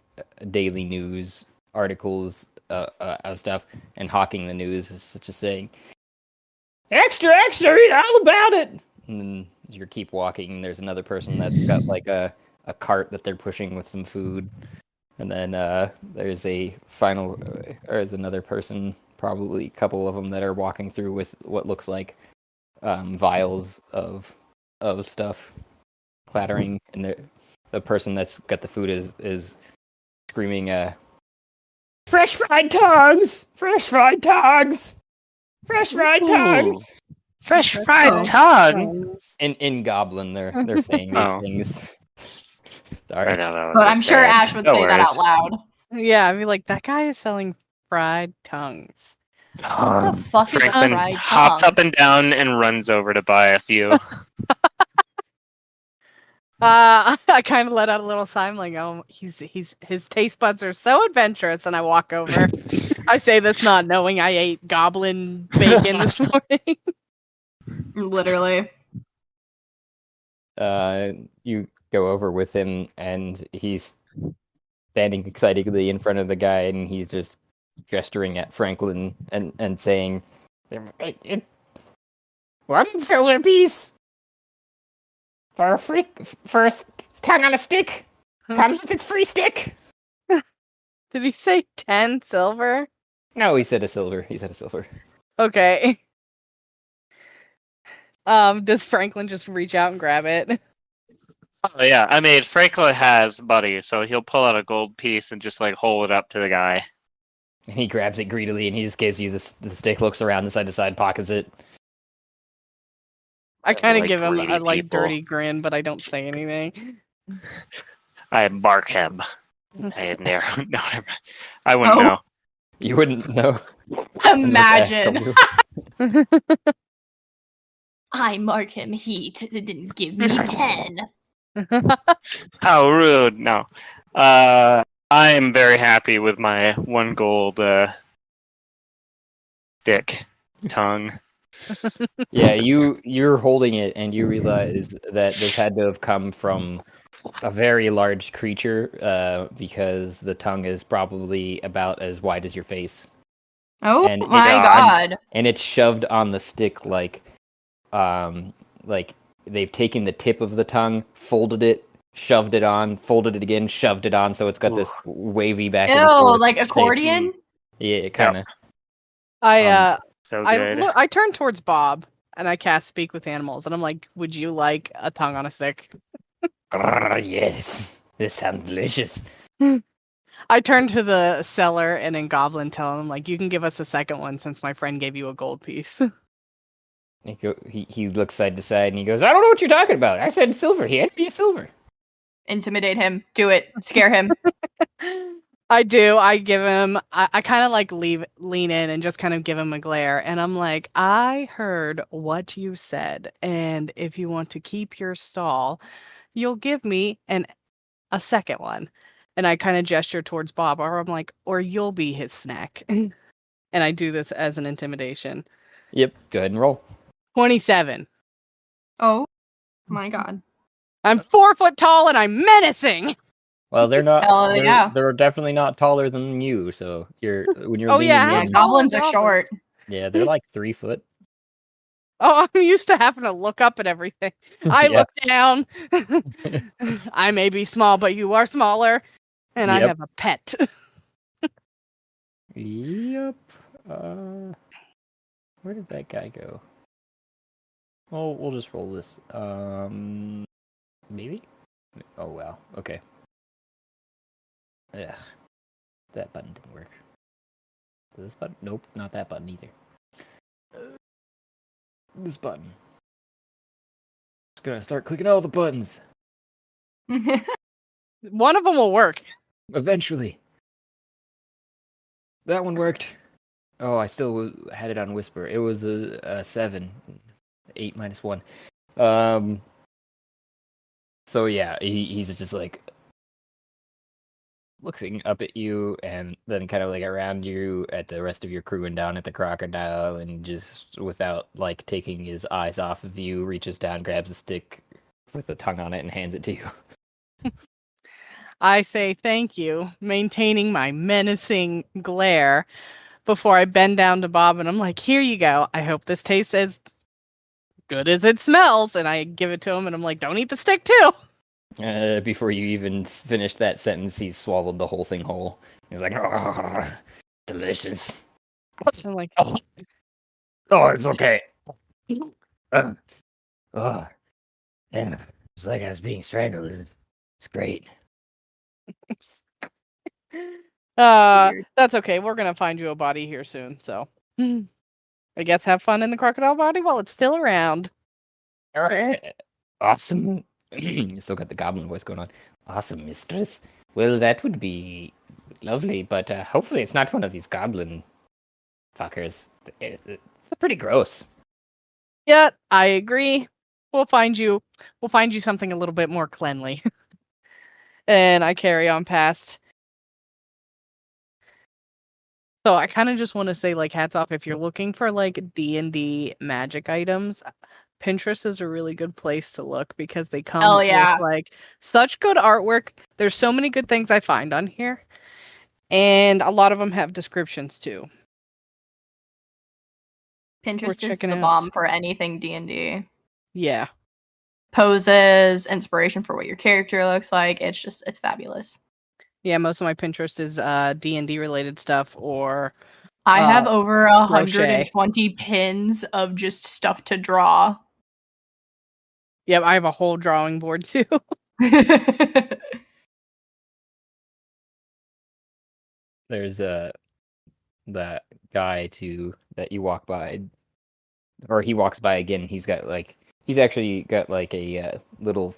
daily news articles of stuff and hawking the news, is such as saying, "Extra, extra, read all about it." And then you keep walking. There's another person that's got like a cart that they're pushing with some food, and then there's a final, or there's another person, probably a couple of them that are walking through with what looks like vials of stuff clattering, and the person that's got the food is screaming, "Fresh fried tongues! Fresh fried tongues! Fresh fried Ooh. tongues!" Fresh Oh. fried tongue? In Goblin, they're saying these Oh. things. I Sorry. know that was But a I'm sure sad- Ash would no say that worries. out loud. Yeah, I'd be like, that guy is selling fried tongues. What the fuck is a Franklin fried hops tongue? up and down and runs over to buy a few. I kind of let out a little sigh. I'm like, oh, his taste buds are so adventurous, and I walk over. I say this not knowing I ate goblin bacon this morning. Literally. You go over with him, and he's standing excitedly in front of the guy, and he's just gesturing at Franklin and saying, One silver piece for a first tongue on a stick. Comes with its free stick. Did he say 10 silver? "No, he said a silver. He said a silver." Okay. Does Franklin just reach out and grab it? Oh yeah, I mean Franklin has money, so he'll pull out a gold piece and just like hold it up to the guy. And he grabs it greedily, and he just gives you the stick, looks around the side to side, pockets it. I kind of Like give him greedy a like people. dirty grin, but I don't say anything. I mark him. I never. No, never mind. I wouldn't Oh. know. You wouldn't know. unless Ash Imagine. told you. I mark him heat. It didn't give me 10. How rude! No, I am very happy with my 1 gold dick tongue. Yeah, you're holding it, and you realize that this had to have come from a very large creature, because the tongue is probably about as wide as your face, Oh And my it- god. and it's shoved on the stick like they've taken the tip of the tongue, folded it, shoved it on, folded it again, shoved it on, so it's got this wavy back and Ew, forth like shape. accordion? Yeah, kind of. So I good. I turn towards Bob and I cast Speak with Animals, and I'm like, would you like a tongue on a stick? Yes, this sounds delicious. I turn to the seller and in Goblin tell him, like, you can give us a second one since my friend gave you a gold piece. He looks side to side and he goes, "I don't know what you're talking about. I said silver. He handed me a silver." Intimidate him. Do it. Scare him. I do. I give him. I kind of like lean in and just kind of give him a glare, and I'm like, I heard what you said, and if you want to keep your stall, you'll give me a second one. And I kind of gesture towards Bob, or I'm like, or you'll be his snack. And I do this as an intimidation. Yep, go ahead and roll. 27. Oh my god. I'm 4 foot tall and I'm menacing. Well, they're not. Hell yeah. They're definitely not taller than you. So when you're Oh, leaning yeah, Yeah, in, goblins are goblins. short. yeah, they're like 3 foot. Oh, I'm used to having to look up at everything. I Yeah. look down. I may be small, but you are smaller. And I Yep. have a pet. Yep. Where did that guy go? Well, we'll just roll this. Maybe. Oh wow. Okay. Ugh. That button didn't work. This button? Nope, not that button either. This button. Just gonna start clicking all the buttons. One of them will work. Eventually. That one worked. Oh, I still had it on whisper. It was a 7. 8 minus 1. So yeah, he's just like looking up at you and then kind of like around you at the rest of your crew and down at the crocodile, and just without like taking his eyes off of you, reaches down, grabs a stick with a tongue on it and hands it to you. I say thank you, maintaining my menacing glare before I bend down to Bob and I'm like, here you go. I hope this tastes as good as it smells. And I give it to him and I'm like, don't eat the stick too. Before you even finish that sentence, he's swallowed the whole thing whole. He's like, oh, delicious. I'm like, Oh, it's okay. Oh, yeah. It's like I was being strangled. It's great. Weird. that's okay. We're going to find you a body here soon. So I guess have fun in the crocodile body while it's still around. All right. Awesome. Still got the goblin voice going on. Awesome, mistress. Well, that would be lovely, but hopefully it's not one of these goblin fuckers. They're pretty gross. Yeah, I agree. We'll find you something a little bit more cleanly. And I carry on past. So I kind of just want to say, like, hats off if you're looking for like D&D magic items. Pinterest is a really good place to look because they come Oh, yeah. with like such good artwork. There's so many good things I find on here, and a lot of them have descriptions too. Pinterest is checking the out. bomb for anything D&D. Yeah, Poses, inspiration for what your character looks like. It's fabulous. yeah. Most of my Pinterest is D&D related stuff, or I have over crochet. 120 pins of just stuff to draw. yeah, I have a whole drawing board too. There's that guy that you walk by, or he walks by again. He's actually got like a little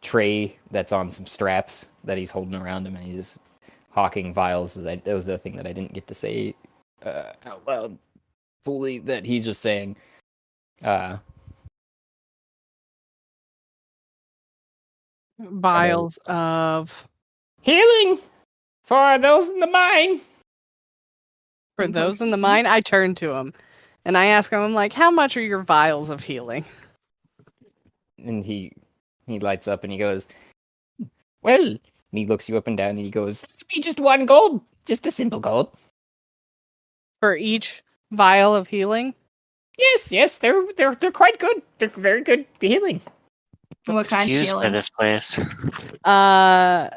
tray that's on some straps that he's holding around him, and he's hawking vials. That was the thing that I didn't get to say out loud fully. That he's just saying, Vials of Healing for those in the mine. for those in the mine. I turn to him and I ask him, I'm like, how much are your vials of healing? and he lights up and he goes, well, and he looks you up and down and he goes, It'd be just 1 gold. Just a simple gold. For each vial of healing? Yes, they're quite good. They're very good healing. What kind of Confused by feeling? this place. Can I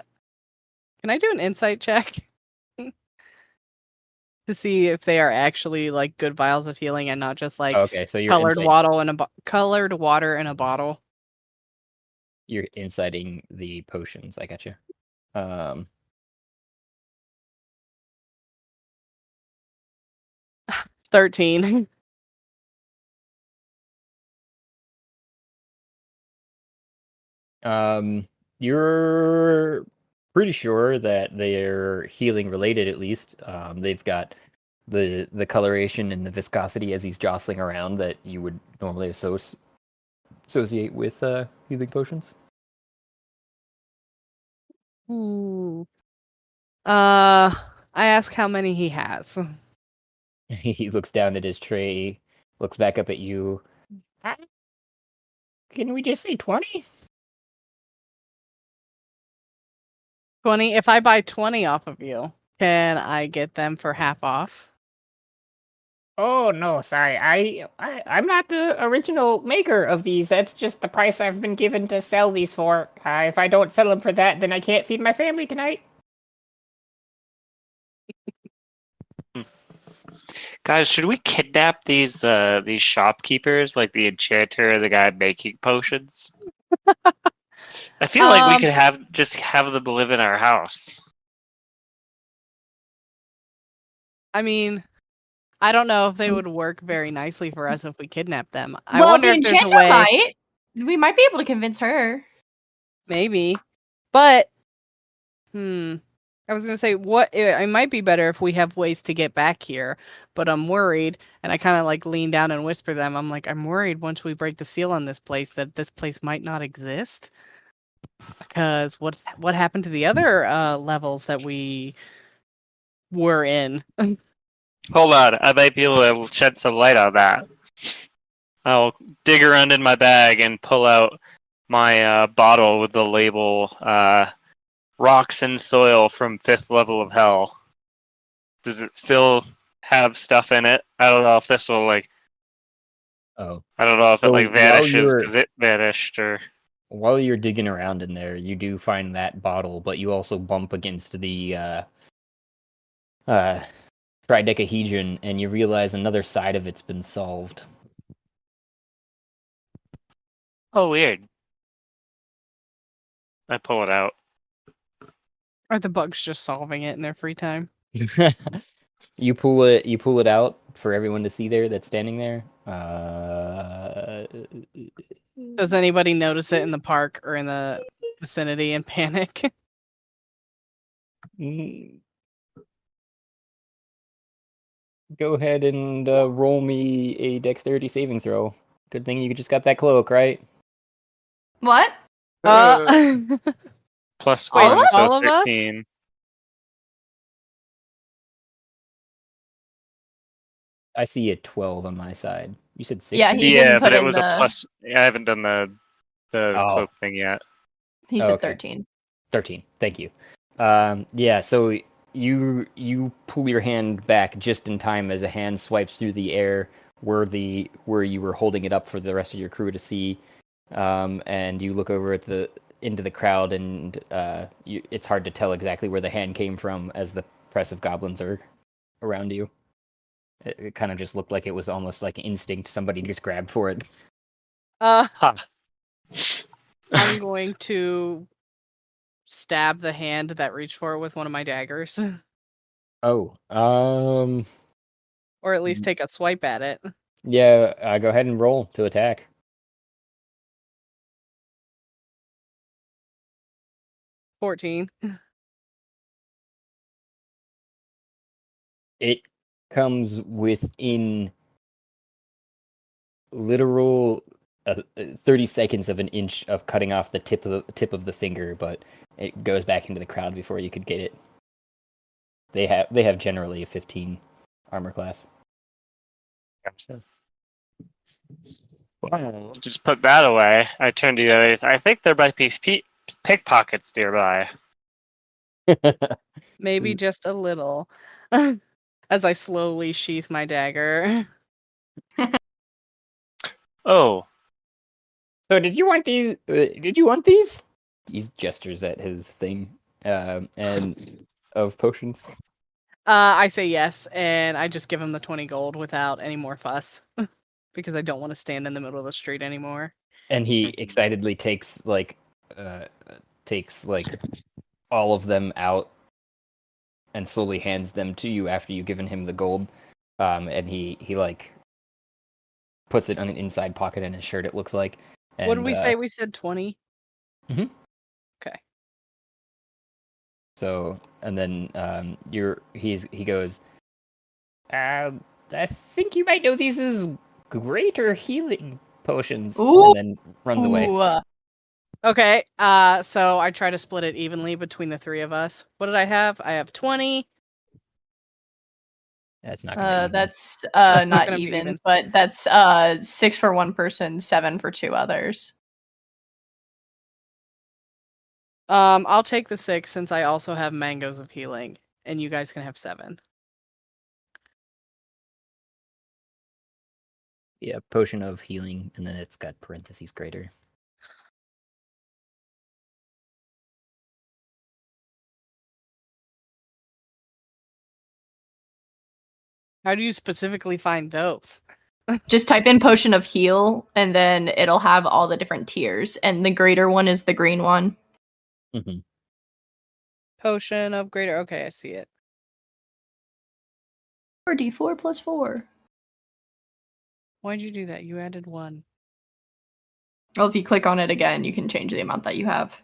do an insight check? To see if they are actually like good vials of healing and not just like okay, so you're colored water in a bottle. You're inciting the potions. I got you. 13. You're pretty sure that they're healing related. At least, they've got the coloration and the viscosity as he's jostling around that you would normally associate with healing potions. Ooh. I ask how many he has. He looks down at his tray, looks back up at you. Can we just say 20? 20. If I buy 20 off of you, can I get them for half off? Oh no, sorry. I'm not the original maker of these. That's just the price I've been given to sell these for. If I don't sell them for that, then I can't feed my family tonight. Guys, should we kidnap these shopkeepers, like the enchanter, the guy making potions? I feel like we Um, could just have them live in our house. I mean, I don't know if they would work very nicely for us if we kidnapped them. I Well, wonder the if there's a enchanter way. might. We might be able to convince her. Maybe, but I was gonna say it might be better if we have ways to get back here, but I'm worried, and I kind of like lean down and whisper them. I'm like, I'm worried once we break the seal on this place that this place might not exist. Because what happened to the other levels that we were in? Hold on, I might be able to shed some light on that. I'll dig around in my bag and pull out my bottle with the label "Rocks and Soil from 5th Level of Hell." Does it still have stuff in it? I don't know if this will Oh, I don't know if it so vanishes because it vanished or. while you're digging around in there, you do find that bottle, but you also bump against the tridecahedron, and you realize another side of it's been solved. Oh, weird. I pull it out. Are the bugs just solving it in their free time? You pull it out for everyone to see there that's standing there. Does anybody notice it in the park or in the vicinity and panic? Mm, go ahead and roll me a dexterity saving throw. Good thing you just got that cloak, right? What? uh, Plus Wait, one, so all of us? 13. I see a 12 on my side. You said 16? Yeah, he Yeah, didn't put but it in was a the. plus. I haven't done the Oh, cloak thing yet. He Oh, said okay. 13. 13. Thank you. Yeah, so you pull your hand back just in time as a hand swipes through the air where you were holding it up for the rest of your crew to see. And you look over at into the crowd, and it's hard to tell exactly where the hand came from as the press of goblins are around you. It kind of just looked like it was almost like instinct. Somebody just grabbed for it. Ha. I'm going to stab the hand that reached for it with one of my daggers, Oh, or at least take a swipe at it. yeah. Go ahead and roll to attack. 14. It comes within literal 30 seconds of an inch of cutting off the tip of the finger, but it goes back into the crowd before you could get it. They have generally a 15 armor class. Gotcha. Well, just put that away. I turned to the others. I think there might be pickpockets nearby. Maybe just a little. As I slowly sheath my dagger. Oh, So did you want these? Did you want these? He gestures at his thing, and of potions. I say yes, and I just give him the 20 gold without any more fuss. Because I don't want to stand in the middle of the street anymore. And he excitedly uh, takes all of them out and slowly hands them to you after you've given him the gold. And he puts it on an inside pocket in his shirt. It looks like. And, What did we say? We said 20? Mhm. Okay. So, and then he goes, I think you might know these as greater healing potions. Ooh. and then runs away. Ooh, Okay, so I try to split it evenly between the three of us. What did I have? I have 20. That's not gonna be even. that's Not not gonna be even, even. but that's 6 for one person, 7 for two others. I'll take the 6 since I also have mangoes of healing, and you guys can have 7. Yeah, potion of healing, and then it's got parentheses greater. How do you specifically find those? Just type in potion of heal, and then it'll have all the different tiers. And the greater one is the green one. Mm-hmm. Potion of greater. Okay, I see it. 4d4 plus 4. Why'd you do that? You added 1. Well, if you click on it again, you can change the amount that you have.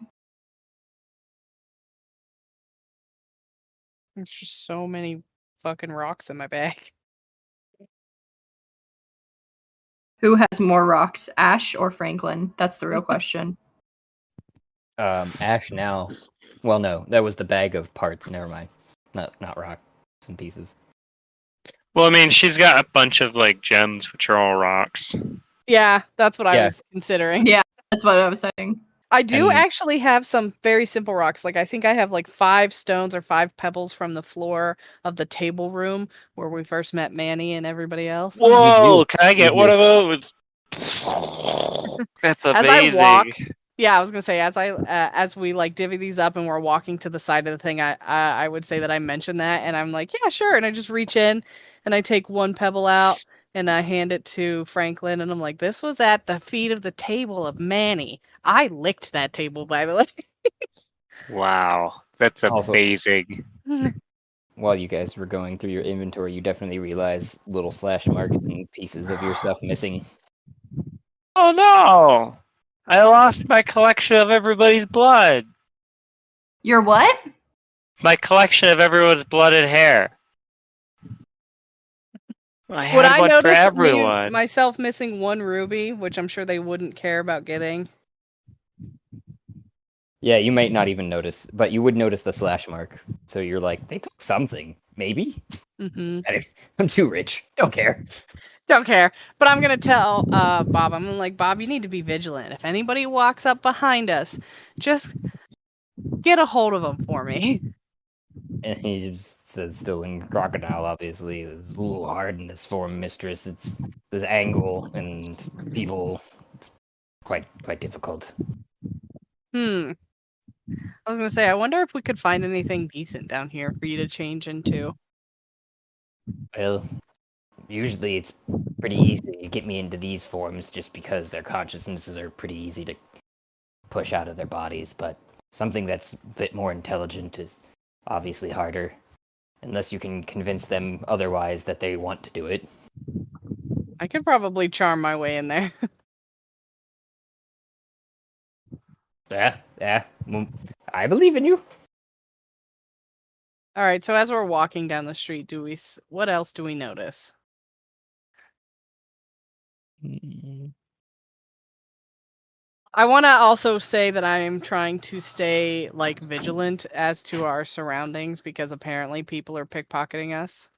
There's just so many fucking rocks in my bag. Who has more rocks, Ash or Franklin? That's the real question. Ash now. Well, no, that was the bag of parts. Never mind. Not rocks and pieces. Well, I mean, she's got a bunch of like gems, which are all rocks. Yeah, that's what I Yeah. was considering. Yeah, that's what I was saying. I do And- actually have some very simple rocks. Like I think I have like 5 stones or 5 pebbles from the floor of the table room where we first met Manny and everybody else. Whoa! Can I get You one do. of those? That's As I amazing. walk, yeah, I was gonna say as we like divvy these up and we're walking to the side of the thing, I would say that I mentioned that, and I'm like, yeah, sure, and I just reach in and I take 1 pebble out and I hand it to Franklin, and I'm like, this was at the feet of the table of Manny. I licked that table, by the way. Wow, that's Also- amazing. While you guys were going through your inventory, you definitely realize little slash marks and pieces of your stuff missing. Oh no! I lost my collection of everybody's blood. Your what? My collection of everyone's blood and hair. I Would had I one for notice everyone. myself missing 1 ruby, which I'm sure they wouldn't care about getting? Yeah, you might not even notice, but you would notice the slash mark. So you're like, they took something, maybe. Mm-hmm. I'm too rich. Don't care. Don't care. But I'm gonna tell Bob. I'm like, Bob, you need to be vigilant. If anybody walks up behind us, just get a hold of them for me. And he just said, still in crocodile, obviously. It's a little hard in this form, mistress. It's this angle and people. It's quite difficult. I was gonna say, I wonder if we could find anything decent down here for you to change into. Well, usually it's pretty easy to get me into these forms just because their consciousnesses are pretty easy to push out of their bodies, but something that's a bit more intelligent is obviously harder. Unless you can convince them otherwise that they want to do it. I could probably charm my way in there. Yeah. I believe in you. All right. So as we're walking down the street, what else do we notice? I want to also say that I am trying to stay like vigilant as to our surroundings because apparently people are pickpocketing us.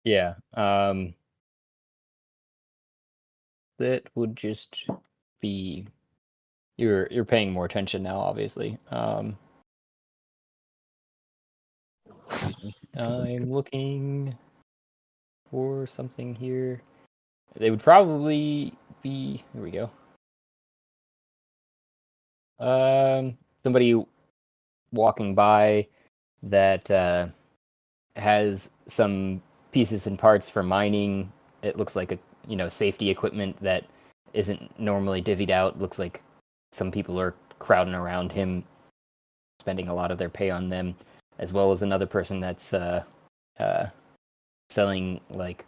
Yeah. That would just be you're paying more attention now, obviously. Excuse me. I'm looking for something here. They would probably be. Here we go. Somebody walking by that has some pieces and parts for mining. It looks like a safety equipment that isn't normally divvied out. Looks like some people are crowding around him, spending a lot of their pay on them, as well as another person that's selling like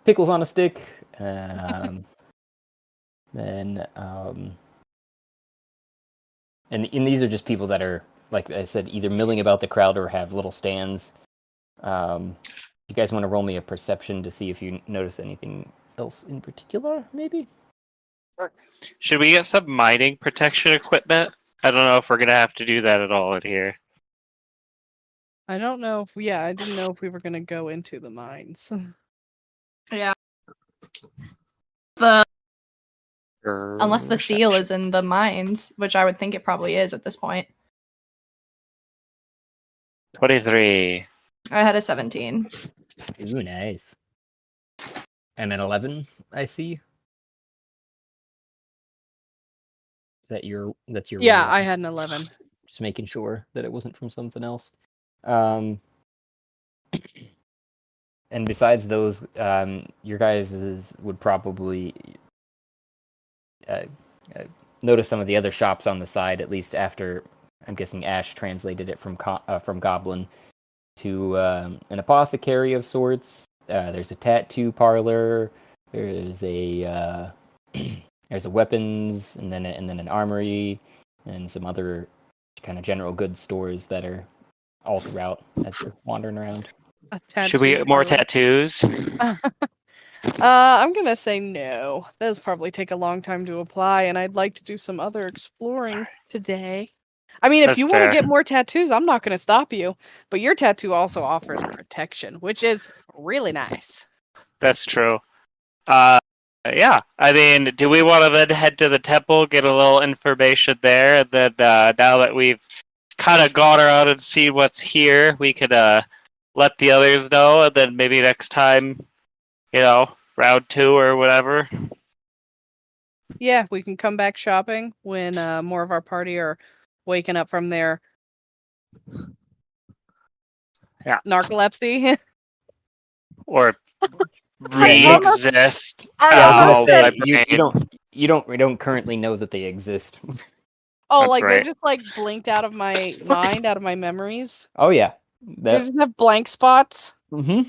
pickles on a stick. Then and these are just people that are, like I said, either milling about the crowd or have little stands. You guys want to roll me a perception to see if you notice anything else in particular, maybe? Should we get some mining protection equipment? I don't know if we're gonna have to do that at all in here. I don't know if, I didn't know if we were going to go into the mines. Yeah. Unless the seal is in the mines, which I would think it probably is at this point. 23. I had a 17. Ooh, nice. And an 11, I see. That's your Yeah, roll? I had an 11. Just making sure that it wasn't from something else. and besides those, your guys would probably uh, uh, notice some of the other shops on the side, at least after, I'm guessing Ash translated it from goblin to an apothecary of sorts. There's a tattoo parlor. There's a there's a weapons, and then an armory, and some other kind of general goods stores that are all throughout as you're wandering around. Should we get more tattoos? I'm gonna say no. Those probably take a long time to apply, and I'd like to do some other exploring today. I mean, if That's you want to fair. get more tattoos, I'm not gonna stop you. But your tattoo also offers protection, which is really nice. That's true. Yeah. I mean, do we want to then head to the temple, get a little information there, and then now that we've kind of gone around and seen what's here, we could let the others know, and then maybe next time, round 2 or whatever. Yeah, we can come back shopping when more of our party are waking up from their narcolepsy. Or I almost- re-exist. I almost my said- We don't currently know that they exist. Oh, That's like they're right. just like blinked out of my mind, out of my memories. Oh yeah. They just have blank spots. Mm-hmm.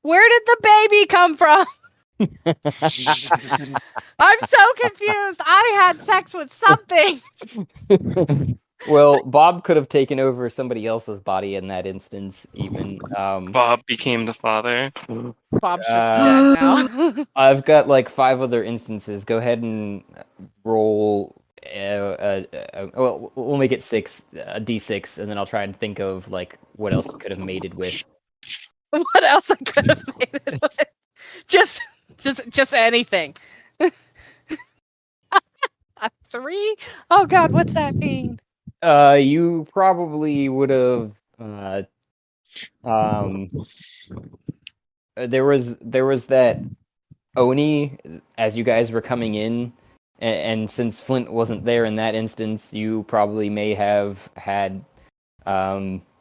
Where did the baby come from? I'm so confused. I had sex with something. Well, Bob could have taken over somebody else's body in that instance, even. Bob became the father. Bob's just dead now. I've got like 5 other instances. Go ahead and roll. Well, we'll make it 6, a d6, and then I'll try and think of like what else we could have mated with. What else I could have made it with? Just anything. 3? Oh God, what's that mean? You probably would have. There was that Oni as you guys were coming in, and since Flint wasn't there in that instance, you probably may have had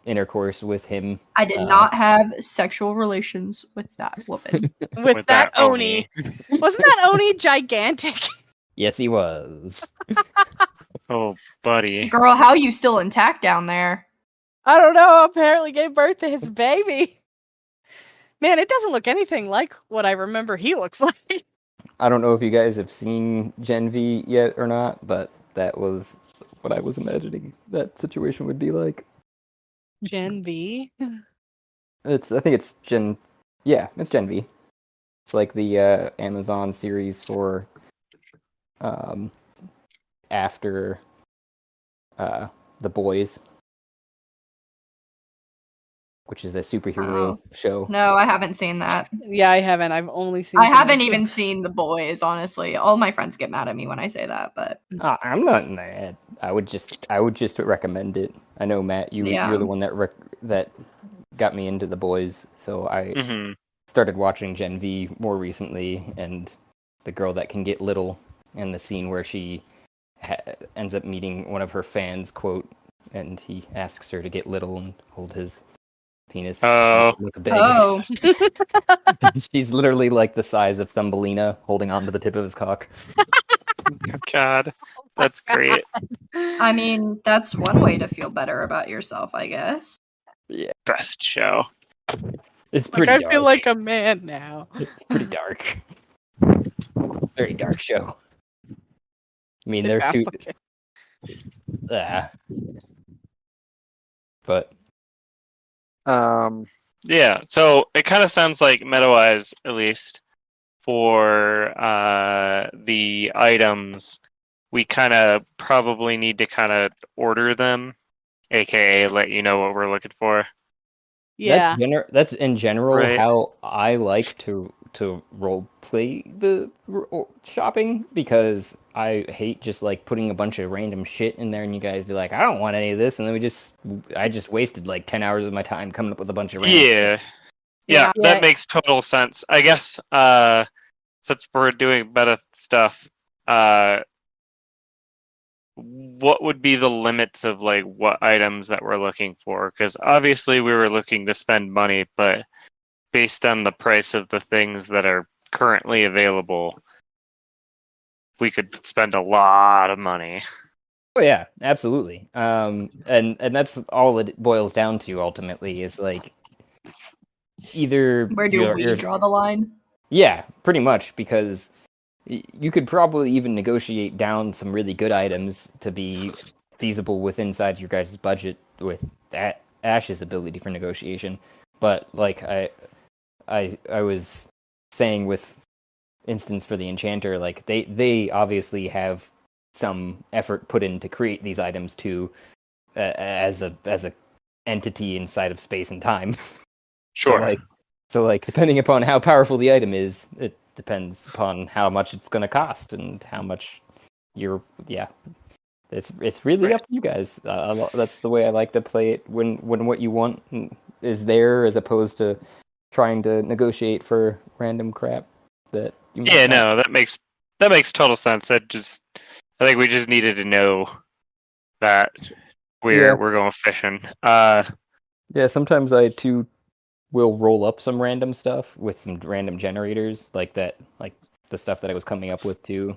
intercourse with him. I did not have sexual relations with that woman. With that Oni. Wasn't that Oni gigantic? Yes, he was. Oh, buddy. Girl, how you still intact down there? I don't know. Apparently gave birth to his baby. Man, it doesn't look anything like what I remember he looks like. I don't know if you guys have seen Gen V yet or not, but that was what I was imagining that situation would be like. Gen V? I think it's Gen V. It's like the Amazon series for after The Boys, which is a superhero show. No, I haven't seen that. Yeah, I haven't. I've only seen. I haven't even seen The Boys, honestly. All my friends get mad at me when I say that, but I'm not mad. I would just recommend it. I know, Matt, you're the one that got me into The Boys, so I started watching Gen V more recently, and the girl that can get little, and the scene where she ends up meeting one of her fans, quote, and he asks her to get little and hold his penis. Look big. Oh. She's literally like the size of Thumbelina holding onto the tip of his cock. God, that's great. I mean, that's one way to feel better about yourself, I guess. Yeah, Best show. it's pretty I dark. feel like a man now. It's pretty dark. Very dark show. I mean, It there's two. sounds like it. But Yeah, so it kind of sounds like meta-wise, at least, for the items, we kind of probably need to kind of order them, aka let you know what we're looking for. Yeah. that's in general Right. how I like to role play the shopping, because I hate just like putting a bunch of random shit in there and you guys be like, I don't want any of this, and then I just wasted like 10 hours of my time coming up with a bunch of random shit. Yeah, Yeah. that makes total sense. I guess since we're doing meta stuff, what would be the limits of like what items that we're looking for? Because obviously we were looking to spend money, but based on the price of the things that are currently available, we could spend a lot of money. Oh yeah, absolutely. And that's all it boils down to ultimately is like either Where do we draw the line? Yeah, pretty much, because you could probably even negotiate down some really good items to be feasible with inside your guys' budget with Ash's ability for negotiation. But like I was saying with instance for the enchanter, like they obviously have some effort put in to create these items too, as a entity inside of space and time. Sure. So like depending upon how powerful the item is, it depends upon how much it's going to cost and how much it's really Right. up to you guys. That's the way I like to play it when what you want is there, as opposed to trying to negotiate for random crap that you might Yeah, not. no, that makes total sense. I think we just needed to know that we're going fishing. Yeah, sometimes I too will roll up some random stuff with some random generators like that, like the stuff that I was coming up with too,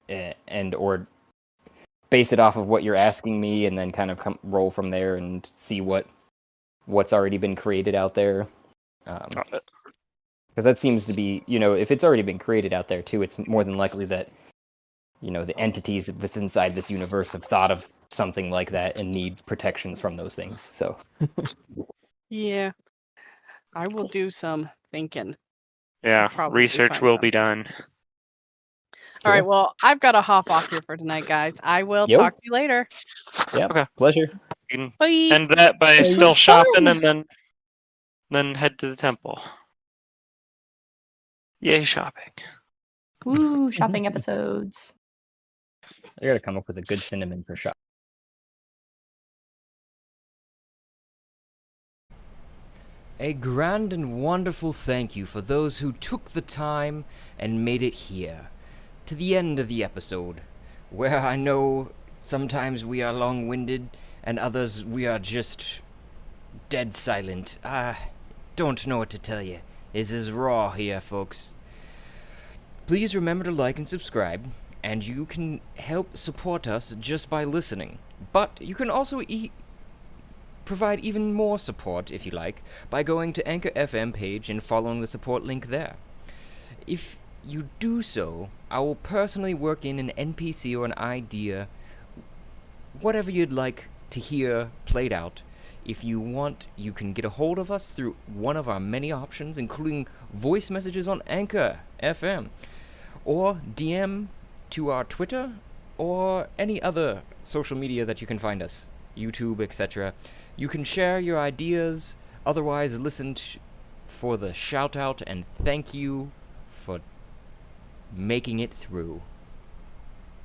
and or base it off of what you're asking me, and then kind of roll from there and see what's already been created out there. Because that seems to be, if it's already been created out there too, it's more than likely that the entities within inside this universe have thought of something like that and need protections from those things. So Yeah. I will do some thinking. yeah, Probably research find will out. be done. All right, Cool. well, I've got to hop off here for tonight, guys. I will Yo. talk to you later. Yeah, Okay. pleasure. You can Bye. end that by This still was shopping fun. and then head to the temple. Yay, shopping. Woo, shopping episodes. I gotta come up with a good cinnamon for shop. A grand and wonderful thank you for those who took the time and made it here, to the end of the episode, where I know sometimes we are long-winded and others we are just dead silent. I don't know what to tell you. This is raw here, folks. Please remember to like and subscribe, and you can help support us just by listening. But you can also provide even more support, if you like, by going to Anchor FM page and following the support link there. If you do so, I will personally work in an NPC or an idea, whatever you'd like to hear played out. If you want, you can get a hold of us through one of our many options, including voice messages on Anchor FM, or DM to our Twitter, or any other social media that you can find us, YouTube, etc. You can share your ideas, otherwise listen for the shout out and thank you for making it through.